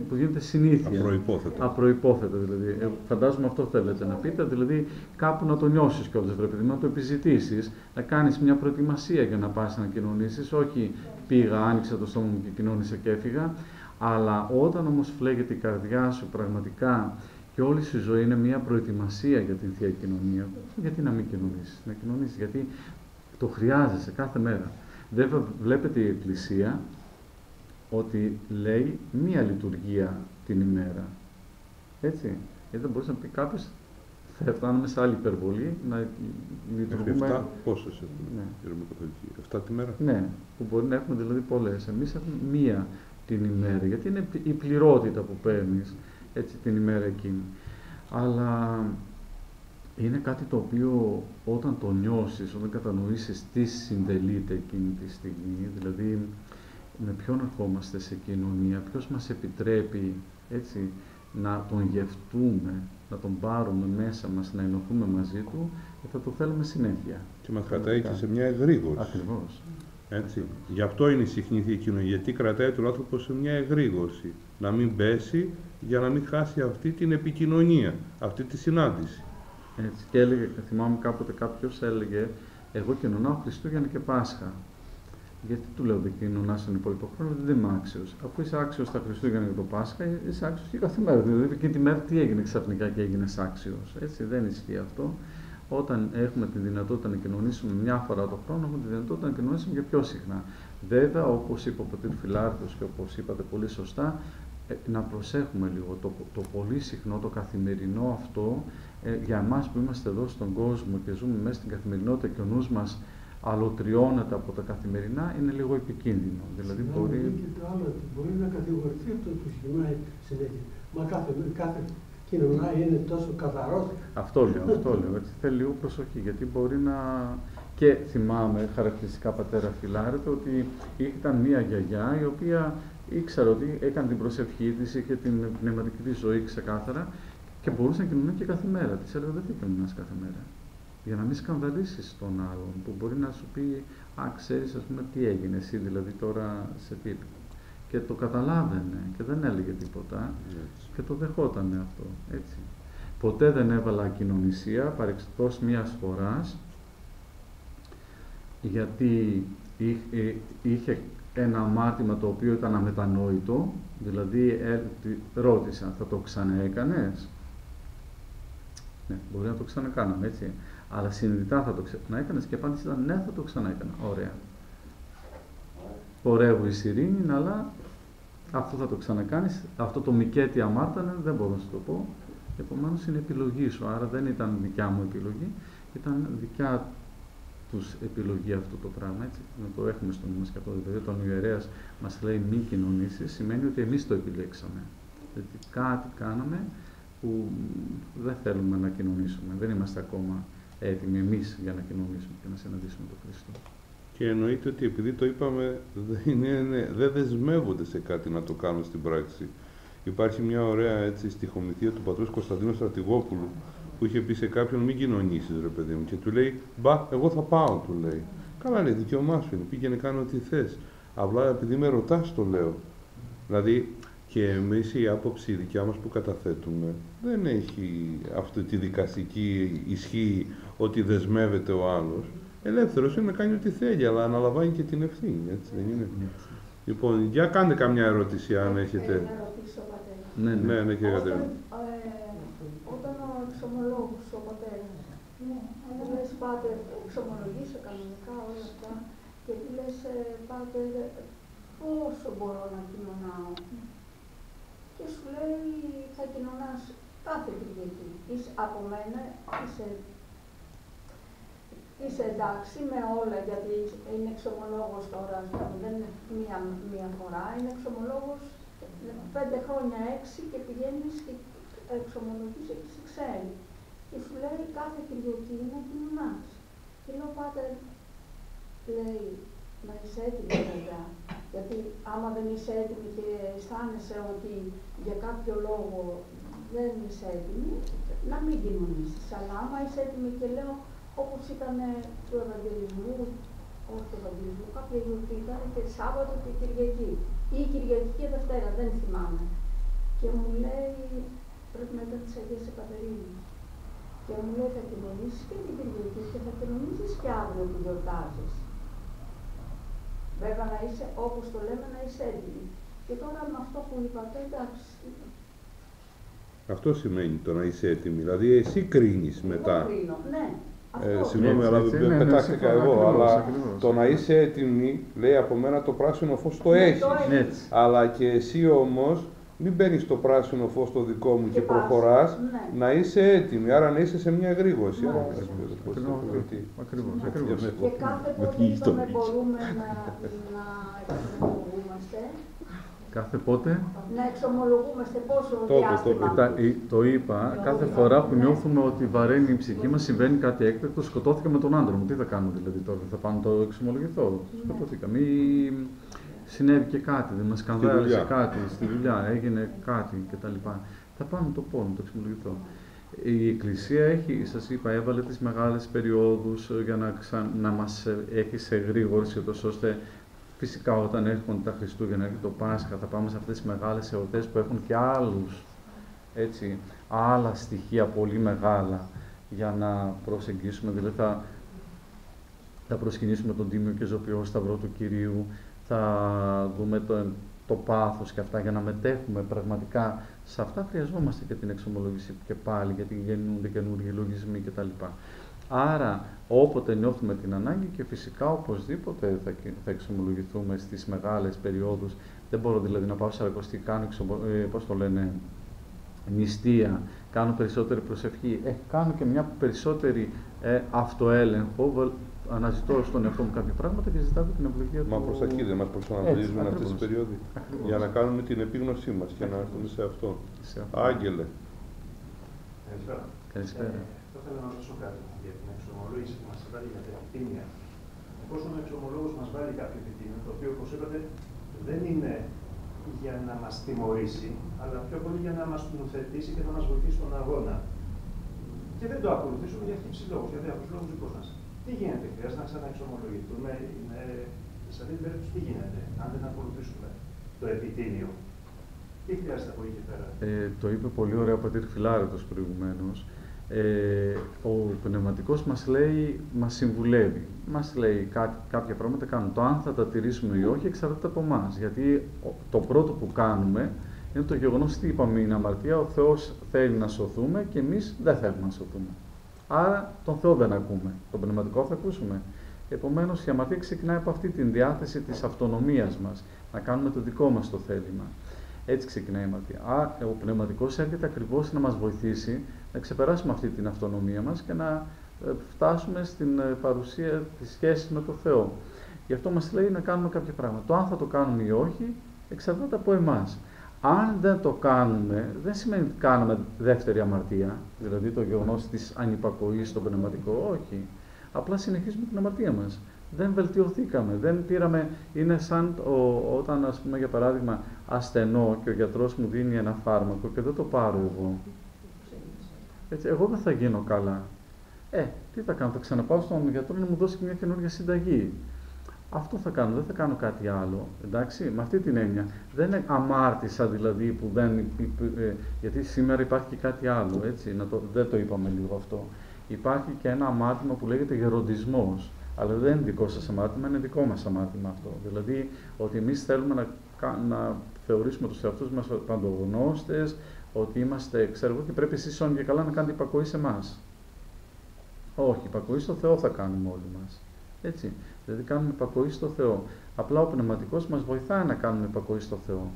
που γίνεται συνήθεια. Απροϋπόθετα δηλαδή. Φαντάζομαι αυτό θέλετε να πείτε, δηλαδή κάπου να το νιώσεις κιόλας, πρέπει να το επιζητήσεις, να κάνεις μια προετοιμασία για να πας να κοινωνήσεις, όχι πήγα, άνοιξα το στόμα μου και κοινώνησα και έφυγα, αλλά όταν όμως φλέγεται η καρδιά σου πραγματικά και όλη σου η ζωή είναι μια προετοιμασία για την Θεία Κοινωνία, γιατί να μην κοινωνήσεις, να κοινωνήσεις, γιατί το χρειάζεσαι κάθε μέρα. Βέβαια, βλέπετε η Εκκλησία ότι λέει μία λειτουργία την ημέρα. Έτσι. Γιατί δεν μπορούσε να πει κάποιος, θα φτάνουμε σε άλλη υπερβολή, να λειτουργούμε... 7 πόσες έχουμε, η Ρωμαιοκαθολική, 7 τη μέρα. Ναι, που μπορεί να έχουμε δηλαδή πολλές. Εμείς έχουμε μία την ημέρα, γιατί είναι η πληρότητα που παίρνεις έτσι την ημέρα εκείνη. Αλλά είναι κάτι το οποίο όταν το νιώσεις, όταν κατανοήσεις τι συντελείται εκείνη τη στιγμή, δηλαδή με ποιον ερχόμαστε σε κοινωνία, ποιος μας επιτρέπει έτσι, να τον γευτούμε, να τον πάρουμε μέσα μας, να ενωθούμε μαζί του, θα το θέλουμε συνέχεια. Και μας κρατάει και σε μια εγρήγορση. Ακριβώς. Έτσι. Γι' αυτό είναι η συχνή Θεία Κοινωνία, γιατί κρατάει τον άνθρωπο σε μια εγρήγορση. Να μην πέσει, για να μην χάσει αυτή την επικοινωνία, αυτή τη συνάντηση. Έτσι. Και έλεγε, θυμάμαι κάποτε κάποιος έλεγε, εγώ κοινωνάω Χριστούγεννα και Πάσχα. Γιατί του λέω δεν κοινωνάς τον υπόλοιπο χρόνο, δεν είμαι άξιος. Αφού είσαι άξιος στα Χριστούγεννα και το Πάσχα, είσαι άξιος και κάθε μέρα. Δηλαδή εκείνη τη μέρα τι έγινε ξαφνικά και έγινες άξιος. Έτσι δεν ισχύει αυτό. Όταν έχουμε τη δυνατότητα να κοινωνήσουμε μια φορά το χρόνο, έχουμε τη δυνατότητα να κοινωνήσουμε και πιο συχνά. Βέβαια, όπως είπε ο πατήρ Φιλάρτος και όπως είπατε πολύ σωστά, να προσέχουμε λίγο το πολύ συχνό, το καθημερινό αυτό, για εμάς που είμαστε εδώ στον κόσμο και ζούμε μέσα στην καθημερινότητα και ο νους μας αλωτριώνεται από τα καθημερινά, είναι λίγο επικίνδυνο. Δηλαδή μπορεί... Και το άλλο, μπορεί να κατηγορηθεί αυτό που κοινωνάει συνέχεια. Μα κάθε κοινωνάει είναι τόσο καθαρός. Αυτό λέω. Έτσι, θέλει λίγο προσοχή, γιατί μπορεί να... Και θυμάμαι χαρακτηριστικά πατέρα Φιλάρετο ότι ήταν μία γιαγιά η οποία ήξερε ότι έκανε την προσευχή της, είχε την πνευματική της ζωή ξεκάθαρα Και μπορούσε να κοινωνεί και κάθε μέρα. Της έλεγα: δεν θα κοινωνάς κάθε μέρα. Για να μην σκανδαλίσεις τον άλλον, που μπορεί να σου πει: α, ξέρεις, ας πούμε, τι έγινε εσύ, δηλαδή τώρα σε τι. Και το καταλάβαινε και δεν έλεγε τίποτα και το δεχότανε αυτό. Έτσι. Ποτέ δεν έβαλα κοινωνησία, παρεξτός μιας φοράς, γιατί είχε ένα αμάρτημα το οποίο ήταν αμετανόητο, δηλαδή ρώτησα: θα το ξαναέκανες? Ναι, μπορεί να το ξανακάναμε, έτσι. Αλλά συνειδητά θα το ξαναέκανες? Και η απάντηση ήταν: ναι, θα το ξαναέκανα. Ωραία. Πορεύω εις ειρήνη, αλλά αυτό θα το ξανακάνεις. Αυτό το μικέτι αμάρτανε, δεν μπορώ να σου το πω. Επομένως είναι επιλογή σου. Άρα δεν ήταν δικιά μου επιλογή, ήταν δικιά τους επιλογή αυτό το πράγμα. Έτσι. Να το έχουμε στο νου μας και αυτό. Δηλαδή, όταν ο ιερέας μας λέει μη κοινωνήσεις, σημαίνει ότι εμείς το επιλέξαμε. Δηλαδή κάτι κάναμε που δεν θέλουμε να κοινωνήσουμε. Δεν είμαστε ακόμα έτοιμοι εμείς για να κοινωνήσουμε και να συναντήσουμε τον Χριστό. Και εννοείται ότι επειδή το είπαμε, δεν δεσμεύονται σε κάτι να το κάνουν στην πράξη. Υπάρχει μια ωραία έτσι, στιχομυθία του πατρός Κωνσταντίνου Στρατηγόπουλου, που είχε πει σε κάποιον: μην κοινωνήσεις, ρε παιδί μου. Και του λέει: μπα, εγώ θα πάω, του λέει. Καλά, λέει, δικαίωμά σου είναι, πήγαινε κάνω ό,τι θες. Απλά επειδή με ρωτάς, το λέω. Δηλαδή, και εμείς η άποψη δικιά μας που καταθέτουμε δεν έχει αυτή τη δικαστική ισχύ ότι δεσμεύεται ο άλλος. Ελεύθερος είναι να κάνει ό,τι θέλει, αλλά αναλαμβάνει και την ευθύνη, έτσι δεν είναι? Λοιπόν, για κάντε καμιά ερώτηση αν έχετε. Να ρωτήσω, πατέρα. Ναι, και Κατερίνα. Όταν ο εξομολόγος, ο πατέρας, του λες: πάτερ, εξομολογήσω κανονικά όλα αυτά, και του λες: πάτερ, πόσο μπορώ να κοινωνάω? Και σου λέει: θα κοινωνάς κάθε Κυριακή. Από μένα είσαι εντάξει με όλα, γιατί είναι εξομολόγος τώρα, δεν είναι μία φορά, είναι εξομολόγος 5 χρόνια, 6, και πηγαίνεις και εξομολογείς και σε ξέρει. Και σου λέει κάθε Κυριακή να κοινωνάς. Και λέω: πάτερ, λέει, να είσαι έτοιμη βέβαια. Γιατί άμα δεν είσαι έτοιμη και αισθάνεσαι ότι για κάποιο λόγο δεν είσαι έτοιμη, να μην κοινωνήσεις. Αλλά άμα είσαι έτοιμη, και λέω, όπως ήταν του Ευαγγελισμού, όχι του Ευαγγελισμού, κάποια γιορτή ήταν και Σάββατο και Κυριακή. Ή Κυριακή και Δευτέρα, δεν θυμάμαι. Και μου λέει: πρέπει να ήταν της Αγίας Εκατερίνης. Και μου λέει: θα κοινωνήσεις και την Κυριακή και θα κοινωνήσεις και αύριο που γιορτάζεις. Βέβαια να είσαι, όπως το λέμε, να είσαι έτοιμη. Και τώρα με αυτό που είπατε, εντάξει. Αυτό σημαίνει το να είσαι έτοιμη. Δηλαδή εσύ κρίνεις μετά. Εγώ κρίνω, ναι. Συγγνώμη, αλλά πετάχτηκα εγώ. Αλλά το να είσαι έτοιμη, λέει, από μένα το πράσινο φως το έχει. Αλλά και εσύ όμως μην μπαίνεις το πράσινο φως το δικό μου και προχωράς, να είσαι έτοιμη. Άρα να είσαι σε μια εγρήγορση. Ακριβώς. Και κάθε πότε είπαμε μπορούμε να εξομολογούμαστε. Κάθε πότε? Να εξομολογούμαστε πόσο διάστημα. Το είπα, κάθε φορά που νιώθουμε ότι βαραίνει η ψυχή μας, συμβαίνει κάτι έκτακτο, σκοτώθηκα με τον άντρα μου. Τι θα κάνω δηλαδή τώρα, θα πάω να το εξομολογηθώ? Σκοτώθηκαμε. Ή συνέβη και κάτι, δεν μας σκανδάλισε κάτι στη δουλειά, έγινε κάτι κτλ. Θα πάω να το πω, να το εξομολογηθώ. Η Εκκλησία έχει, σας είπα, έβαλε τις μεγάλες περιόδους για να μας έχει σε γρήγορση, ώστε φυσικά όταν έρχονται τα Χριστούγεννα και το Πάσχα θα πάμε σε αυτές τις μεγάλες εορτές που έχουν και άλλα στοιχεία πολύ μεγάλα για να προσεγγίσουμε. Δηλαδή θα προσκυνήσουμε τον Τίμιο και Ζωπιό Σταυρό του Κυρίου, θα δούμε το πάθος και αυτά για να μετέχουμε πραγματικά. Σε αυτά χρειαζόμαστε και την εξομολόγηση και πάλι, γιατί γεννούνται καινούργιοι λογισμοί κτλ. Άρα, όποτε νιώθουμε την ανάγκη, και φυσικά οπωσδήποτε θα εξομολογηθούμε στις μεγάλες περιόδους. Δεν μπορώ δηλαδή να πάω σαρακοστή, κάνω νηστεία, κάνω περισσότερη προσευχή, κάνω και μια περισσότερη αυτοέλεγχο, αναζητώ στον εαυτό μου κάποια πράγματα και ζητάω την ευλογία του. Μα προς τα εκεί δεν μας προσανατολίζουν αυτές τις περίοδοι. Για να κάνουμε την επίγνωσή μας και να έρθουμε σε αυτό. Άγγελε. Καλησπέρα. Θα ήθελα να ρωτήσω κάτι για την εξομολόγηση που μας βάλει για την επιθυμία. Εφόσον ο εξομολόγος μας βάλει κάποια επιθυμία, το οποίο, όπως είπατε, δεν είναι για να μας τιμωρήσει, αλλά πιο πολύ για να μας νουθετήσει και να μας βοηθήσει στον αγώνα. Και δεν το ακολουθήσουμε για χύψη λόγους, για διάφορους λόγους δικούς μας. Τι γίνεται, χρειάζεται να ξαναεξομολογηθούμε, σε αυτή την περίπτωση τι γίνεται, αν δεν ακολουθήσουμε το επιτήμιο. Τι χρειάζεται από εκεί και πέρα. Το είπε πολύ ωραία ο πατήρ Φιλάρετος προηγουμένως. Ο πνευματικός μας συμβουλεύει. Μας λέει κάποια πράγματα κάνουν. Το αν θα τα τηρήσουμε ή όχι εξαρτάται από εμάς. Γιατί το πρώτο που κάνουμε είναι το γεγονός ότι είπαμε είναι αμαρτία, ο Θεός θέλει να σωθούμε και εμείς δεν θέλουμε να σωθούμε. Άρα τον Θεό δεν ακούμε. Τον πνευματικό θα ακούσουμε. Επομένως η αμαρτία ξεκινάει από αυτή την διάθεση της αυτονομίας μας. Να κάνουμε το δικό μας το θέλημα. Έτσι ξεκινάει η αμαρτία. Ο πνευματικός έρχεται ακριβώς να μας βοηθήσει να ξεπεράσουμε αυτή την αυτονομία μας και να φτάσουμε στην παρουσία της σχέσης με τον Θεό. Γι' αυτό μας λέει να κάνουμε κάποια πράγματα. Το αν θα το κάνουμε ή όχι εξαρτάται από εμάς. Αν δεν το κάνουμε, δεν σημαίνει ότι κάναμε δεύτερη αμαρτία, δηλαδή το γεγονός της ανυπακοής στο πνευματικό, όχι. Απλά συνεχίζουμε την αμαρτία μας. Δεν βελτιωθήκαμε, δεν πήραμε, είναι σαν όταν, ας πούμε, για παράδειγμα, ασθενώ και ο γιατρός μου δίνει ένα φάρμακο και δεν το πάρω εγώ. Έτσι, εγώ δεν θα γίνω καλά. Τι θα κάνω, θα ξαναπάω στον γιατρό να μου δώσει μια καινούργια συνταγή. Αυτό θα κάνω, δεν θα κάνω κάτι άλλο. Εντάξει, με αυτή την έννοια. Δεν είναι αμάρτησα δηλαδή που δεν. Γιατί σήμερα υπάρχει και κάτι άλλο, έτσι. Δεν το είπαμε λίγο αυτό. Υπάρχει και ένα αμάρτημα που λέγεται γεροντισμός. Αλλά δεν είναι δικό σας αμάρτημα, είναι δικό μας αμάρτημα αυτό. Δηλαδή ότι εμείς θέλουμε να θεωρήσουμε τους εαυτούς μας παντογνώστες, ότι είμαστε, ξέρω εγώ, και πρέπει εσείς όνοι και καλά να κάνετε υπακοή σε εμάς. Όχι, υπακοή στο Θεό θα κάνουμε όλοι μας. Έτσι. Δηλαδή κάνουμε υπακοή στο Θεό. Απλά ο πνευματικός μας βοηθάει να κάνουμε υπακοή στο Θεό.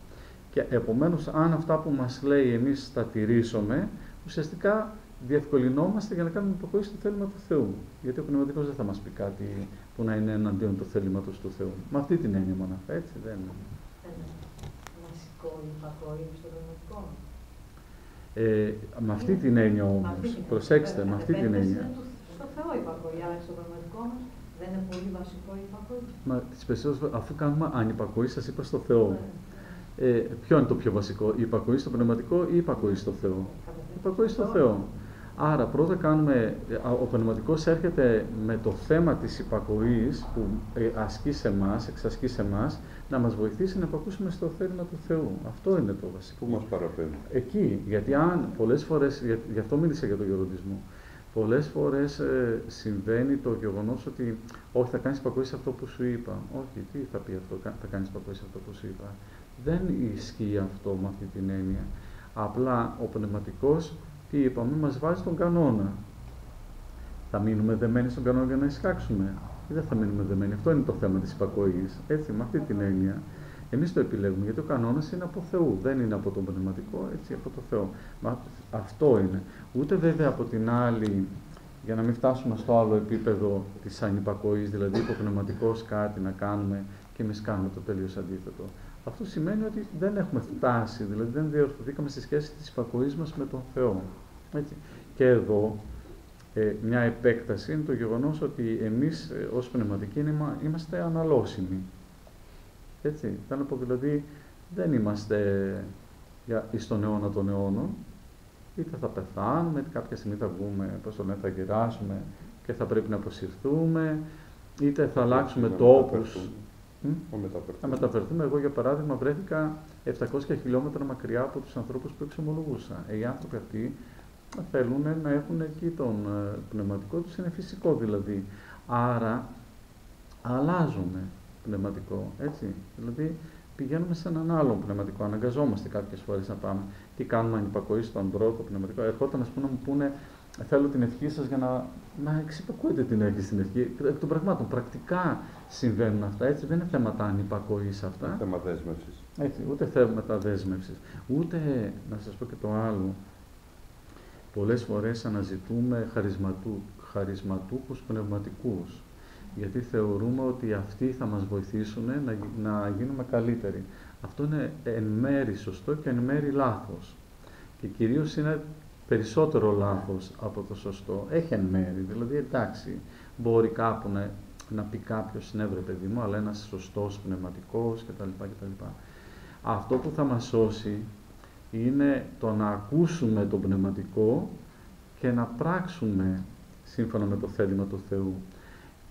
Και επομένως, αν αυτά που μας λέει εμείς τα τηρήσουμε, ουσιαστικά διευκολυνόμαστε για να κάνουμε υπακοή στο θέλημα του Θεού. Γιατί ο πνευματικός δεν θα μας πει κάτι που να είναι εναντίον του θέληματος του Θεού. Με αυτή την έννοια μόνο. Έτσι δεν είναι. Βασικό υπακοή στο πνευματικό. Με αυτή την έννοια όμως, προσέξτε, με αυτή την έννοια. Στο Θεό υπακοή, αλλά στο πνευματικό μας δεν είναι πολύ βασικό υπακοή. Μα τις περισσότερες, αφού κάνουμε ανυπακοή, σας είπα στο Θεό. Ποιο είναι το πιο βασικό, η υπακοή στο πνευματικό ή η υπακοή στο Θεό? Η υπακοή στο Θεό. Άρα πρώτα κάνουμε, ο πνευματικός έρχεται με το θέμα της υπακοής που ασκεί σε εμάς, εξασκεί σε εμάς, να μας βοηθήσει να υπακούσουμε στο θέλημα του Θεού. Αυτό είναι το βασικό. Πού μας παραπέμπει? Εκεί, γιατί αν πολλές φορές, γι' αυτό μίλησα για τον γεροντισμό, πολλές φορές συμβαίνει το γεγονός ότι όχι, θα κάνεις υπακοή σε αυτό που σου είπα. Όχι, τι θα πει αυτό, θα κάνεις υπακοή σε αυτό που σου είπα? Δεν ισχύει αυτό με αυτή την έννοια. Απλά ο πνευματικός, τι είπαμε, μας βάζει τον κανόνα. Θα μείνουμε δεμένοι στον κανόνα για να εισχάξουμε ή δεν θα μείνουμε δεμένοι? Αυτό είναι το θέμα της υπακοής. Έτσι, με αυτή την έννοια. Εμείς το επιλέγουμε, γιατί ο κανόνας είναι από Θεού, δεν είναι από τον πνευματικό, έτσι, από το Θεό. Αυτό είναι. Ούτε βέβαια από την άλλη, για να μην φτάσουμε στο άλλο επίπεδο της ανυπακοής, δηλαδή ο πνευματικός κάτι να κάνουμε και εμείς κάνουμε το τελείως αντίθετο. Αυτό σημαίνει ότι δεν έχουμε φτάσει, δηλαδή δεν διορθωθήκαμε στη σχέση της υπακοής μας με τον Θεό. Έτσι. Και εδώ μια επέκταση είναι το γεγονός ότι εμείς ως πνευματικοί είμαστε αναλώσιμοι. Έτσι, θέλω να πω δηλαδή δεν είμαστε εις τον αιώνα των αιώνων, είτε θα πεθάνουμε, είτε κάποια στιγμή θα βγούμε, θα γεράσουμε και θα πρέπει να αποσυρθούμε, είτε θα αλλάξουμε τόπους. Να μεταφερθούμε. Εγώ, για παράδειγμα, βρέθηκα 700 χιλιόμετρα μακριά από τους ανθρώπους που εξομολογούσα. Οι άνθρωποι αυτοί θέλουν να έχουν εκεί τον πνευματικό τους, είναι φυσικό δηλαδή. Άρα, αλλάζουμε πνευματικό, έτσι. Δηλαδή, πηγαίνουμε σε έναν άλλον πνευματικό. Αναγκαζόμαστε κάποιες φορές να πάμε. Τι κάνουμε ανυπακοή στον πρώτο πνευματικό? Ερχόταν, ας πούμε, να μου πούνε, θέλω την ευχή σας για να εξυπακούετε την ευχή στην ευχή. Εκ των πραγμάτων, πρακτικά συμβαίνουν αυτά, έτσι. Δεν είναι θέματα ανυπακοής αυτά. Θέμα δέσμευσης. Έτσι, ούτε θέματα δέσμευσης. Ούτε, να σας πω και το άλλο, πολλές φορές αναζητούμε χαρισματούχους πνευματικούς. Γιατί θεωρούμε ότι αυτοί θα μας βοηθήσουν να γίνουμε καλύτεροι. Αυτό είναι εν μέρει σωστό και εν μέρει λάθος. Και κυρίως είναι περισσότερο λάθος από το σωστό. Έχει εν μέρει, δηλαδή εντάξει, μπορεί κάπου να πει κάποιος, ναι βρε παιδί μου, αλλά ένας σωστός πνευματικός κτλ. Αυτό που θα μας σώσει είναι το να ακούσουμε το πνευματικό και να πράξουμε σύμφωνα με το θέλημα του Θεού.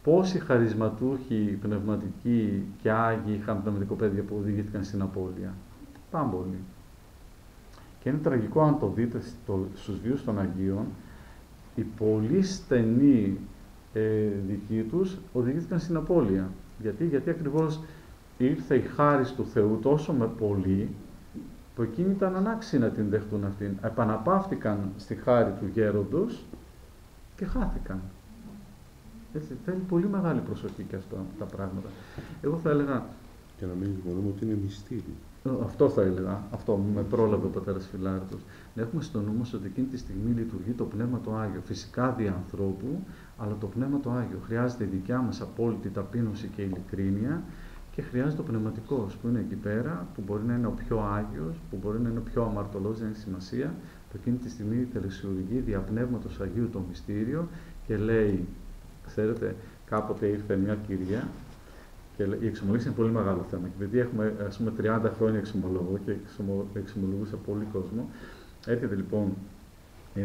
Πόσοι χαρισματούχοι, πνευματικοί και άγιοι είχαν πνευματικό παιδιά που οδηγήθηκαν στην απώλεια? Πάμπολοι. Και είναι τραγικό αν το δείτε στους βίους των Αγίων, οι πολύ στενοί δικοί τους οδηγήθηκαν στην απώλεια. Γιατί ακριβώς ήρθε η χάρις του Θεού τόσο με πολύ, που εκείνοι ήταν ανάξιοι να την δεχτούν αυτήν. Επαναπαύτηκαν στη χάρη του γέροντος και χάθηκαν. Έτσι, θέλει πολύ μεγάλη προσοχή και αυτά τα πράγματα. Εγώ θα έλεγα... Και να μην λησμονούμε ότι είναι μυστήριο. Αυτό θα έλεγα. Αυτό με πρόλαβε ο πατέρας Φιλάρετος. Να έχουμε στο νου μας ότι εκείνη τη στιγμή λειτουργεί το Πνεύμα το Άγιο. Φυσικά δι' ανθρώπου, αλλά το Πνεύμα το Άγιο. Χρειάζεται η δικιά μας απόλυτη ταπείνωση και ειλικρίνεια και χρειάζεται ο πνευματικός που είναι εκεί πέρα, που μπορεί να είναι ο πιο Άγιος, που μπορεί να είναι ο πιο αμαρτωλός, δεν έχει σημασία, που εκείνη τη στιγμή τελεσιουργεί δια Πνεύματος Αγίου το μυστήριο και λέει, ξέρετε, κάποτε ήρθε μια κυρία. Και η εξομολόγηση είναι πολύ μεγάλο θέμα. Και επειδή έχουμε, ας πούμε, 30 χρόνια εξομολόγο και εξομολογούσα πολύ κόσμο, έρχεται λοιπόν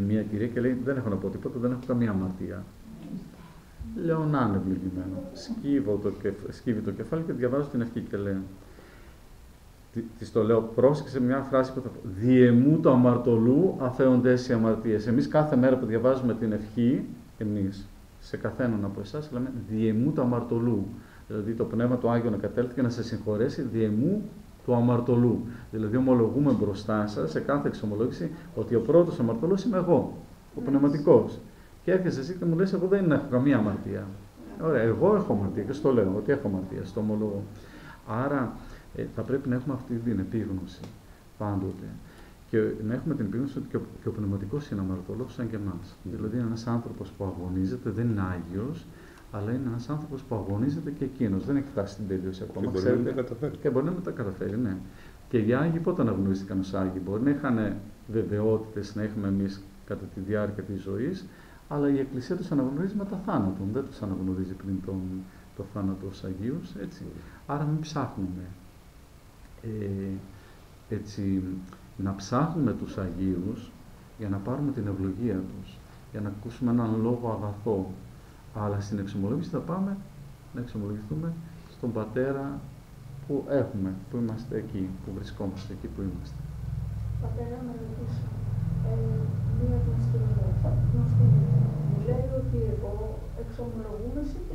μια κυρία και λέει: δεν έχω να πω τίποτα, δεν έχω καμία αμαρτία. Λέω: να είναι ευλογημένο. Σκύβει το κεφάλι και διαβάζω την ευχή και λέω: της το λέω, πρόσεξε μια φράση που θα πω: διεμού το αμαρτωλού αφαίοντες οι αμαρτίες. Εμείς κάθε μέρα που διαβάζουμε την ευχή, εμείς, σε καθέναν από εσάς, λέμε: διεμού το αμαρτωλού. Δηλαδή το Πνεύμα του Άγιο να κατέλθει και να σε συγχωρέσει διεμού του αμαρτωλού. Δηλαδή ομολογούμε μπροστά σας σε κάθε εξομολόγηση ότι ο πρώτος αμαρτωλός είμαι εγώ, ο πνευματικός. Και έρχεσαι εσύ και μου λες: εγώ δεν έχω καμία αμαρτία. Ωραία, εγώ έχω αμαρτία και στο λέω ότι έχω αμαρτία, στο ομολογώ. Άρα θα πρέπει να έχουμε αυτή την επίγνωση πάντοτε. Και να έχουμε την επίγνωση ότι και ο πνευματικός είναι αμαρτωλός σαν και εμάς. Δηλαδή ένας άνθρωπος που αγωνίζεται δεν είναι Άγιος, αλλά είναι ένας άνθρωπος που αγωνίζεται και εκείνος. Δεν έχει φτάσει στην τελείωση ακόμα. Και μπορεί να τα καταφέρει. Και μπορεί να τα καταφέρει, ναι. Και οι Άγιοι πότε αναγνωρίστηκαν ως Άγιοι? Μπορεί να είχαν βεβαιότητες να έχουμε εμείς κατά τη διάρκεια της ζωής, αλλά η Εκκλησία τους αναγνωρίζει μετά θάνατον. Δεν τους αναγνωρίζει πριν το θάνατο ως Αγίους, έτσι. Άρα μην ψάχνουμε. Έτσι, να ψάχνουμε τους Αγίους για να πάρουμε την ευλογία τους, για να ακούσουμε έναν λόγο αγαθό. Αλλά στην εξομολόγηση θα πάμε να εξομολογηθούμε στον Πατέρα που έχουμε, που είμαστε εκεί, που βρισκόμαστε εκεί που είμαστε. Πατέρα, να ρωτήσω. Μία γνωστή μου λέει ότι εγώ εξομολογούμε σε 3.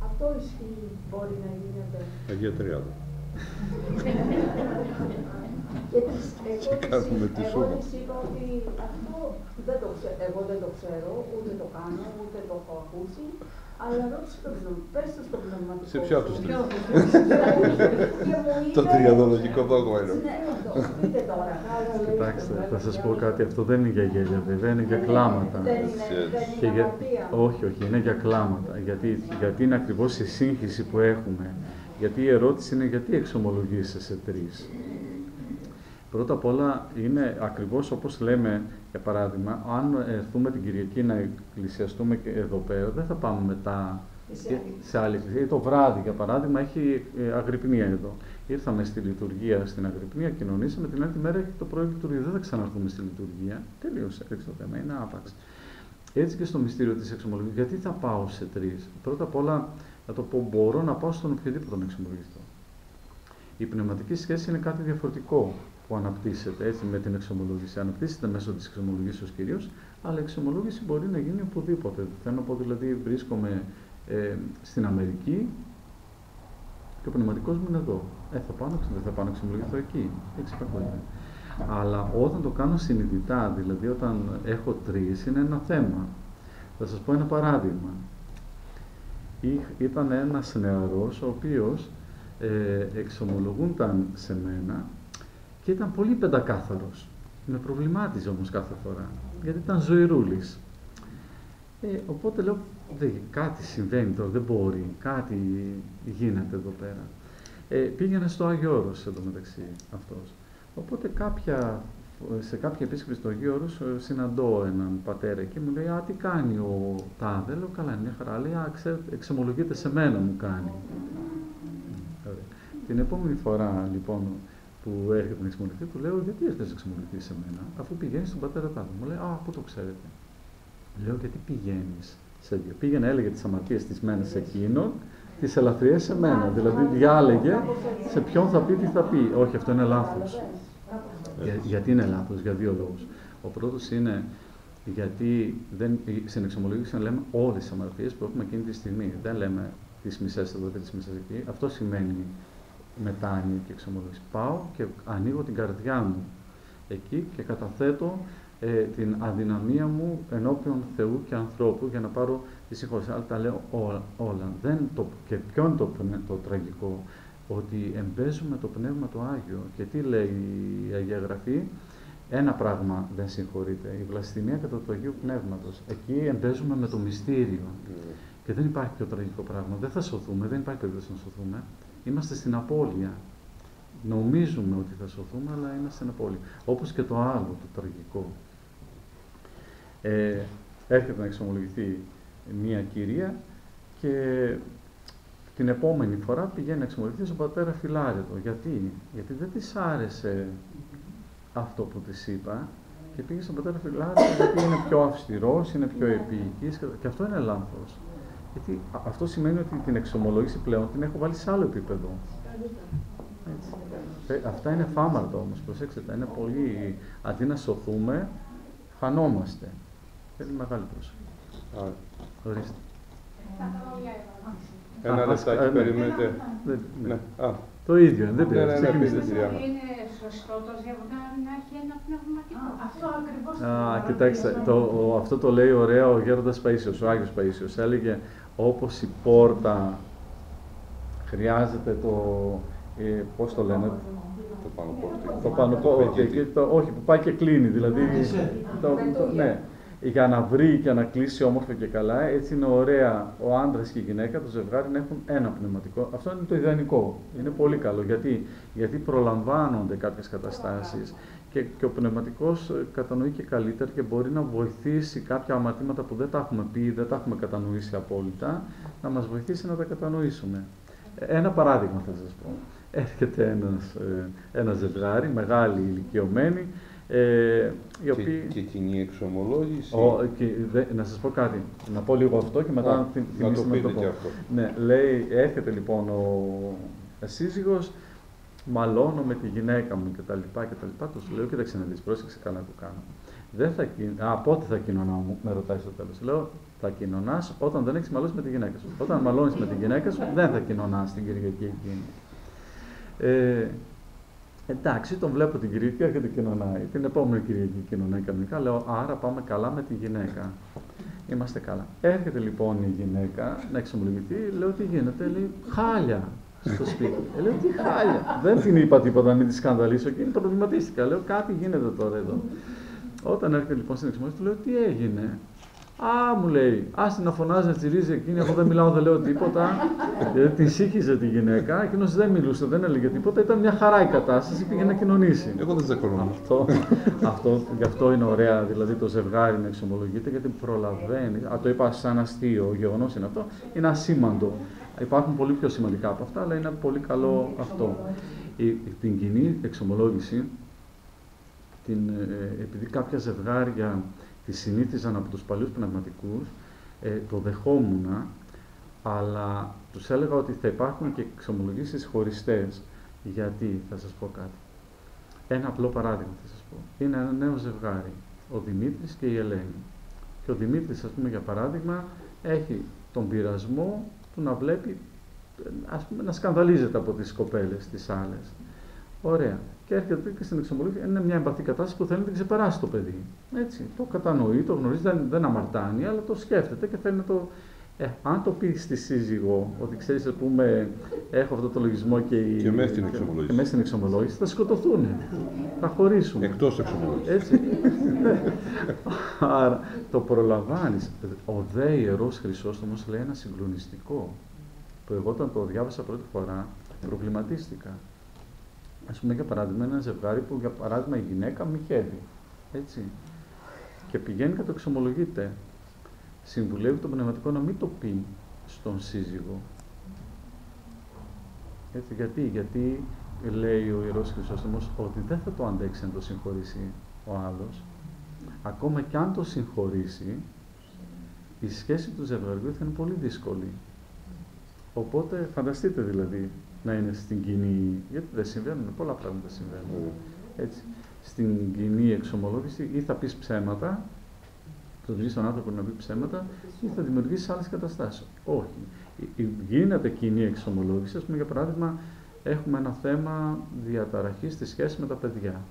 Αυτό ισχύει, μπορεί να γίνεται? Αγία Τριάδα. Και εγώ της είπα ότι αυτό εγώ δεν το ξέρω, ούτε το κάνω, ούτε το έχω ακούσει, αλλά ρώτησε το πνευματικό. Πες το στο πνευματικό. Σε ποια τους 3? Το τριαδολογικό δόγμα είναι. Ναι, το πείτε τώρα. Κοιτάξτε, θα σας πω κάτι, αυτό δεν είναι για γέλια βέβαια, είναι για κλάματα. Δεν είναι αμαρτία. Όχι, είναι για κλάματα. Γιατί είναι ακριβώς η σύγχυση που έχουμε. Γιατί η ερώτηση είναι γιατί εξομολογείσαι σε 3. Πρώτα απ' όλα είναι ακριβώς όπως λέμε, για παράδειγμα, αν έρθουμε την Κυριακή να εκκλησιαστούμε και εδώ πέρα, δεν θα πάμε μετά σε άλλη εκκλησία. Το βράδυ, για παράδειγμα, έχει αγρυπνία εδώ. Ήρθαμε στη λειτουργία στην αγρυπνία, κοινωνήσαμε, την άλλη μέρα έχει το πρωί λειτουργία. Δεν θα ξαναρθούμε στη λειτουργία. Τελείωσε, έριξε το θέμα, είναι άπαξ. Έτσι και στο μυστήριο της εξομολογίας. Γιατί θα πάω σε 3? Πρώτα απ' όλα, να το πω, μπορώ να πάω στον οποιοδήποτε να εξομολογηθώ. Η πνευματική σχέση είναι κάτι διαφορετικό που αναπτύσσεται έτσι με την εξομολόγηση. Αναπτύσσεται μέσω της εξομολογήσεως κυρίως, αλλά η εξομολόγηση μπορεί να γίνει οπουδήποτε. Θέλω να πω, δηλαδή, βρίσκομαι στην Αμερική και ο πνευματικός μου είναι εδώ. Δεν θα πάω να εξομολογηθώ εκεί. Αλλά όταν το κάνω συνειδητά, δηλαδή όταν έχω 3, είναι ένα θέμα. Θα σας πω ένα παράδειγμα. Ήταν ένας νεαρός ο οποίος εξομολογούνταν σε μένα και ήταν πολύ πεντακάθαρος. Με προβλημάτιζε όμως κάθε φορά, γιατί ήταν ζωηρούλης. Οπότε λέω, κάτι συμβαίνει τώρα, δεν μπορεί, κάτι γίνεται εδώ πέρα. Πήγαινε στο Άγιο Όρος εντωμεταξύ αυτός. Οπότε σε κάποια επίσκεψη στο Αγίο Όρος συναντώ έναν πατέρα και μου λέει: τι κάνει ο τάδε? Λέω: καλά, είναι μια χαρά. Λέει: εξομολογείται σε μένα, μου κάνει. Την επόμενη φορά λοιπόν που έρχεται να εξομολογηθεί, του λέω: γιατί έρχεσαι να εξομολογηθείς σε μένα, αφού πηγαίνεις στον πατέρα τάδε. Μου λέει: πού το ξέρετε. Λέω: γιατί πηγαίνεις σε δύο. Πήγαινε, έλεγε τις αμαρτίες της μένα σε εκείνον, τις ελαφριές σε μένα. Δηλαδή διάλεγε σε ποιον θα πει τι θα πει. Όχι, αυτό είναι λάθος. Γιατί είναι λάθος, για δύο λόγους. Ο πρώτος είναι γιατί στην εξομολόγηση λέμε όλες τις αμαρτίες που έχουμε εκείνη τη στιγμή. Δεν λέμε τις μισές εδώ και τις μισές εκεί. Αυτό σημαίνει μετάνοια και εξομολόγηση. Πάω και ανοίγω την καρδιά μου εκεί και καταθέτω την αδυναμία μου ενώπιον Θεού και ανθρώπου για να πάρω τη συγχώρεση. Αλλά τα λέω όλα. Και ποιο είναι το τραγικό, ότι εμπέζουμε το Πνεύμα το Άγιο. Και τι λέει η Αγία Γραφή? Ένα πράγμα δεν συγχωρείται, η βλασφημία κατά του Αγίου Πνεύματος. Εκεί εμπέζουμε με το μυστήριο. Και δεν υπάρχει πιο τραγικό πράγμα. Δεν θα σωθούμε, δεν υπάρχει περίπτωση να σωθούμε. Είμαστε στην απώλεια. Νομίζουμε ότι θα σωθούμε, αλλά είμαστε στην απώλεια. Όπως και το άλλο, το τραγικό. Έρχεται να εξομολογηθεί μία κυρία και την επόμενη φορά πηγαίνει να εξομολογηθεί στον πατέρα Φιλάρετο. Γιατί δεν της άρεσε αυτό που της είπα και πήγε στον πατέρα Φιλάρετο γιατί είναι πιο αυστηρός, είναι πιο επίοικης και αυτό είναι λάθος. Γιατί αυτό σημαίνει ότι την εξομολόγηση πλέον την έχω βάλει σε άλλο επίπεδο. Έτσι. Αυτά είναι φάμαρτα όμως, προσέξτε, είναι πολύ, αντί να σωθούμε, χανόμαστε. Θέλει μεγάλη πρόσοχη. Ορίστε. Ένα λεπτάκι, περιμένετε. Ναι. Το ίδιο, δεν πειράζει. Είναι σωστό το ζευγάρι να έχει ένα πνευματικό. Αυτό ακριβώς. Κοιτάξτε, αυτό το λέει ωραία ο Γέροντας Παΐσιος, ο Άγιος Παΐσιος. Έλεγε, όπως η πόρτα χρειάζεται πώς το λένε, το πανοπόρτι, όχι, που πάει και κλείνει, δηλαδή, ναι. Για να βρει και να κλείσει όμορφα και καλά, έτσι είναι ωραία ο άντρας και η γυναίκα, το ζευγάρι, να έχουν ένα πνευματικό. Αυτό είναι το ιδανικό. Είναι πολύ καλό. Γιατί προλαμβάνονται κάποιες καταστάσεις και ο πνευματικός κατανοεί και καλύτερα και μπορεί να βοηθήσει κάποια αμαρτήματα που δεν τα έχουμε πει, δεν τα έχουμε κατανοήσει απόλυτα, να μας βοηθήσει να τα κατανοήσουμε. Ένα παράδειγμα θα σας πω. Έρχεται ένα ζευγάρι, μεγάλοι ηλικιωμένοι, και κοινή εξομολόγηση. Να σας πω κάτι, να πω λίγο αυτό και μετά να το πείτε και αυτό. Ναι, λέει, έρχεται λοιπόν ο σύζυγος, μαλώνω με τη γυναίκα μου κτλ. Τους λέω, κοίταξε να δεις, πρόσεξε καλά που κάνω. Πότε θα κοινωνάω, με ρωτάει στο τέλος. Λέω, θα κοινωνάς όταν δεν έχεις μαλώσει με τη γυναίκα σου. Όταν μαλώνεις με τη γυναίκα σου, δεν θα κοινωνάς την Κυριακή εκείνη. Εντάξει, τον βλέπω την Κυριακή, έρχεται κοινωνάει. Την επόμενη Κυριακή κοινωνάει κανονικά. Λέω, άρα πάμε καλά με τη γυναίκα. Είμαστε καλά. Έρχεται λοιπόν η γυναίκα να εξομολογηθεί, λέω, τι γίνεται, λέει, χάλια στο σπίτι. Λέω, τι χάλια. Δεν την είπα τίποτα, να μην τη σκανδαλίσω και προβληματίστηκα. Λέω, κάτι γίνεται τώρα εδώ. Όταν έρχεται λοιπόν στην εξομολόγηση, του λέω, τι έγινε. Μου λέει, άσε να φωνάζει, να τσιρίζει εκείνη, εγώ δεν μιλάω, δεν λέω τίποτα. Την σύγχυζε τη γυναίκα, εκείνος δεν μιλούσε, δεν έλεγε τίποτα, ήταν μια χαρά η κατάσταση, πήγε να κοινωνήσει. Εγώ δεν τσακώνομαι. Γι' αυτό είναι ωραία, δηλαδή το ζευγάρι να εξομολογείται, γιατί προλαβαίνει. Το είπα σαν αστείο, γεγονός είναι αυτό, είναι ασήμαντο. Υπάρχουν πολύ πιο σημαντικά από αυτά, αλλά είναι πολύ καλό αυτό. Την κοινή εξομολόγηση, επειδή κάποια ζευγάρια τη συνήθιζαν από τους παλιούς πνευματικούς, το δεχόμουνα, αλλά τους έλεγα ότι θα υπάρχουν και εξομολογήσεις χωριστές. Γιατί, θα σας πω κάτι. Ένα απλό παράδειγμα θα σας πω. Είναι ένα νέο ζευγάρι, ο Δημήτρης και η Ελένη. Και ο Δημήτρης, ας πούμε, για παράδειγμα, έχει τον πειρασμό του να βλέπει, ας πούμε, να σκανδαλίζεται από τις κοπέλες, τις άλλες. Ωραία. Και έρχεται και στην εξομολόγηση, είναι μια εμπαθή κατάσταση που θέλει να την ξεπεράσει το παιδί. Έτσι. Το κατανοεί, το γνωρίζει, δεν αμαρτάνει, αλλά το σκέφτεται και θέλει να το. Αν το πει στη σύζυγο, ότι ξέρεις, ας πούμε, έχω αυτό το λογισμό και μέσα στην εξομολόγηση, θα σκοτωθούν. Θα χωρίσουν. Εκτός εξομολόγησης. Έτσι. Άρα το προλαμβάνεις. Ο δε Ιερός Χρυσόστομος λέει ένα συγκλονιστικό, που εγώ όταν το διάβασα πρώτη φορά, προβληματίστηκα. Ας πούμε, για παράδειγμα, ένα ζευγάρι που, για παράδειγμα, η γυναίκα μοιχεύει, έτσι, και πηγαίνει και το εξομολογείται. Συμβουλεύει τον πνευματικό να μην το πει στον σύζυγο. Έτσι, γιατί λέει ο Ιερός Χρυσόστομος ότι δεν θα το αντέξει να το συγχωρήσει ο άλλος. Ακόμα κι αν το συγχωρήσει, η σχέση του ζευγαριού θα είναι πολύ δύσκολη. Οπότε φανταστείτε δηλαδή να είναι στην κοινή, γιατί δεν συμβαίνουν, πολλά πράγματα συμβαίνουν. Έτσι, στην κοινή εξομολόγηση ή θα πεις ψέματα, θα δεις τον άνθρωπο να πει ψέματα ή θα δημιουργήσει άλλες καταστάσεις. Όχι. Γίνεται κοινή εξομολόγηση, ας πούμε, για παράδειγμα, έχουμε ένα θέμα διαταραχής στη σχέση με τα παιδιά.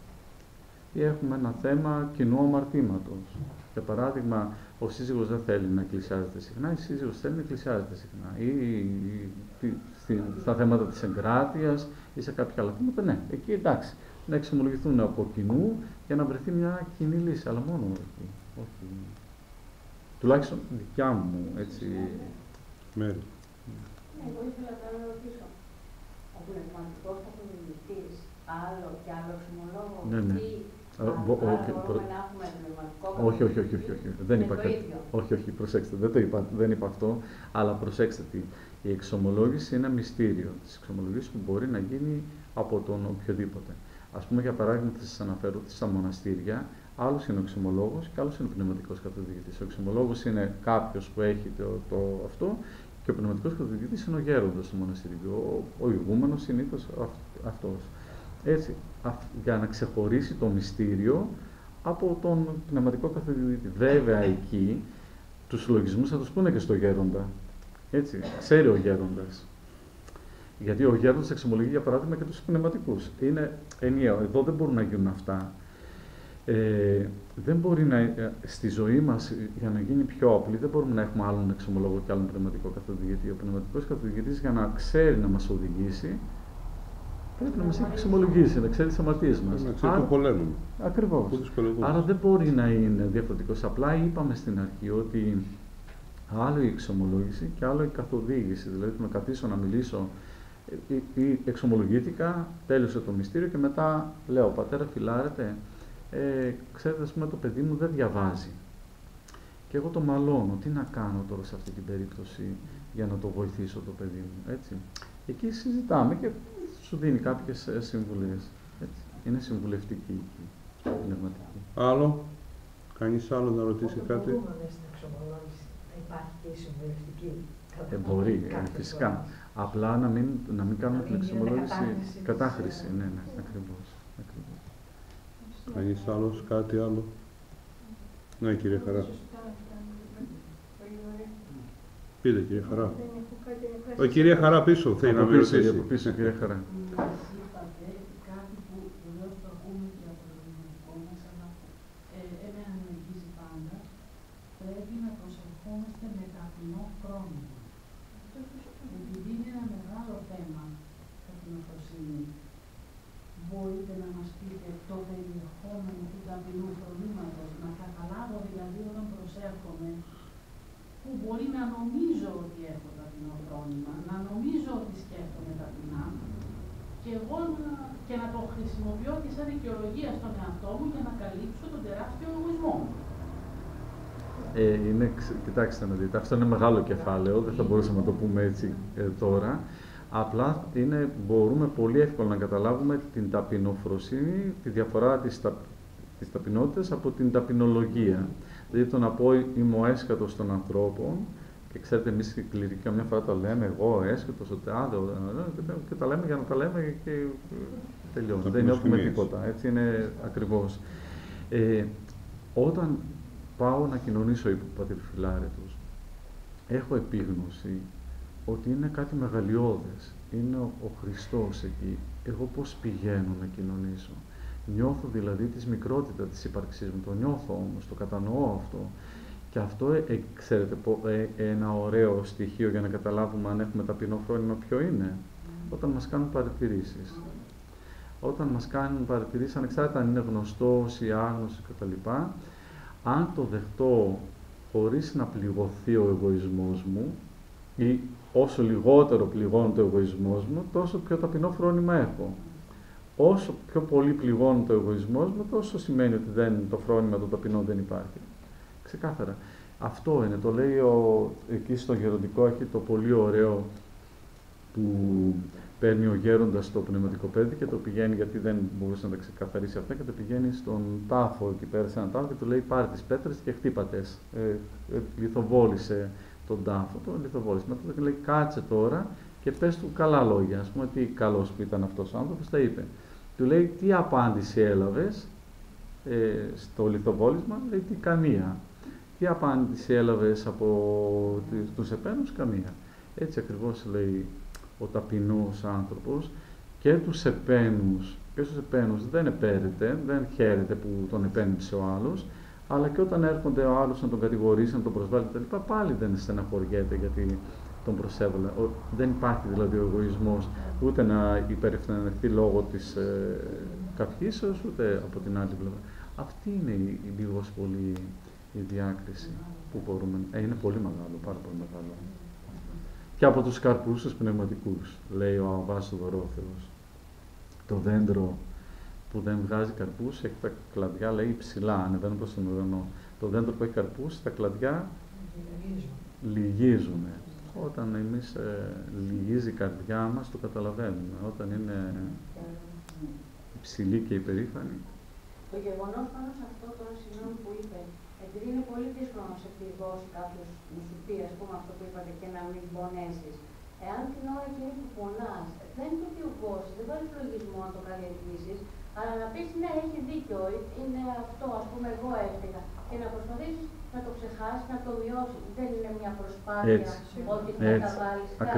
Ή έχουμε ένα θέμα κοινού αμαρτήματος. Για παράδειγμα, ο σύζυγος δεν θέλει να εκκλησιάζεται συχνά, η σύζυγος θέλει να εκκλησιάζεται συχνά. Ή στα θέματα της εγκράτειας ή σε κάποια άλλα θέματα, ναι, εκεί εντάξει. Να εξομολογηθούν από κοινού για να βρεθεί μια κοινή λύση, αλλά μόνο εκεί. Όχι. Τουλάχιστον δικιά μου, έτσι, μέρη. Εγώ ήθελα να ρωτήσω. Ο πνευματικός καθοδηγητής, άλλο και άλλο εξομολόγο, ναι, ναι. Ή μπορούμε να έχουμε πνευματικό Όχι. Δεν είπα κάτι. Όχι, προσέξτε, δεν είπα αυτό, αλλά προσέξτε τι. Η εξομολόγηση είναι ένα μυστήριο της εξομολογήσης που μπορεί να γίνει από τον οποιοδήποτε. Ας πούμε, για παράδειγμα, θα σας αναφέρω ότι στα μοναστήρια άλλος είναι ο εξομολόγος και άλλος είναι ο πνευματικός καθοδηγητής. Ο εξομολόγος είναι κάποιος που έχει αυτό και ο πνευματικός καθοδηγητής είναι ο γέροντας του μοναστηριού. Ο ηγούμενος συνήθως αυτός. Έτσι, για να ξεχωρίσει το μυστήριο από τον πνευματικό καθοδηγητή. Βέβαια, εκεί τους συλλογισμούς θα τους πούνε και στο γέροντα. Έτσι, ξέρει ο γέροντας. Γιατί ο γέροντας εξομολογεί, για παράδειγμα, και τους πνευματικούς. Είναι ενιαίο. Εδώ δεν μπορούν να γίνουν αυτά. Δεν μπορεί στη ζωή μας, για να γίνει πιο απλή, δεν μπορούμε να έχουμε άλλον εξομολόγο και άλλον πνευματικό καθοδηγητή. Ο πνευματικός καθοδηγητής, για να ξέρει να μας οδηγήσει, πρέπει να μας έχει εξομολογήσει, να ξέρει τις αμαρτίες μας. Να ξέρει τον πολέμο. Ακριβώς. Άρα δεν μπορεί να είναι διαφορετικός. Απλά είπαμε στην αρχή ότι άλλο η εξομολόγηση και άλλο η καθοδήγηση. Δηλαδή, να καθίσω να μιλήσω ή εξομολογήθηκα, τέλειωσε το μυστήριο και μετά λέω, πατέρα, φιλάρετε, ξέρετε, ας πούμε, το παιδί μου δεν διαβάζει. Και εγώ το μαλώνω. Τι να κάνω τώρα σε αυτή την περίπτωση για να το βοηθήσω το παιδί μου, έτσι. Εκεί συζητάμε και σου δίνει κάποιες συμβουλές. Έτσι. Είναι συμβουλευτική εκεί, πνευματική. Άλλο, κανείς άλλο να ρωτήσει κάτι. Μπορούμε στην εξομολόγηση να υπάρχει και η συμβουλευτική. Μπορεί, φυσικά. Απλά να μην κάνουμε την εξομολόγηση κατάχρηση. Ναι, ακριβώς. Κανείς άλλος, κάτι άλλο. Ναι, κύριε Χαρά. Πείτε, κύριε Χαρά. Ο κύριε Χαρά πίσω θέλει να μιλήσει. Από πίσω, κύριε Χαρά. Κάτι που βεβαίως το ακούμε και από το δημοτικό μας, αλλά εμένα με αγγίζει πάντα, πρέπει να προσευχόμαστε με ταπεινό φρόνημα. Επειδή είναι ένα μεγάλο θέμα, ταπεινοφροσύνη, μπορείτε να μας πείτε το περιεχόμενο του ταπεινού φρονήματος, να καταλάβω δηλαδή όταν προσεύχομαι, που μπορεί να νομίζω ότι έχω ταπεινό φρόνημα, να νομίζω ότι σκέφτομαι ταπεινά, και εγώ να το χρησιμοποιώ και σαν δικαιολογία στον εαυτό μου για να καλύψω τον τεράστιο εγωισμό μου. Κοιτάξτε να δείτε, αυτό είναι μεγάλο κεφάλαιο, δεν θα μπορούσαμε να το πούμε έτσι τώρα. Απλά μπορούμε πολύ εύκολα να καταλάβουμε την ταπεινοφροσύνη, τη διαφορά της ταπεινότητας από την ταπεινολογία. Δηλαδή το να πω είμαι ο έσκατος των ανθρώπων, και ξέρετε, εμείς οι κληρικοί καμιά φορά τα λέμε εγώ έσκατος, ο τάδε, και τα λέμε για να τα λέμε και τελειώνει. Δεν έχουμε τίποτα. Έτσι είναι ακριβώς. Όταν πάω να κοινωνήσω υπό πατριφυλάρετος, έχω επίγνωση ότι είναι κάτι μεγαλειώδες. Είναι ο Χριστός εκεί. Εγώ πώς πηγαίνω να κοινωνήσω. Νιώθω δηλαδή τη μικρότητα της ύπαρξής μου. Το νιώθω όμως, το κατανοώ αυτό. Και αυτό, ξέρετε, ένα ωραίο στοιχείο για να καταλάβουμε αν έχουμε ταπεινό φρόνημα ποιο είναι. Όταν μας κάνουν παρατηρήσεις. Όταν μας κάνουν παρατηρήσεις, ανεξάρτητα αν είναι γνωστός ή άγνωστος κτλ. Αν το δεχτώ χωρίς να πληγωθεί ο εγωισμός μου, ή όσο λιγότερο πληγώνει το εγωισμός μου, τόσο πιο ταπεινό φρόνημα έχω. Όσο πιο πολύ πληγώνει το εγωισμός μου, τόσο σημαίνει ότι το φρόνημα, το ταπεινό δεν υπάρχει. Ξεκάθαρα. Αυτό είναι, το λέει εκεί στο γεροντικό, έχει το πολύ ωραίο που παίρνει ο γέροντας το πνευματικό παιδί και το πηγαίνει, γιατί δεν μπορούσε να τα ξεκαθαρίσει αυτά, και το πηγαίνει στον τάφο εκεί πέρα, σε έναν τάφο, και του λέει: πάρε τις πέτρες και χτύπατες. Λιθοβόλησε τον τάφο, τον λιθοβόλησε. Μετά του λέει: κάτσε τώρα και πες του καλά λόγια. Ας πούμε, τι καλός που ήταν αυτός ο άνθρωπος, τα είπε. Του λέει: τι απάντηση έλαβες στο λιθοβόλισμα? Λέει: τι, καμία. Τι απάντηση έλαβες από τους επένους? Καμία. Έτσι ακριβώς λέει ο ταπεινός άνθρωπος, και τους επένους δεν επέρεται, δεν χαίρεται που τον επένυψε ο άλλος, αλλά και όταν έρχονται ο άλλος να τον κατηγορήσει, να τον προσβάλλει κτλ., πάλι δεν στεναχωριέται γιατί τον προσέβαλε. Δεν υπάρχει δηλαδή ο εγωισμός ούτε να υπερευθυνευτεί λόγω της καυχήσεως, ούτε από την άλλη πλευρά. Αυτή είναι λίγος πολύ η διάκριση που μπορούμε. Είναι πολύ μεγάλο, πάρα πολύ μεγάλο. Και από τους καρπούς τους πνευματικούς, λέει ο Αββάς ο Δωρόθεος. Το δέντρο που δεν βγάζει καρπούς έχει τα κλαδιά, λέει, ψηλά, ανεβαίνουν προς τον ουρανό. Το δέντρο που έχει καρπούς, τα κλαδιά λυγίζουν. Όταν εμείς λυγίζει η καρδιά μας, το καταλαβαίνουμε. Όταν είναι υψηλή και υπερήφανη. Το γεγονός πάνω σε αυτό τώρα, συγγνώμη που είπε, επειδή είναι πολύ δύσκολο να σε πληγώσει κάποιος, να σου πει, ας πούμε, αυτό που είπατε, και να μην πονέσεις. Εάν την ώρα εκείνη που πονάς, δεν το διωγγώσεις, δεν βάλεις λογισμό να το καλλιεργήσεις, αλλά να πεις ναι, έχει δίκιο, είναι αυτό, ας πούμε, εγώ έφυγα. Και να προσπαθήσεις να το ξεχάσεις, να το μειώσεις. Δεν είναι μια προσπάθεια ότι θα καταβάλεις κάτι.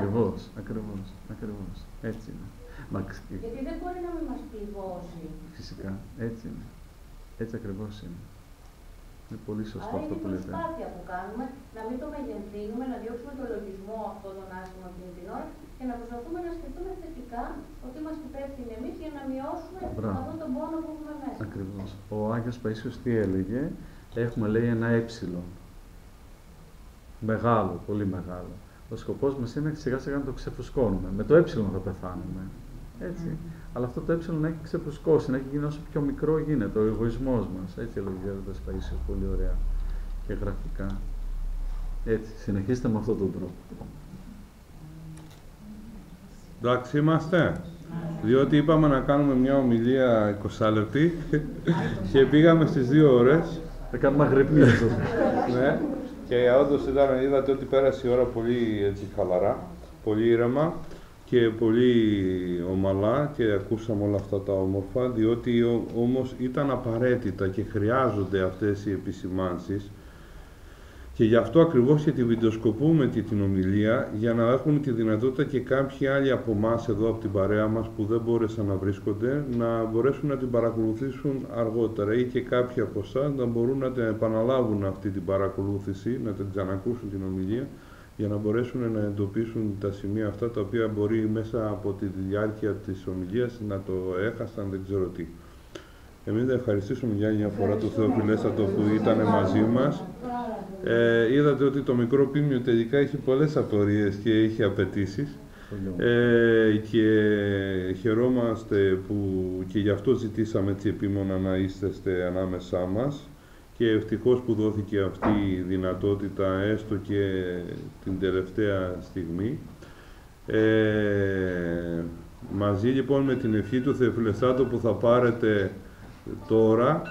Ακριβώς. Έτσι είναι. Γιατί δεν μπορεί να μην μας πληγώσει. Φυσικά, έτσι είναι. Έτσι ακριβώς είναι. Είναι πολύ σωστό αυτό που λέτε. Είναι η προσπάθεια που κάνουμε, να μην το μεγενθύνουμε, να διώξουμε το λογισμό αυτόν τον άσχημο εκείνη την ώρα και να προσπαθούμε να σκεφτούμε θετικά ότι είμαστε υπεύθυνοι εμείς για να μειώσουμε αυτόν τον πόνο που έχουμε μέσα. Ακριβώς. Ο Άγιος Παΐσιος τι έλεγε? Έχουμε, λέει, ένα έψιλον. Μεγάλο, πολύ μεγάλο. Ο σκοπός μας είναι σιγά σιγά να το ξεφουσκώνουμε. Με το έψιλον θα πεθάνουμε. Έτσι. Αλλά αυτό το έψιλον να έχει ξεφουσκώσει, να έχει γίνει όσο πιο μικρό γίνεται, ο εγωισμός μας. Έτσι έλεγε ο Άγιος Παΐσιος, πολύ ωραία και γραφικά. Έτσι, συνεχίστε με αυτόν τον τρόπο. Εντάξει είμαστε. Διότι είπαμε να κάνουμε μια ομιλία 20 λεπτή και πήγαμε στις 2 ώρες. Θα κάνουμε αγρυπνία. Ναι. Και όντως είδατε ότι πέρασε η ώρα πολύ έτσι χαλαρά, πολύ ήρεμα και πολύ ομαλά και ακούσαμε όλα αυτά τα όμορφα, διότι όμως ήταν απαραίτητα και χρειάζονται αυτές οι επισημάνσεις και γι' αυτό ακριβώς και τη βιντεοσκοπούμε και την ομιλία, για να έχουν τη δυνατότητα και κάποιοι άλλοι από εμάς εδώ από την παρέα μας που δεν μπόρεσαν να βρίσκονται, να μπορέσουν να την παρακολουθήσουν αργότερα ή και κάποιοι από εσάς να μπορούν να την επαναλάβουν αυτή την παρακολούθηση, να την ξανακούσουν την ομιλία, για να μπορέσουν να εντοπίσουν τα σημεία αυτά τα οποία μπορεί μέσα από τη διάρκεια της ομιλίας να το έχασαν, δεν ξέρω τι. Εμείς να ευχαριστήσουμε για μια φορά τον Θεοφιλέστατο που ήταν μαζί μας. Είδατε ότι το μικρό ποίμνιο τελικά έχει πολλές απορίες και έχει απαιτήσεις. Και χαιρόμαστε που και γι' αυτό ζητήσαμε έτσι επίμονα να είσαστε ανάμεσά μας. Και ευτυχώς που δόθηκε αυτή η δυνατότητα έστω και την τελευταία στιγμή. Μαζί λοιπόν με την ευχή του Θεοφιλεστάτου που θα πάρετε τώρα,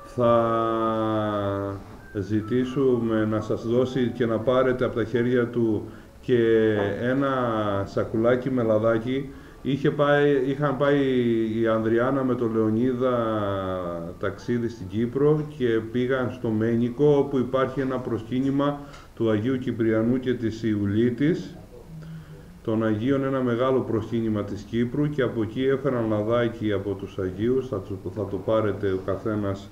θα ζητήσουμε να σας δώσει και να πάρετε από τα χέρια του και ένα σακουλάκι με λαδάκι. Είχαν πάει η Ανδριάννα με τον Λεωνίδα ταξίδι στην Κύπρο και πήγαν στο Μένικο, όπου υπάρχει ένα προσκύνημα του Αγίου Κυπριανού και της Ιουλίτης των Αγίων, ένα μεγάλο προσκύνημα της Κύπρου, και από εκεί έφεραν λαδάκι από τους Αγίους, θα το πάρετε ο καθένας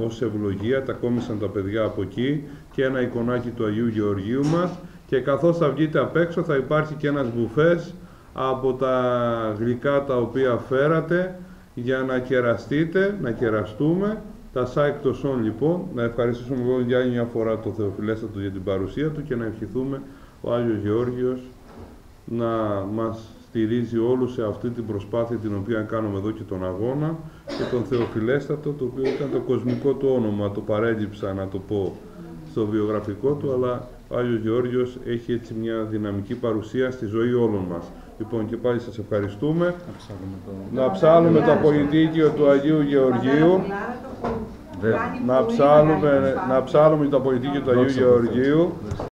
ως ευλογία, τα κόμισαν τα παιδιά από εκεί, και ένα εικονάκι του Αγίου Γεωργίου μας, και καθώς θα βγείτε απ' έξω θα υπάρχει και ένας μπουφές από τα γλυκά τα οποία φέρατε για να κεραστείτε, να κεραστούμε. Τα σάικτοσον λοιπόν, να ευχαριστήσουμε λοιπόν για άλλη μια φορά το Θεοφιλέστατο για την παρουσία του και να ευχηθούμε ο Άγιος Γεώργιος να μας στηρίζει όλους σε αυτή την προσπάθεια την οποία κάνουμε εδώ και τον αγώνα, και τον Θεοφιλέστατο, το οποίο ήταν το κοσμικό του όνομα, το παρέλειψα να το πω στο βιογραφικό του, αλλά ο Άγιος Γεώργιος έχει έτσι μια δυναμική παρουσία στη ζωή όλων μας. Λοιπόν, και πάλι σας ευχαριστούμε. Να ψάλουμε το απολυτίκιο του Αγίου Γεωργίου. Να ψάλουμε το απολυτίκιο του Αγίου Γεωργίου.